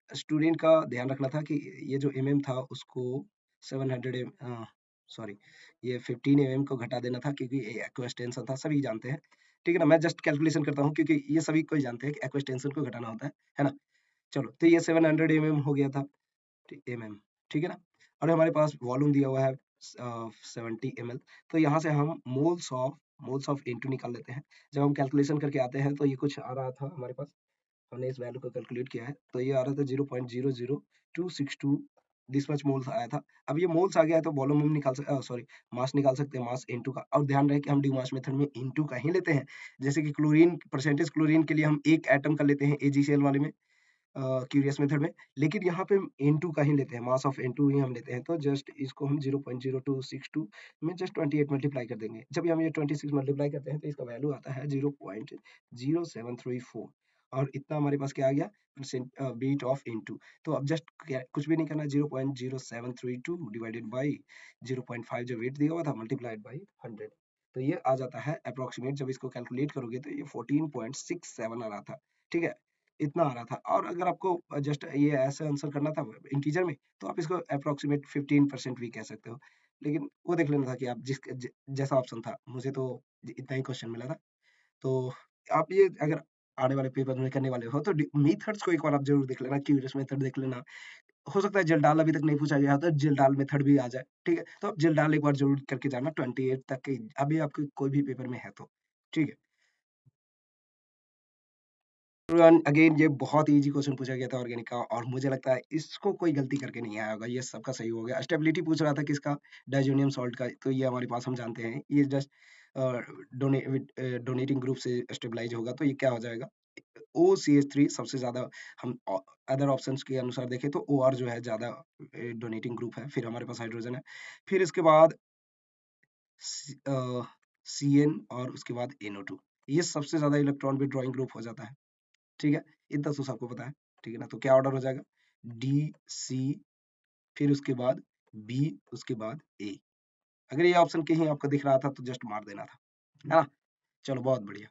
स्टूडेंट का ध्यान रखना था कि ये जो था उसको 700 सॉरी, ये 15 को घटा देना था, क्योंकि एक्वस टेंशन था, सभी जानते हैं, ठीक है ना। मैं जस्ट कैलकुलेशन करता हूँ क्योंकि ये सभी कोई जानते हैं कि एक्वस टेंशन को घटाना होता है ना। चलो, तो ये 700 हो गया था, ठीक है ना। और हमारे पास वॉल्यूम दिया हुआ है 70 ml, तो यहाँ से हम मोल्स ऑफ N2 निकाल लेते हैं। जब हम कैलकुलेशन करके आते हैं तो ये कुछ आ रहा था हमारे पास, हमने इस वैल्यू को कैलकुलेट किया है, तो ये आ रहा था 0.00262, दिस मच मोल्स आया था। अब ये मोल्स आ गया है तो वॉल्यूम हम निकाल सकते, सॉरी, मास निकाल सकते हैं, मास N2 का। और ध्यान रहे कि हम डी मास मेथड में N2 का ही लेते हैं, जैसे कि क्लोरीन, परसेंटेज क्लोरीन के लिए हम एक एटम का लेते हैं AgCl वाले में, क्यूरियस मेथड में, लेकिन यहाँ पे N2 का ही लेते हैं, मास ऑफ N2 ही हम लेते हैं, तो जस्ट इसको हम 0.0262 में जस्ट 28 मल्टीप्लाई कर देंगे। जब हम ये 26 मल्टीप्लाई करते हैं तो इसका वैल्यू आता है 0.0734, और इतना हमारे पास क्या आ गया, बीट ऑफ N2। तो अब जस्ट कुछ भी नहीं करना, 0.0732 डिवाइडेड बाई 0.5 जो वेट दिया हुआ था, मल्टीप्लाइड बाई 100, तो ये आ जाता है अप्रोक्सीमेट। जब इसको कैलकुलेट करोगे तो ये 14.67 आ रहा था, ठीक है, इतना आ रहा था। और अगर आपको जस्ट ये ऐसे आंसर करना था इंटीजर में, तो आप इसको अप्रोक्सीमेट 15% भी कह सकते हो, लेकिन वो देख लेना था कि आप जैसा ऑप्शन था, मुझे तो इतना ही क्वेश्चन मिला था। तो आप ये अगर आने वाले पेपर में करने वाले हो तो मेथड्स को एक बार आप जरूर देख लेना, क्यूरियस मेथड देख लेना। हो सकता है जलडाल अभी तक नहीं पूछा गया तो जलडाल मेथड भी आ जाए, ठीक है। तो आप जलडाल एक बार जरूर करके जाना 28 तक के, अभी आपके कोई भी पेपर में है तो, ठीक है। अगेन ये बहुत इजी क्वेश्चन पूछा गया था ऑर्गेनिक का, और मुझे लगता है इसको कोई गलती करके नहीं आया होगा, ये सबका सही हो गया। स्टेबिलिटी पूछ रहा था किसका, डाइजोनियम सॉल्ट का, तो ये हमारे पास हम जानते हैं ये जस्ट डोनेटिंग ग्रुप से स्टेबलाइज होगा, तो ये क्या हो जाएगा, OCH3 सबसे ज्यादा। हम अदर ऑप्शंस के अनुसार देखें तो OR जो है ज्यादा डोनेटिंग ग्रुप है, फिर हमारे पास हाइड्रोजन है, फिर इसके बाद CN और उसके बाद NO2, ये सबसे ज्यादा इलेक्ट्रॉन विड्रॉइंग ग्रुप हो जाता है। ठीक है, इतना तो सबको पता है। ठीक है ना, तो क्या ऑर्डर हो जाएगा, D C, फिर उसके बाद B, उसके बाद A। अगर ये ऑप्शन कहीं आपको दिख रहा था तो जस्ट मार देना था, है ना। चलो बहुत बढ़िया।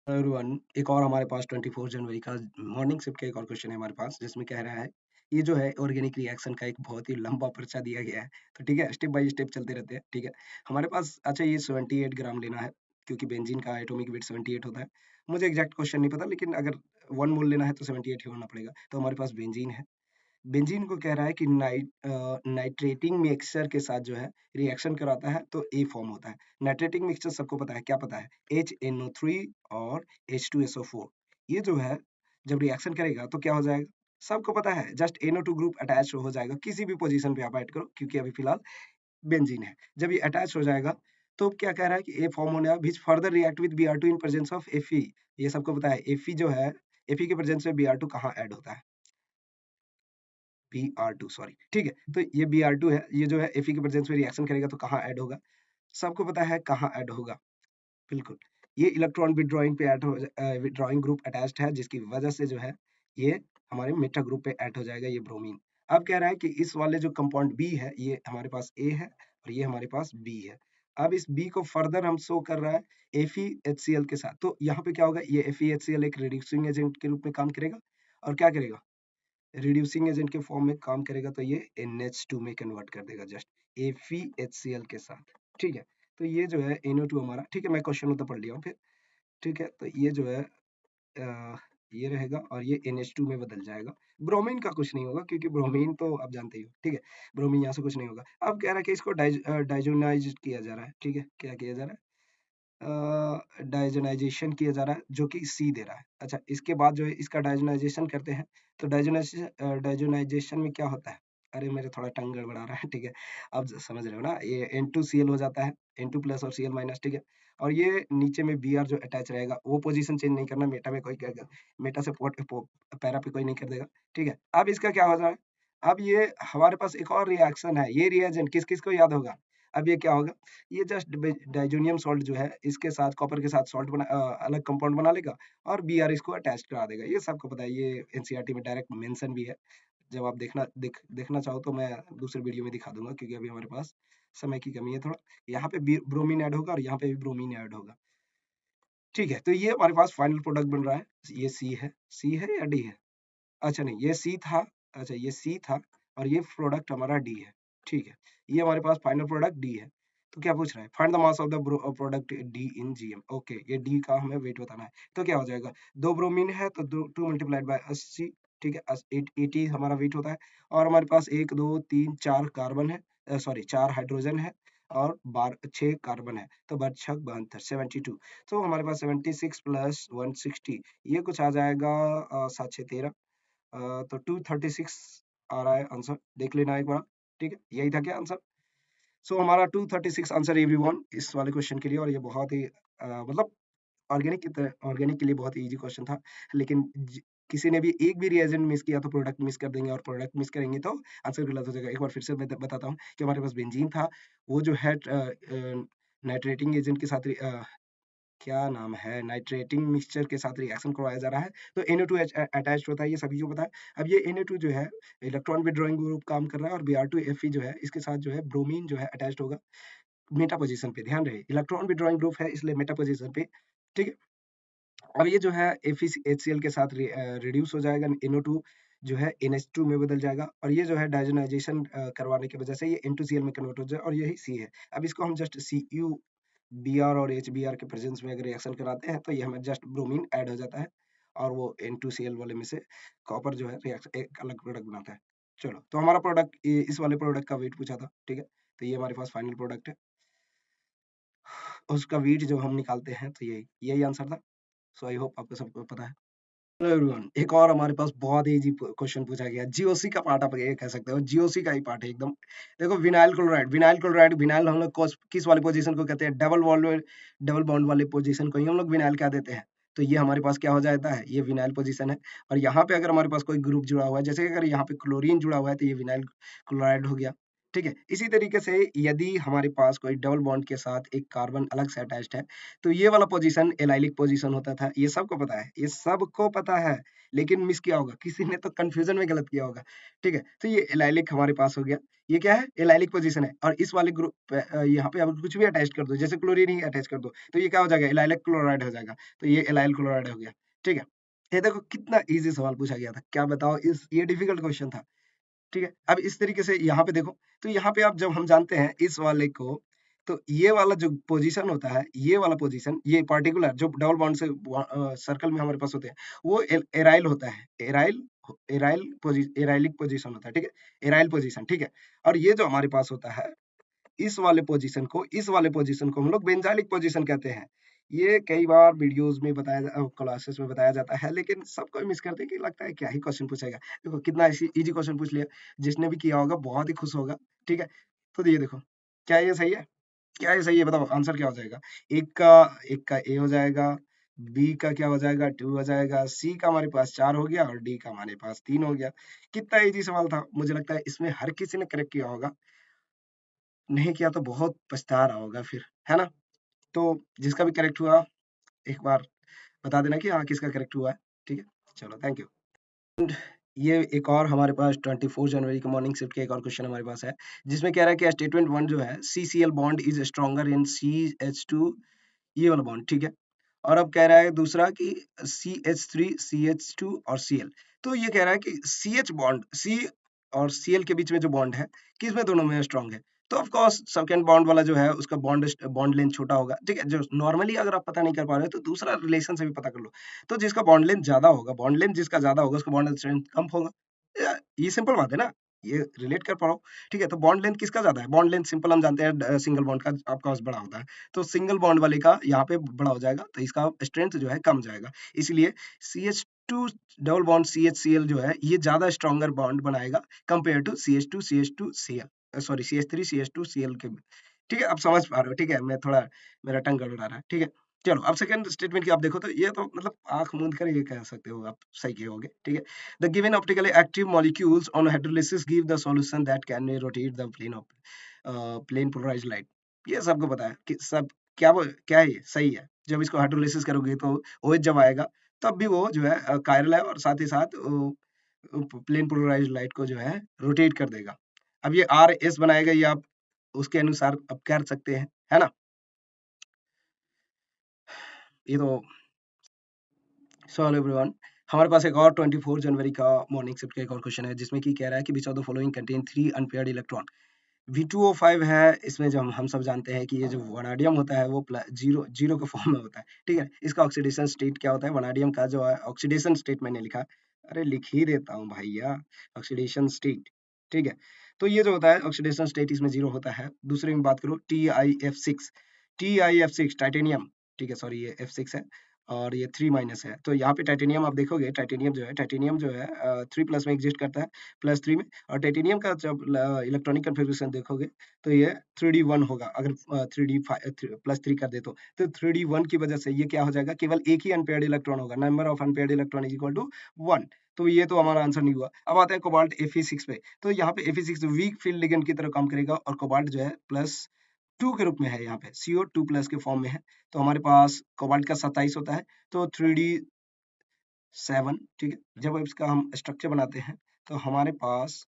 एवरीवन, एक और हमारे पास 24 जनवरी का मॉर्निंग शिफ्ट का एक और क्वेश्चन है हमारे पास, जिसमें कह रहा है, ये जो है ऑर्गेनिक रिएक्शन का एक बहुत ही लंबा पर्चा दिया गया है, तो ठीक है, स्टेप बाय स्टेप चलते रहते हैं। ठीक है, हमारे पास, अच्छा ये 78 ग्राम लेना है, क्योंकि बेंजीन का एटॉमिक वेट 78 होता है। मुझे एग्जैक्ट क्वेश्चन नहीं पता, लेकिन अगर 1 मोल लेना है तो 78 ही होना पड़ेगा। तो हमारे पास बेंजीन है, बेंजीन को कह रहा है कि नाइट्रेटिंग मिक्सचर के साथ जो है रिएक्शन कराता है तो ए फॉर्म होता है। नाइट्रेटिंग मिक्सचर सबको पता है, क्या पता है, HNO3 और H2SO4। ये जो है जब रिएक्शन करेगा तो क्या हो जाएगा, सबको पता है, जस्ट NO2 ग्रुप अटैच हो जाएगा, किसी भी पोजीशन पे आप ऐड करो, क्योंकि अभी फिलहाल बेंजीन है। जब ये अटैच हो जाएगा तो क्या कह रहा है कि ए फॉर्म होने which further react with Br2 in presence of Fe। ये सबको पता है, Fe जो है, Fe के प्रेजेंस में Br2 कहाँ ऐड होता है, Br2, सॉरी। ठीक है, तो ये Br2 है, ये जो है Fe के प्रेजेंस में रिएक्शन करेगा तो कहाँ ऐड होगा, सबको पता है कहाँ ऐड होगा, बिल्कुल। ये इलेक्ट्रॉन विड्रॉइंग पे ऐड हो, विड्रॉइंग ग्रुप अटैच्ड है, जिसकी वजह से जो है ये हमारे मेटा ग्रुप पे ऐड हो जाएगा, ये ब्रोमीन। अब कह रहा है कि इस वाले जो कंपाउंड बी है, ये हमारे पास ए है और ये हमारे पास बी है। अब इस बी को फर्दर हम शो कर रहा है FeHCl के साथ, तो यहाँ पे क्या होगा, ये FeHCl एक रिड्यूसिंग एजेंट के रूप में काम करेगा, और क्या करेगा, रिड्यूसिंग एजेंट के फॉर्म में काम करेगा, तो ये NH2 में कन्वर्ट कर देगा, जस्ट FeHCl के साथ। ठीक है, तो ये जो है NO2 हमारा, ठीक है, मैं क्वेश्चन उत्तर पढ़ लिया हूँ फिर। ठीक है, तो ये जो है ये रहेगा और ये NH2 में बदल जाएगा। ब्रोमीन का कुछ नहीं होगा, क्योंकि ब्रोमीन तो आप जानते ही हो। ठीक है, ब्रोमीन यहाँ से कुछ नहीं होगा। अब कह रहा है कि इसको डाइजोनाइज किया जा रहा है। ठीक है, क्या किया जा रहा है, डाइजेनाइजेशन किया जा रहा है, जो कि सी दे रहा है। अच्छा, इसके बाद जो है इसका डाइजेनाइजेशन करते हैं, तो डाइजेनाइजेशन में क्या होता है, अरे मेरे थोड़ा टंग गड़बड़ा रहा है। ठीक है, अब समझ रहे हो ना, ये N2Cl हो जाता है, N2 प्लस और Cl माइनस। ठीक है, और ये नीचे में Br जो अटैच रहेगा, वो पोजीशन चेंज नहीं करना, मेटा में कोई करेगा, मेटा से पैरा पे कोई नहीं कर देगा। ठीक है, अब इसका क्या हो रहा है, अब ये हमारे पास एक और रिएक्शन है, ये रिएजेंट किस किस को याद होगा, अब ये क्या होगा, ये जस्ट डाइजोनियम सॉल्ट जो है, इसके साथ कॉपर के साथ सॉल्ट अलग कंपाउंड बना लेगा, और Br इसको अटैच करा देगा। ये सबको पता है, ये NCERT में डायरेक्ट मेंशन भी है। जब आप देखना चाहो तो मैं दूसरे वीडियो में दिखा दूंगा, क्योंकि अभी हमारे पास समय की कमी है थोड़ा। यहाँ पे ब्रोमीन ऐड होगा और यहाँ पे भी ब्रोमीन ऐड होगा। ठीक है, तो ये हमारे पास फाइनल प्रोडक्ट बन रहा है, ये सी है या डी है, अच्छा नहीं, ये सी था, अच्छा ये सी था, और ये प्रोडक्ट हमारा डी है। ठीक है, ये हमारे पास फाइनल प्रोडक्ट डी है। तो क्या पूछ रहा है, find the mass of the product D in GM. Okay, ये डी का हमें वेट बताना है, तो क्या हो जाएगा, दो ब्रोमीन है तो 2 × 80। ठीक है, 80 हमारा वेट होता है, और हमारे पास 1 2 3 4 कार्बन है, सॉरी 4 हाइड्रोजन है, और 6 कार्बन है, तो बच्चक 72, 72। तो हमारे पास 76 प्लस 160, ये कुछ आ जाएगा 7 6 13, तो 236 आ रहा है आंसर, देख लेना एक बार। ठीक है, यही था क्या आंसर। सो हमारा 236 आंसर एवरीवन इस वाले क्वेश्चन के लिए, और ये बहुत ही मतलब ऑर्गेनिक के लिए बहुत ही इजी क्वेश्चन था, लेकिन किसी ने भी एक भी रिएजेंट मिस किया तो प्रोडक्ट मिस कर देंगे, और प्रोडक्ट मिस करेंगे तो आंसर गलत हो जाएगा। एक बार फिर से मैं बताता हूँ कि हमारे पास बेंजीन था, वो जो है नाइट्रेटिंग एजेंट के साथ क्या नाम है, नाइट्रेटिंग मिक्सचर के साथ रिएक्शन करवाया जा रहा है, तो NO2 अटैच्ड होता है, ये सभी को पता है। अब ये NO2 जो है इलेक्ट्रॉन विड्रॉइंग ग्रुप काम कर रहा है, और Br2 Fe जो है इसके साथ जो है ब्रोमीन जो है अटैच्ड होगा मेटा पोजीशन पे, ध्यान रहे इलेक्ट्रॉन विड्रॉइंग ग्रुप है, इसलिए मेटा पोजीशन पे। ठीक है, अब ये जो है FeHCl के साथ रिड्यूस हो जाएगा, NO2 जो है NH2 में बदल जाएगा, और ये जो है डाइजेनाइजेशन करवाने की वजह से ये N2Cl में कन्वर्ट हो जाए, और यही C है। अब इसको हम जस्ट Cu Br और HBr के प्रेजेंस में अगर रिएक्शन कराते हैं, तो ये हमें जस्ट ब्रोमीन ऐड हो जाता है, और वो N2Cl वाले में से कॉपर जो है रिएक्शन एक अलग प्रोडक्ट बनाता है। चलो, तो हमारा प्रोडक्ट, इस वाले प्रोडक्ट का वेट पूछा था। ठीक है, तो ये हमारे पास फाइनल प्रोडक्ट है, उसका वेट जो हम निकालते हैं, तो यही यही आंसर था। सो आई होप आपको सबको पता है। हेलो एवरीवन, एक और हमारे पास बहुत इजी क्वेश्चन पूछा गया। जीओसी का पार्ट आप ये कह सकते हो, जीओसी का ही पार्ट है एकदम। देखो विनाइल क्लोराइड, विनाइल हम लोग किस वाले पोजीशन को कहते हैं? डबल बॉन्ड वाले पोजीशन को ही हम लोग विनाइल कह देते हैं। तो ये हमारे पास क्या हो जाता है? ये विनाइल पोजीशन है। और यहाँ पे अगर हमारे पास कोई ग्रुप जुड़ा हुआ है, जैसे अगर यहाँ पे क्लोरीन जुड़ा हुआ है तो ये विनाइल क्लोराइड हो गया। ठीक है, इसी तरीके से यदि हमारे पास कोई डबल बॉन्ड के साथ एक कार्बन अलग से अटैच्ड है तो ये वाला पोजीशन एलाइलिक पोजीशन होता था। ये सबको पता है, ये सबको पता है, लेकिन मिस किया होगा किसी ने, तो कंफ्यूजन में गलत किया होगा। ठीक है, तो ये एलाइलिक हमारे पास हो गया। ये क्या है? एलाइलिक पोजीशन है। और इस वाले ग्रुप पे यहाँ पे अब कुछ भी अटैच कर दो, जैसे क्लोरीन ही अटैच कर दो तो ये क्या हो जाएगा? एलाइलिक क्लोराइड हो जाएगा। तो ये एलाइल क्लोराइड हो गया। ठीक है, ये देखो कितना इजी सवाल पूछा गया था। क्या बताओ, इस ये डिफिकल्ट क्वेश्चन था। ठीक है, अब इस तरीके से यहाँ पे देखो, तो यहाँ पे आप जब हम जानते हैं इस वाले को, तो ये वाला जो पोजीशन होता है, ये वाला पोजीशन, ये पर्टिकुलर जो डबल बॉन्ड से सर्कल में हमारे पास होते हैं, वो एराइल होता है। एराइलिक पोजीशन होता है। ठीक है, एराइल पोजीशन। ठीक है, और ये जो हमारे पास होता है, इस वाले पोजीशन को हम लोग बेंजाइलिक पोजीशन कहते हैं। ये कई बार वीडियोस में क्लासेस में बताया जाता है, लेकिन सबको मिस करते हैं कि लगता है क्या ही क्वेश्चन पूछेगा। देखो कितना इजी क्वेश्चन पूछ लिया, जिसने भी किया होगा बहुत ही खुश होगा। ठीक है, तो ये देखो, क्या ये सही है? क्या ये सही है? बताओ आंसर क्या हो जाएगा? एक का ए हो जाएगा, बी का क्या हो जाएगा? 2 हो जाएगा, सी का हमारे पास 4 हो गया और डी का हमारे पास 3 हो गया। कितना इजी सवाल था। मुझे लगता है इसमें हर किसी ने करेक्ट किया होगा, नहीं किया तो बहुत पछता रहा होगा फिर, है ना? तो जिसका भी करेक्ट हुआ एक बार बता देना कि हाँ किसका करेक्ट हुआ है। ठीक है, चलो थैंक यू। ये एक और हमारे पास 24 जनवरी के मॉर्निंग शिफ्ट का एक और क्वेश्चन हमारे पास है, जिसमें कह रहा है कि स्टेटमेंट 1 जो है, CCl bond is stronger in CH2, ये वाला बॉन्ड। ठीक है, और अब कह रहा है दूसरा कि CH3, CH2 और Cl। तो ये कह रहा है कि CH बॉन्ड, C और Cl के बीच में जो बॉन्ड है, किसमें दोनों में स्ट्रॉन्ग है? तो ऑफ कोर्स सेकंड बॉन्ड वाला जो है उसका बॉन्ड लेंथ छोटा होगा। ठीक है, जो नॉर्मली अगर आप पता नहीं कर पा रहे हो तो दूसरा रिलेशन से भी पता कर लो। तो जिसका बॉन्ड लेंथ ज्यादा होगा, बॉन्ड लेंथ जिसका ज्यादा होगा उसका बॉन्ड स्ट्रेंथ कम होगा। ये सिंपल बात है ना, ये रिलेट कर पाओ। ठीक है, तो बॉन्ड लेंथ किसका ज्यादा है? बॉन्ड लेंथ सिंपल हम जानते हैं सिंगल बॉन्ड का आपका बड़ा होता है, तो सिंगल बॉन्ड वाले का यहाँ पे बड़ा हो जाएगा, तो इसका स्ट्रेंथ जो है कम जाएगा। इसलिए CH2 डबल बॉन्ड CHCl जो है ये ज्यादा स्ट्रॉन्गर बॉन्ड बनाएगा compare to CH2 CH2Cl, sorry CH3 CH2Cl के। ठीक है, आप समझ पा रहे हो? ठीक है, मैं थोड़ा, मेरा टंग गड़बड़ा रहा है। ठीक है, चलो अब सेकंड स्टेटमेंट की आप देखो, तो ये तो मतलब आंख मूंद कर ये कह सकते हो आप, सही कहोगे। ठीक है, the given optically active molecules on hydrolysis give the solution that can rotate the plane polarized light। ये सबको पता है कि सब क्या है, ये सही है। जब इसको हाइड्रोलिसिस करोगे तो OH जब आएगा तब भी वो जो है कायरल है, और साथ ही साथ प्लेन पोलराइज्ड लाइट को जो है रोटेट कर देगा। अब ये RS बनाएगा, ये आप उसके अनुसार अब कर सकते हैं, है ना? ये तो सो हेलो एवरीवन, हमारे पास एक और 24 जनवरी का मॉर्निंग शिफ्ट का एक और क्वेश्चन है, जिसमें कि कह रहा है कि which of the following contain 3 unpaired electron. V2O5 है, इसमें जो हम सब जानते हैं कि ये जो वनाडियम होता है वो जीरो जीरो के फॉर्म में होता है। ठीक है, इसका ऑक्सीडेशन स्टेट क्या होता है? वनाडियम का जो है ऑक्सीडेशन स्टेट मैंने लिखा, अरे लिख ही देता हूँ भैया, ऑक्सीडेशन स्टेट। ठीक है, तो ये जो होता है ऑक्सीडेशन स्टेट इसमें जीरो होता है। दूसरे में बात करो TiF6 टाइटेनियम। ठीक है, सॉरी ये F6 है और ये 3 माइनस है, तो यहाँ पे टाइटेनियम आप देखोगे, टाइटेनियम जो है 3 प्लस में एग्जिस्ट करता है, +3 में। और टाइटेनियम का जब इलेक्ट्रॉनिक कन्फिगरेशन देखोगे तो ये 3D1 होगा, अगर 3D+3 कर दे तो 3D1 की वजह से ये क्या हो जाएगा? केवल एक ही अनपेयर्ड इलेक्ट्रॉन होगा, number of unpaired electron is equal to 1। तो ये तो हमारा आंसर नहीं हुआ। अब आते हैं कोबाल्ट Fe6 पे, तो यहाँ पे Fe6 वीक फील्ड लिगेंड की तरह काम करेगा, और कोबाल्ट जो है +2 के रूप में है, यहाँ पे CO2+ के फॉर्म में है। तो हमारे पास कोबाल्ट का 27 होता है, तो 3D7। ठीक है, जब इसका हम स्ट्रक्चर बनाते हैं तो हमारे पास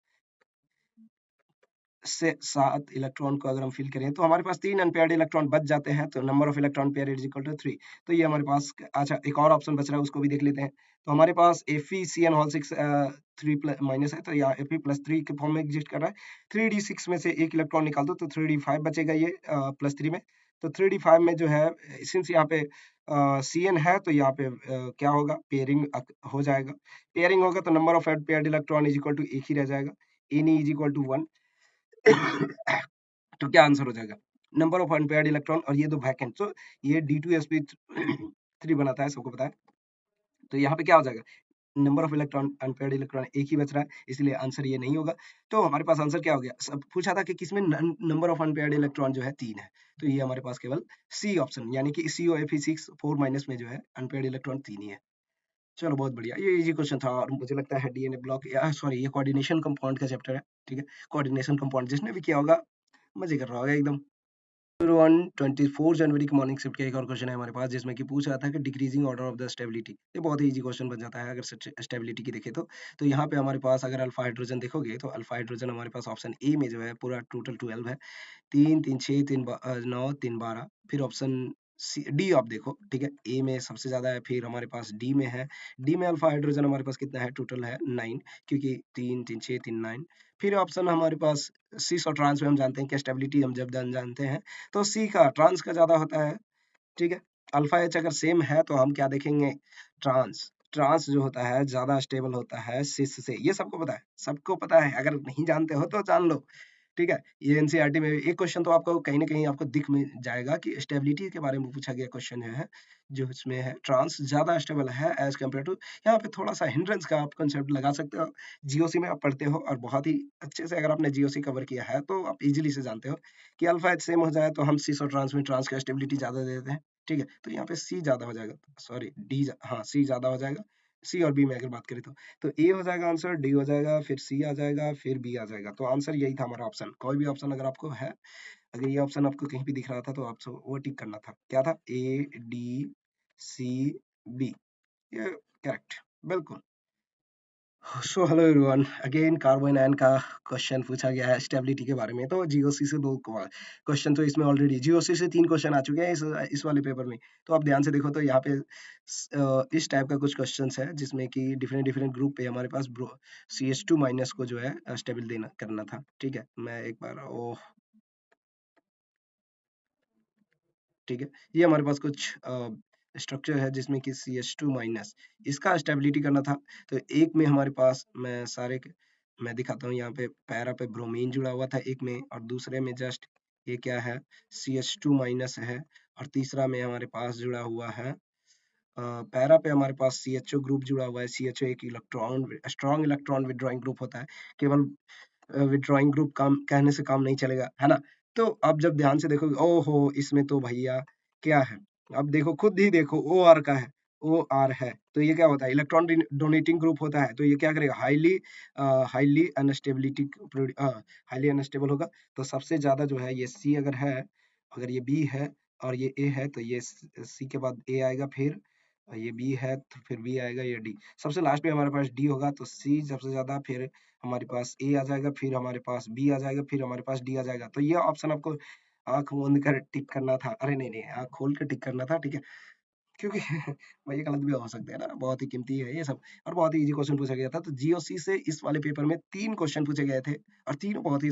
से 7 इलेक्ट्रॉन को अगर हम फिल करें तो हमारे पास 3 अनपेयर्ड इलेक्ट्रॉन बच जाते हैं, तो number of electron pair is equal to 3। तो ये हमारे पास, अच्छा एक और ऑप्शन बच रहा है, उसको भी देख लेते हैं। तो हमारे पास FeCN6 3 है, तो यहाँ Fe+3 के फॉर्म में एग्जिस्ट कर रहा है। 3D6 में से एक इलेक्ट्रॉन निकाल दो तो 3D5 बचेगा, ये +3 में। तो 3D5 में जो है, सिंस यहाँ पे CN है तो यहाँ पे क्या होगा? पेयरिंग हो जाएगा। पेयरिंग होगा तो number of paired electron is equal to एक ही रह जाएगा, Ne इज इक्वल टू 1। तो क्या आंसर हो जाएगा? नंबर ऑफ अनपेयर्ड इलेक्ट्रॉन, और ये दो वैकेंट, तो ये D2sp3 sp3 बनाता है, सबको पता है। तो यहाँ पे क्या हो जाएगा, number of electron, unpaired electron एक ही बच रहा है, इसलिए आंसर ये नहीं होगा। तो हमारे पास आंसर क्या हो गया, सब पूछा था कि किसमें नंबर ऑफ अनपेयर्ड इलेक्ट्रॉन जो है 3 है, तो ये हमारे पास केवल सी ऑप्शन, यानी कि COFE6 4 माइनस में जो है अनपेयर्ड इलेक्ट्रॉन 3 ही है। चलो बहुत बढ़िया, ये इजी क्वेश्चन था, और मुझे लगता है डीएनए ब्लॉक, या सॉरी ये कोऑर्डिनेशन कंपाउंड का चैप्टर है, ठीक है। कोऑर्डिनेशन कंपाउंड जिसने भी किया होगा मजे कर रहा होगा एकदम। 24 जनवरी की मॉर्निंग शिफ्ट का एक और क्वेश्चन है हमारे पास, जिसमें कि पूछ रहा था कि decreasing order of the stability, ये बहुत ही इजी क्वेश्चन बन जाता है अगर स्टेबिलिटी की देखें तो यहाँ पे हमारे पास अगर अल्फा हाइड्रोजन देखोगे तो अल्फा हाइड्रोजन हमारे पास ऑप्शन ए में जो है पूरा टोटल 12 है, 3 3 6 3 9 3 12, फिर ऑप्शन सी डी आप देखो, ठीक है, ए में सबसे ज्यादा है, फिर हमारे पास डी में है, डी में अल्फा हाइड्रोजन हमारे पास कितना है, टोटल है 9, क्योंकि 3 3 6 3 9, फिर ऑप्शन हमारे पास सिस और ट्रांस में हम जानते हैं कि स्टेबिलिटी हम जब जानते हैं तो सी का ट्रांस का ज्यादा होता है, ठीक है। अल्फा एच अगर सेम है तो हम क्या देखेंगे, ट्रांस, ट्रांस जो होता है ज्यादा स्टेबल होता है सिस से, ये सबको पता है, सबको पता है, अगर नहीं जानते हो तो जान लो, ठीक है। ये एनसीईआरटी में एक क्वेश्चन तो आपको कहीं ना कहीं आपको दिख में जाएगा कि स्टेबिलिटी के बारे में पूछा गया क्वेश्चन है, जो इसमें है ट्रांस ज्यादा स्टेबल है एज कम्पेयर टू, यहाँ पे थोड़ा सा हिंड्रेंस का आप कंसेप्ट लगा सकते हो, जीओसी में आप पढ़ते हो और बहुत ही अच्छे से अगर आपने जीओसी कवर किया है तो आप इजीली से जानते हो कि अल्फा एच सेम हो जाए तो हम सिस और ट्रांस में ट्रांस का स्टेबिलिटी ज्यादा दे देते हैं, ठीक है। तो यहाँ पे सी ज्यादा हो जाएगा, सॉरी डी, हाँ सी ज्यादा हो जाएगा, सी और बी में अगर बात करें तो ए हो जाएगा आंसर, डी हो जाएगा, फिर सी आ जाएगा, फिर बी आ जाएगा, तो आंसर यही था हमारा ऑप्शन। कोई भी ऑप्शन अगर आपको है, अगर ये ऑप्शन आपको कहीं भी दिख रहा था तो आपको वो टिक करना था, क्या था, ए डी सी बी, ये करेक्ट, बिल्कुल। सो hello everyone, again carbon ion का क्वेश्चन पूछा गया है स्टेबिलिटी के बारे में, तो जीओसी से दो क्वेश्चन तो इसमें ऑलरेडी जीओसी से 3 क्वेश्चन आ चुके हैं इस वाले पेपर में, तो आप ध्यान से देखो तो यहाँ पे इस टाइप का कुछ क्वेश्चंस है जिसमें कि डिफरेंट डिफरेंट ग्रुप पे हमारे पास CH2 माइनस को जो है स्टेबल देना करना था, ठीक है। मैं एक बार ठीक है, ये हमारे पास कुछ स्ट्रक्चर है जिसमें कि CH2 माइनस, इसका स्टेबिलिटी करना था, तो एक में हमारे पास मैं दिखाता हूँ यहाँ पे, पैरा पे ब्रोमीन जुड़ा हुआ था एक में, और दूसरे में जस्ट ये क्या है, CH2 माइनस है, और तीसरा में हमारे पास जुड़ा हुआ है पैरा पे हमारे पास CHO ग्रुप जुड़ा हुआ है, CHO एक electron strong electron withdrawing group होता है, केवल विथड्रॉइंग ग्रुप काम कहने से काम नहीं चलेगा, है ना। तो अब जब ध्यान से देखोगे, ओहो इसमें तो भैया क्या है, अब देखो खुद ही देखो, ओ आर का है, ओ आर है, तो ये क्या होता है, इलेक्ट्रॉन डोनेटिंग ग्रुप होता है, तो ये क्या करेगा, हाईली अनस्टेबिलिटी, हाईली अनस्टेबल होगा। तो सबसे ज्यादा जो है ये सी अगर है, अगर ये बी है और ये ए है, तो ये सी के बाद ए आएगा, फिर ये बी है तो फिर बी आएगा, ये डी, सबसे लास्ट में हमारे पास डी होगा, तो सी सबसे ज्यादा, फिर हमारे पास ए आ जाएगा, फिर हमारे पास बी आ जाएगा, फिर हमारे पास डी आ जाएगा। तो ये ऑप्शन आपको आंख मूंद कर टिक करना था, अरे नहीं नहीं, आंख खोल कर टिक करना था, ठीक है, क्योंकि भाई ये गलत भी हो सकते हैं ना, बहुत ही कीमती है ये सब, और बहुत ही इजी क्वेश्चन पूछा गया था। तो जीओसी से इस वाले पेपर में 3 क्वेश्चन पूछे गए थे, और तीनों बहुत ही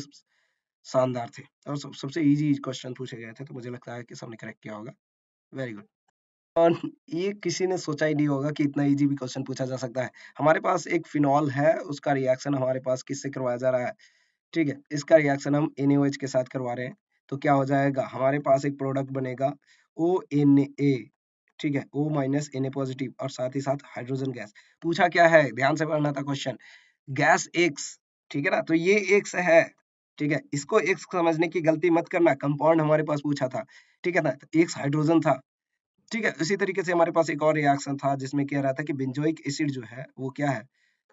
शानदार थे, और सबसे इजी क्वेश्चन पूछे गए थे, तो मुझे लगता है कि सबने करेक्ट किया होगा, वेरी गुड। और ये किसी ने सोचा ही नहीं होगा कि इतना इजी भी क्वेश्चन पूछा जा सकता है। हमारे पास एक फिनॉल है, उसका रिएक्शन हमारे पास किससे करवाया जा रहा है, ठीक है, इसका रिएक्शन हम NaOH के साथ करवा रहे हैं, तो क्या हो जाएगा, हमारे पास एक प्रोडक्ट बनेगा ONA, ठीक है, O माइनस Na पॉजिटिव, और साथ ही साथ हाइड्रोजन गैस। पूछा क्या है, ध्यान से पढ़ना था क्वेश्चन, गैस एक्स, ठीक है ना, तो ये एक्स है, ठीक है, इसको एक्स समझने की गलती मत करना, कंपाउंड हमारे पास पूछा था, ठीक है ना, तो एक्स हाइड्रोजन था, ठीक है। इसी तरीके से हमारे पास एक और रिएक्शन था जिसमें कह रहा था कि बेंजोइक एसिड जो है वो क्या है,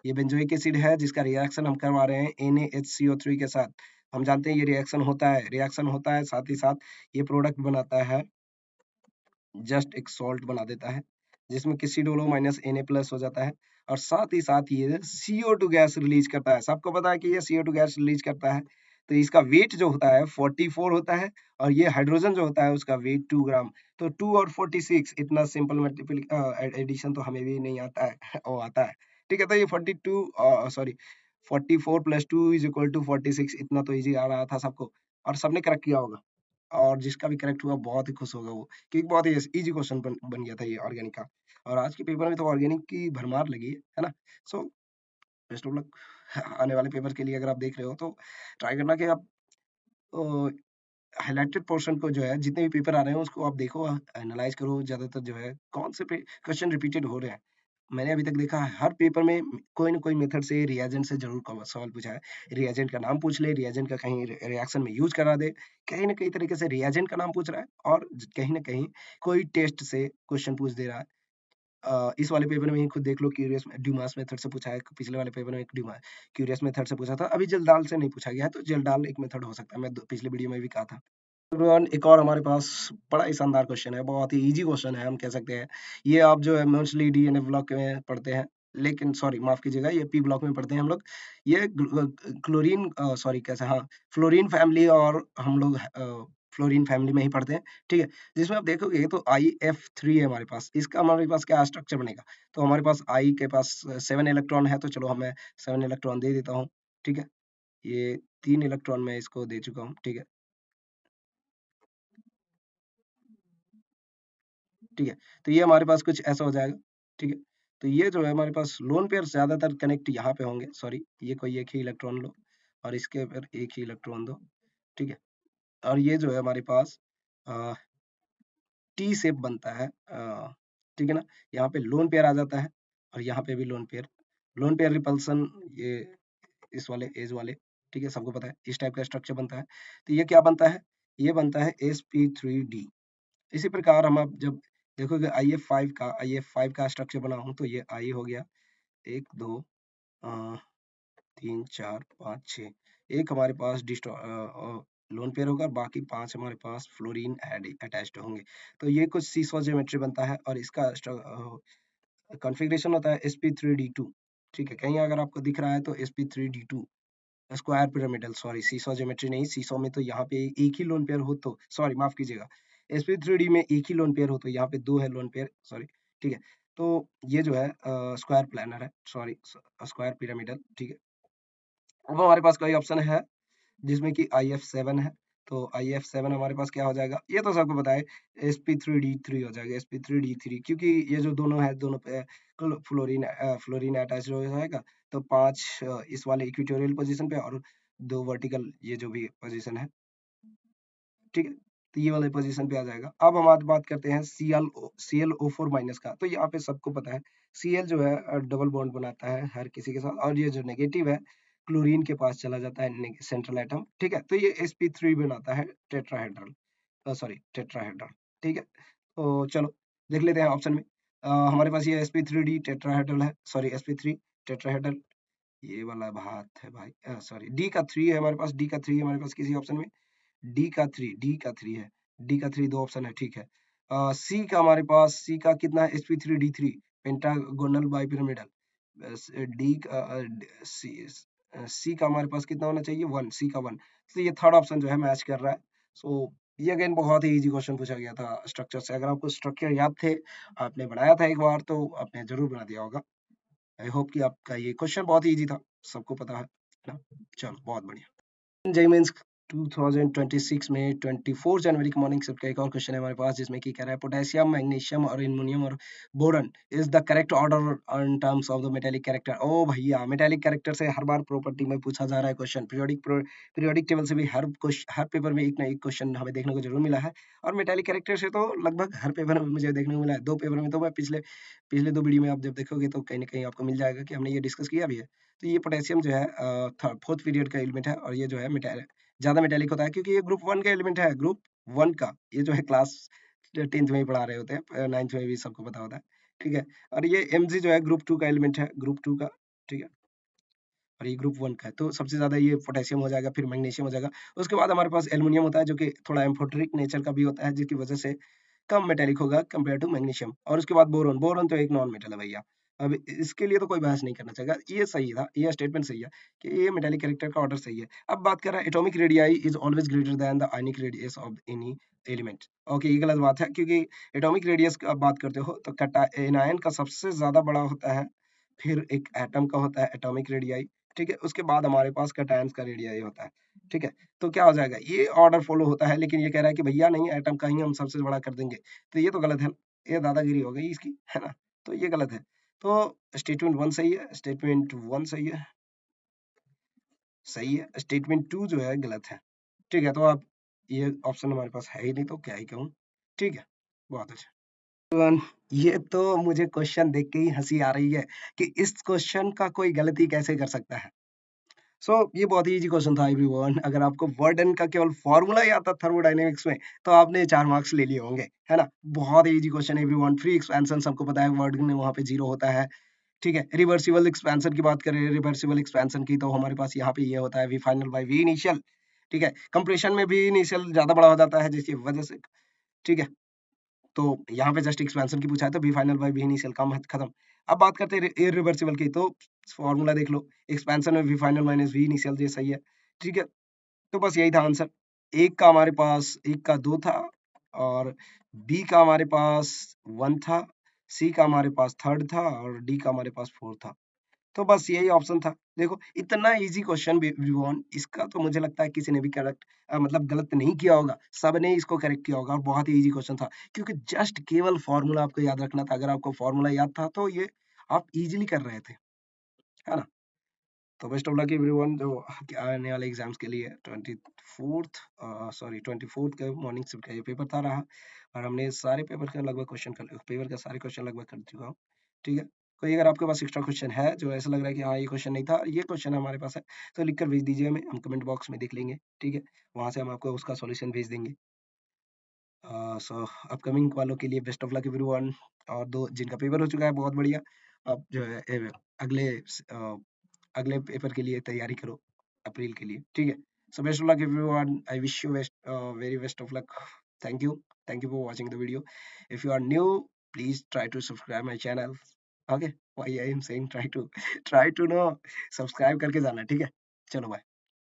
ये बेंजोइक एसिड है जिसका रिएक्शन हम करवा रहे हैं NaHCO3 के साथ। हम जानते हैं ये रिएक्शन होता है, साथ ही साथ ये प्रोडक्ट बनाता है, जस्ट एक सॉल्ट बना देता है, जिसमें कि C माइनस Na प्लस हो जाता है, और साथ ही साथ ये CO2 गैस रिलीज करता है, सबको पता है कि ये CO2 गैस रिलीज करता है, तो इसका वेट जो होता है 44 होता है, और ये हाइड्रोजन जो होता है उसका वेट 2 ग्राम, तो 2 और 46, इतना सिंपल मल्टीपल एडिशन तो हमें भी नहीं आता है वो आता है, ठीक है। तो ये 44 प्लस 2 इज इक्वल टू 46, इतना तो इजी आ रहा था सबको, और सबने करेक्ट किया होगा, और जिसका भी करेक्ट हुआ बहुत ही खुश होगा वो, क्योंकि बहुत ही इजी क्वेश्चन बन गया था ये ऑर्गेनिक का, और आज के पेपर में तो ऑर्गेनिक की भरमार लगी है ना। सो बेस्ट ऑफ लक आने वाले पेपर के लिए, अगर आप देख रहे हो तो ट्राई करना कि आप हाइलाइटेड पोर्शन को जो है जितने भी पेपर आ रहे हैं उसको आप देखो, एनालाइज करो, ज़्यादातर जो है कौन से क्वेश्चन रिपीटेड हो रहे हैं। मैंने अभी तक देखा है हर पेपर में कोई ना कोई मेथड से रिएजेंट से जरूर सवाल पूछा है। रिएजेंट का नाम पूछ ले, रिएजेंट का कहीं रिएक्शन में यूज करा दे, कहीं ना कहीं तरीके से रिएजेंट का नाम पूछ रहा है, और कहीं ना कहीं कोई टेस्ट से क्वेश्चन पूछ दे रहा है। इस वाले पेपर में ही खुद देख लो, क्यूरियस ड्यूमास मेथड से पूछा है, पिछले वाले पेपर में एक ड्यूमा क्यूरियस मेथड से पूछा था, अभी जलदाल से नहीं पूछा गया है, तो जलदाल एक मेथड हो सकता है, मैं पिछले वीडियो में भी कहा था। एवरीवन, एक और हमारे पास बड़ा ही शानदार क्वेश्चन है, बहुत ही इजी क्वेश्चन है हम कह सकते हैं। ये आप जो है मोस्टली डीएनए ब्लॉक में पढ़ते हैं, लेकिन सॉरी माफ कीजिएगा, ये पी ब्लॉक में पढ़ते हैं हम लोग। ये क्लोरीन सॉरी कैसे, हाँ, फ्लोरीन फैमिली, और हम लोग फ्लोरीन फैमिली में ही पढ़ते हैं, ठीक है। जिसमें आप देखोगे तो IF3 है हमारे पास, इसका हमारे पास क्या स्ट्रक्चर बनेगा। तो हमारे पास आई के पास 7 इलेक्ट्रॉन है, तो चलो हमें 7 इलेक्ट्रॉन दे देता हूँ, ठीक है। ये 3 इलेक्ट्रॉन मैं इसको दे चुका हूँ, ठीक है, ठीक है। तो ये हमारे पास कुछ ऐसा हो जाएगा, ठीक है। तो ये जो है हमारे पास लोन पेयर ज्यादातर कनेक्ट यहाँ पे होंगे, सॉरी, ये कोई एक ही इलेक्ट्रॉन लो और इसके ऊपर एक ही इलेक्ट्रॉन दो, ठीक है। और ये जो है हमारे पास टी शेप बनता है, ठीक है ना। यहाँ पे लोन पेयर आ जाता है और यहाँ पे भी लोन पेयर रिपल्सन, ये इस वाले एज वाले, ठीक है, सबको पता है इस टाइप का स्ट्रक्चर बनता है। तो ये क्या बनता है, ये बनता है sp3d। इसी प्रकार हम अब जब देखोगे आई एफ फाइव का स्ट्रक्चर बना हूं, तो ये आई हो गया, एक दो तीन चार पाँच छः, एक हमारे पास लोन पेयर होगा, बाकी पांच हमारे पास फ्लोरीन अटैच्ड होंगे। तो ये कुछ सीसो ज्योमेट्री बनता है, और इसका कॉन्फ़िगरेशन होता है sp3d2, ठीक है। कहीं अगर आपको दिख रहा है तो sp3d2 स्क्वायर पिरामिडल, सॉरी, सीसो ज्योमेट्री नहीं, सीसो में तो यहाँ पे एक ही लोन पेयर हो, तो सॉरी माफ कीजिएगा, sp3d में एक ही लोन पेयर हो, तो यहाँ पे दो है लोन पेयर, सॉरी, ठीक है। तो ये जो है स्क्वायर प्लानर है, सॉरी, स्क्वायर पिरामिडल, ठीक है। अब हमारे पास कोई ऑप्शन है जिसमें कि IF7 है, तो IF7 हमारे पास क्या हो जाएगा, ये तो सबको पता है, sp3d3 हो जाएगा, sp3d3, क्योंकि ये जो दोनों है, दोनों पे फ्लोरीन अटैच हो जाएगा। तो पांच इस वाले इक्वेटोरियल पोजीशन पे, और दो वर्टिकल ये जो भी पोजीशन है, ठीक है। तो ये वाले पोजीशन पे आ जाएगा। अब हम आज बात करते हैं ClO4 माइनस का। तो यहाँ पे सबको पता है Cl जो है डबल बॉन्ड बनाता है हर किसी के साथ, और ये जो नेगेटिव है क्लोरीन के पास चला जाता है सेंट्रल एटम, ठीक है। तो ये sp3 बनाता है टेट्राहेड्रल, सॉरी टेट्राहेड्रल, ठीक है। तो चलो देख लेते हैं ऑप्शन में। हमारे पास ये sp3d टेट्राहेड्रल है, सॉरी sp3 टेट्राहेड्रल, ये वाला बात है भाई, सॉरी डी का 3 है हमारे पास, डी का 3 है हमारे पास किसी ऑप्शन में, डी का 3 है, डी का 3 दो ऑप्शन है, ठीक है। सी का हमारे पास, सी का कितना है, sp3d3 पेंटागोनल बाइपिरामिडल, डी का सी सी का हमारे पास कितना होना चाहिए, वन, सी का वन। तो ये थर्ड ऑप्शन जो है मैच कर रहा है। सो ये अगेन बहुत ही इजी क्वेश्चन पूछा गया था स्ट्रक्चर से। अगर आपको स्ट्रक्चर याद थे, आपने बनाया था एक बार, तो आपने जरूर बना दिया होगा। आई होप कि आपका ये क्वेश्चन बहुत ही इजी था, सबको पता है ना। चलो बहुत बढ़िया। जय मीन्स 2026 में 24 जनवरी की मॉर्निंग शिफ्ट का एक और क्वेश्चन है हमारे पास, जिसमें कि कह रहा है पोटेशियम, मैग्नीशियम और एल्युमिनियम और boron is the correct order in terms of the metallic character. ओ भैया, मेटालिक कैरेक्टर से हर बार प्रॉपर्टी में पूछा जा रहा है क्वेश्चन, पीरियोडिक टेबल से भी हर पेपर में एक ना एक क्वेश्चन हमें देखने को जरूर मिला है, और मेटालिक कैरेक्टर से तो लगभग हर पेपर में मुझे देखने को मिला है। दो पेपर में तो मैं पिछले पिछले दो वीडियो में आप जब देखोगे तो कहीं ना कहीं आपको मिल जाएगा कि हमने ये डिस्कस किया भी है। तो ये पोटेशियम जो है फोर्थ पीरियड का एलिमेंट है, और ये जो है ज़्यादा मेटालिक होता है, क्योंकि ये ग्रुप 1 का एलिमेंट है, ग्रुप 1 का। ये जो है क्लास 10th में ही पढ़ा रहे होते हैं, 9th में भी सबको पता होता है, ठीक है। और ये Mg जो है ग्रुप 2 का एलिमेंट है, ग्रुप 2 का, ठीक है। और ये ग्रुप 1 का है, तो सबसे ज़्यादा ये पोटेशियम हो जाएगा, फिर मैग्नीशियम हो जाएगा। उसके बाद हमारे पास एल्युमिनियम होता है, जो कि थोड़ा एम्फोटेरिक नेचर का भी होता है, जिसकी वजह से कम मेटालिक होगा कंपेयर टू मैग्नीशियम। और उसके बाद बोरोन, बोरोन तो एक नॉन मेटल है भैया। अब इसके लिए तो कोई बहस नहीं करना चाहिए, ये सही था, ये स्टेटमेंट सही है कि ये मेटालिक कैरेक्टर का ऑर्डर सही है। अब बात कर रहा है atomic radii is always greater than the ionic radius of any element. Okay, ये गलत बात है, क्योंकि एटॉमिक रेडियस का बात करते हो तो एनायन का सबसे ज्यादा बड़ा होता है, फिर एक एटम का होता है एटॉमिक रेडियाई, ठीक है। उसके बाद हमारे पास कैटायंस का रेडियाई होता है, ठीक है। तो क्या हो जाएगा, ये ऑर्डर फॉलो होता है, लेकिन ये कह रहा है कि भैया नहीं, एटम का ही हम सबसे बड़ा कर देंगे, तो ये तो गलत है, ये दादागिरी हो गई इसकी, है ना। तो ये गलत है। तो स्टेटमेंट 1 सही है, स्टेटमेंट 1 सही है, सही है। स्टेटमेंट 2 जो है गलत है, ठीक है। तो आप ये ऑप्शन हमारे पास है ही नहीं, तो क्या ही कहूँ। ठीक है, बहुत अच्छा। एवरीवन, ये तो मुझे क्वेश्चन देख के ही हंसी आ रही है कि इस क्वेश्चन का कोई गलती कैसे कर सकता है। ये बहुत ही इजी क्वेश्चन था एवरीवन। अगर आपको वर्डन का केवल फॉर्मूला ही आता थर्मोडायनेमिक्स में, तो आपने 4 मार्क्स ले लिए होंगे, है ना? बहुत ही इजी क्वेश्चन है एवरीवन। फ्री एक्सपेंशन सबको पता है, वर्डन में वहाँ पे 0 होता है, ठीक है? रिवर्सिबल एक्सपेंशन की बात करें, रिवर्सिबल एक्सपेंशन की, तो हमारे पास यहाँ पे ये होता है V final by V initial, ठीक है? कंप्रेशन में भी इनिशियल ज़्यादा बड़ा हो जाता है जिसकी वजह से, ठीक है? तो यहाँ पे जस्ट एक्सपेंशन की पूछा है, तो V final by V initial, काम खत्म। अब बात करते हैं इरिवर्सिबल की, तो फॉर्मूला देख लो, एक्सपेंशन में V final minus V initial, ये सही है, ठीक है? तो बस यही था आंसर। एक का हमारे पास, एक का 2 था, और बी का हमारे पास 1 था, सी का हमारे पास 3rd था, और डी का हमारे पास 4 था। तो बस यही ऑप्शन था। देखो इतना इजी क्वेश्चन एवरीवन, इसका तो मुझे लगता है किसी ने भी करेक्ट मतलब गलत नहीं किया होगा, सबने इसको करेक्ट किया होगा, और बहुत ही इजी क्वेश्चन था, क्योंकि जस्ट केवल फॉर्मूला आपको याद रखना था। अगर आपको फॉर्मूला याद था तो ये आप इजीली कर रहे थे, है ना? तो बेस्ट ऑफ लक एवरीवन जो आने वाले एग्जाम्स के लिए 24th के मॉर्निंग शिफ्ट का ये पेपर था रहा, और हमने सारे पेपर का लगभग पेपर का सारे क्वेश्चन लगभग कर चुका हूँ, ठीक है? कोई अगर आपके पास एक्स्ट्रा क्वेश्चन है जो ऐसा लग रहा है कि हाँ ये क्वेश्चन नहीं था, ये क्वेश्चन हमारे पास है, तो लिख कर भेज दीजिए हमें, हम कमेंट बॉक्स में देख लेंगे, ठीक है? वहाँ से हम आपको उसका सॉल्यूशन भेज देंगे। अपकमिंग वालों के लिए बेस्ट ऑफ लक एवरीवन, और दो जिनका पेपर हो चुका है बहुत बढ़िया। अब जो है अगले अगले पेपर के लिए तैयारी करो अप्रैल के लिए, ठीक है? So best of luck everyone, I wish you very best of luck. Thank you, thank you for watching the video. If you are new, please try to subscribe my channel, okay? Why I am saying try to, try to no, subscribe करके जाना, ठीक है? चलो bye.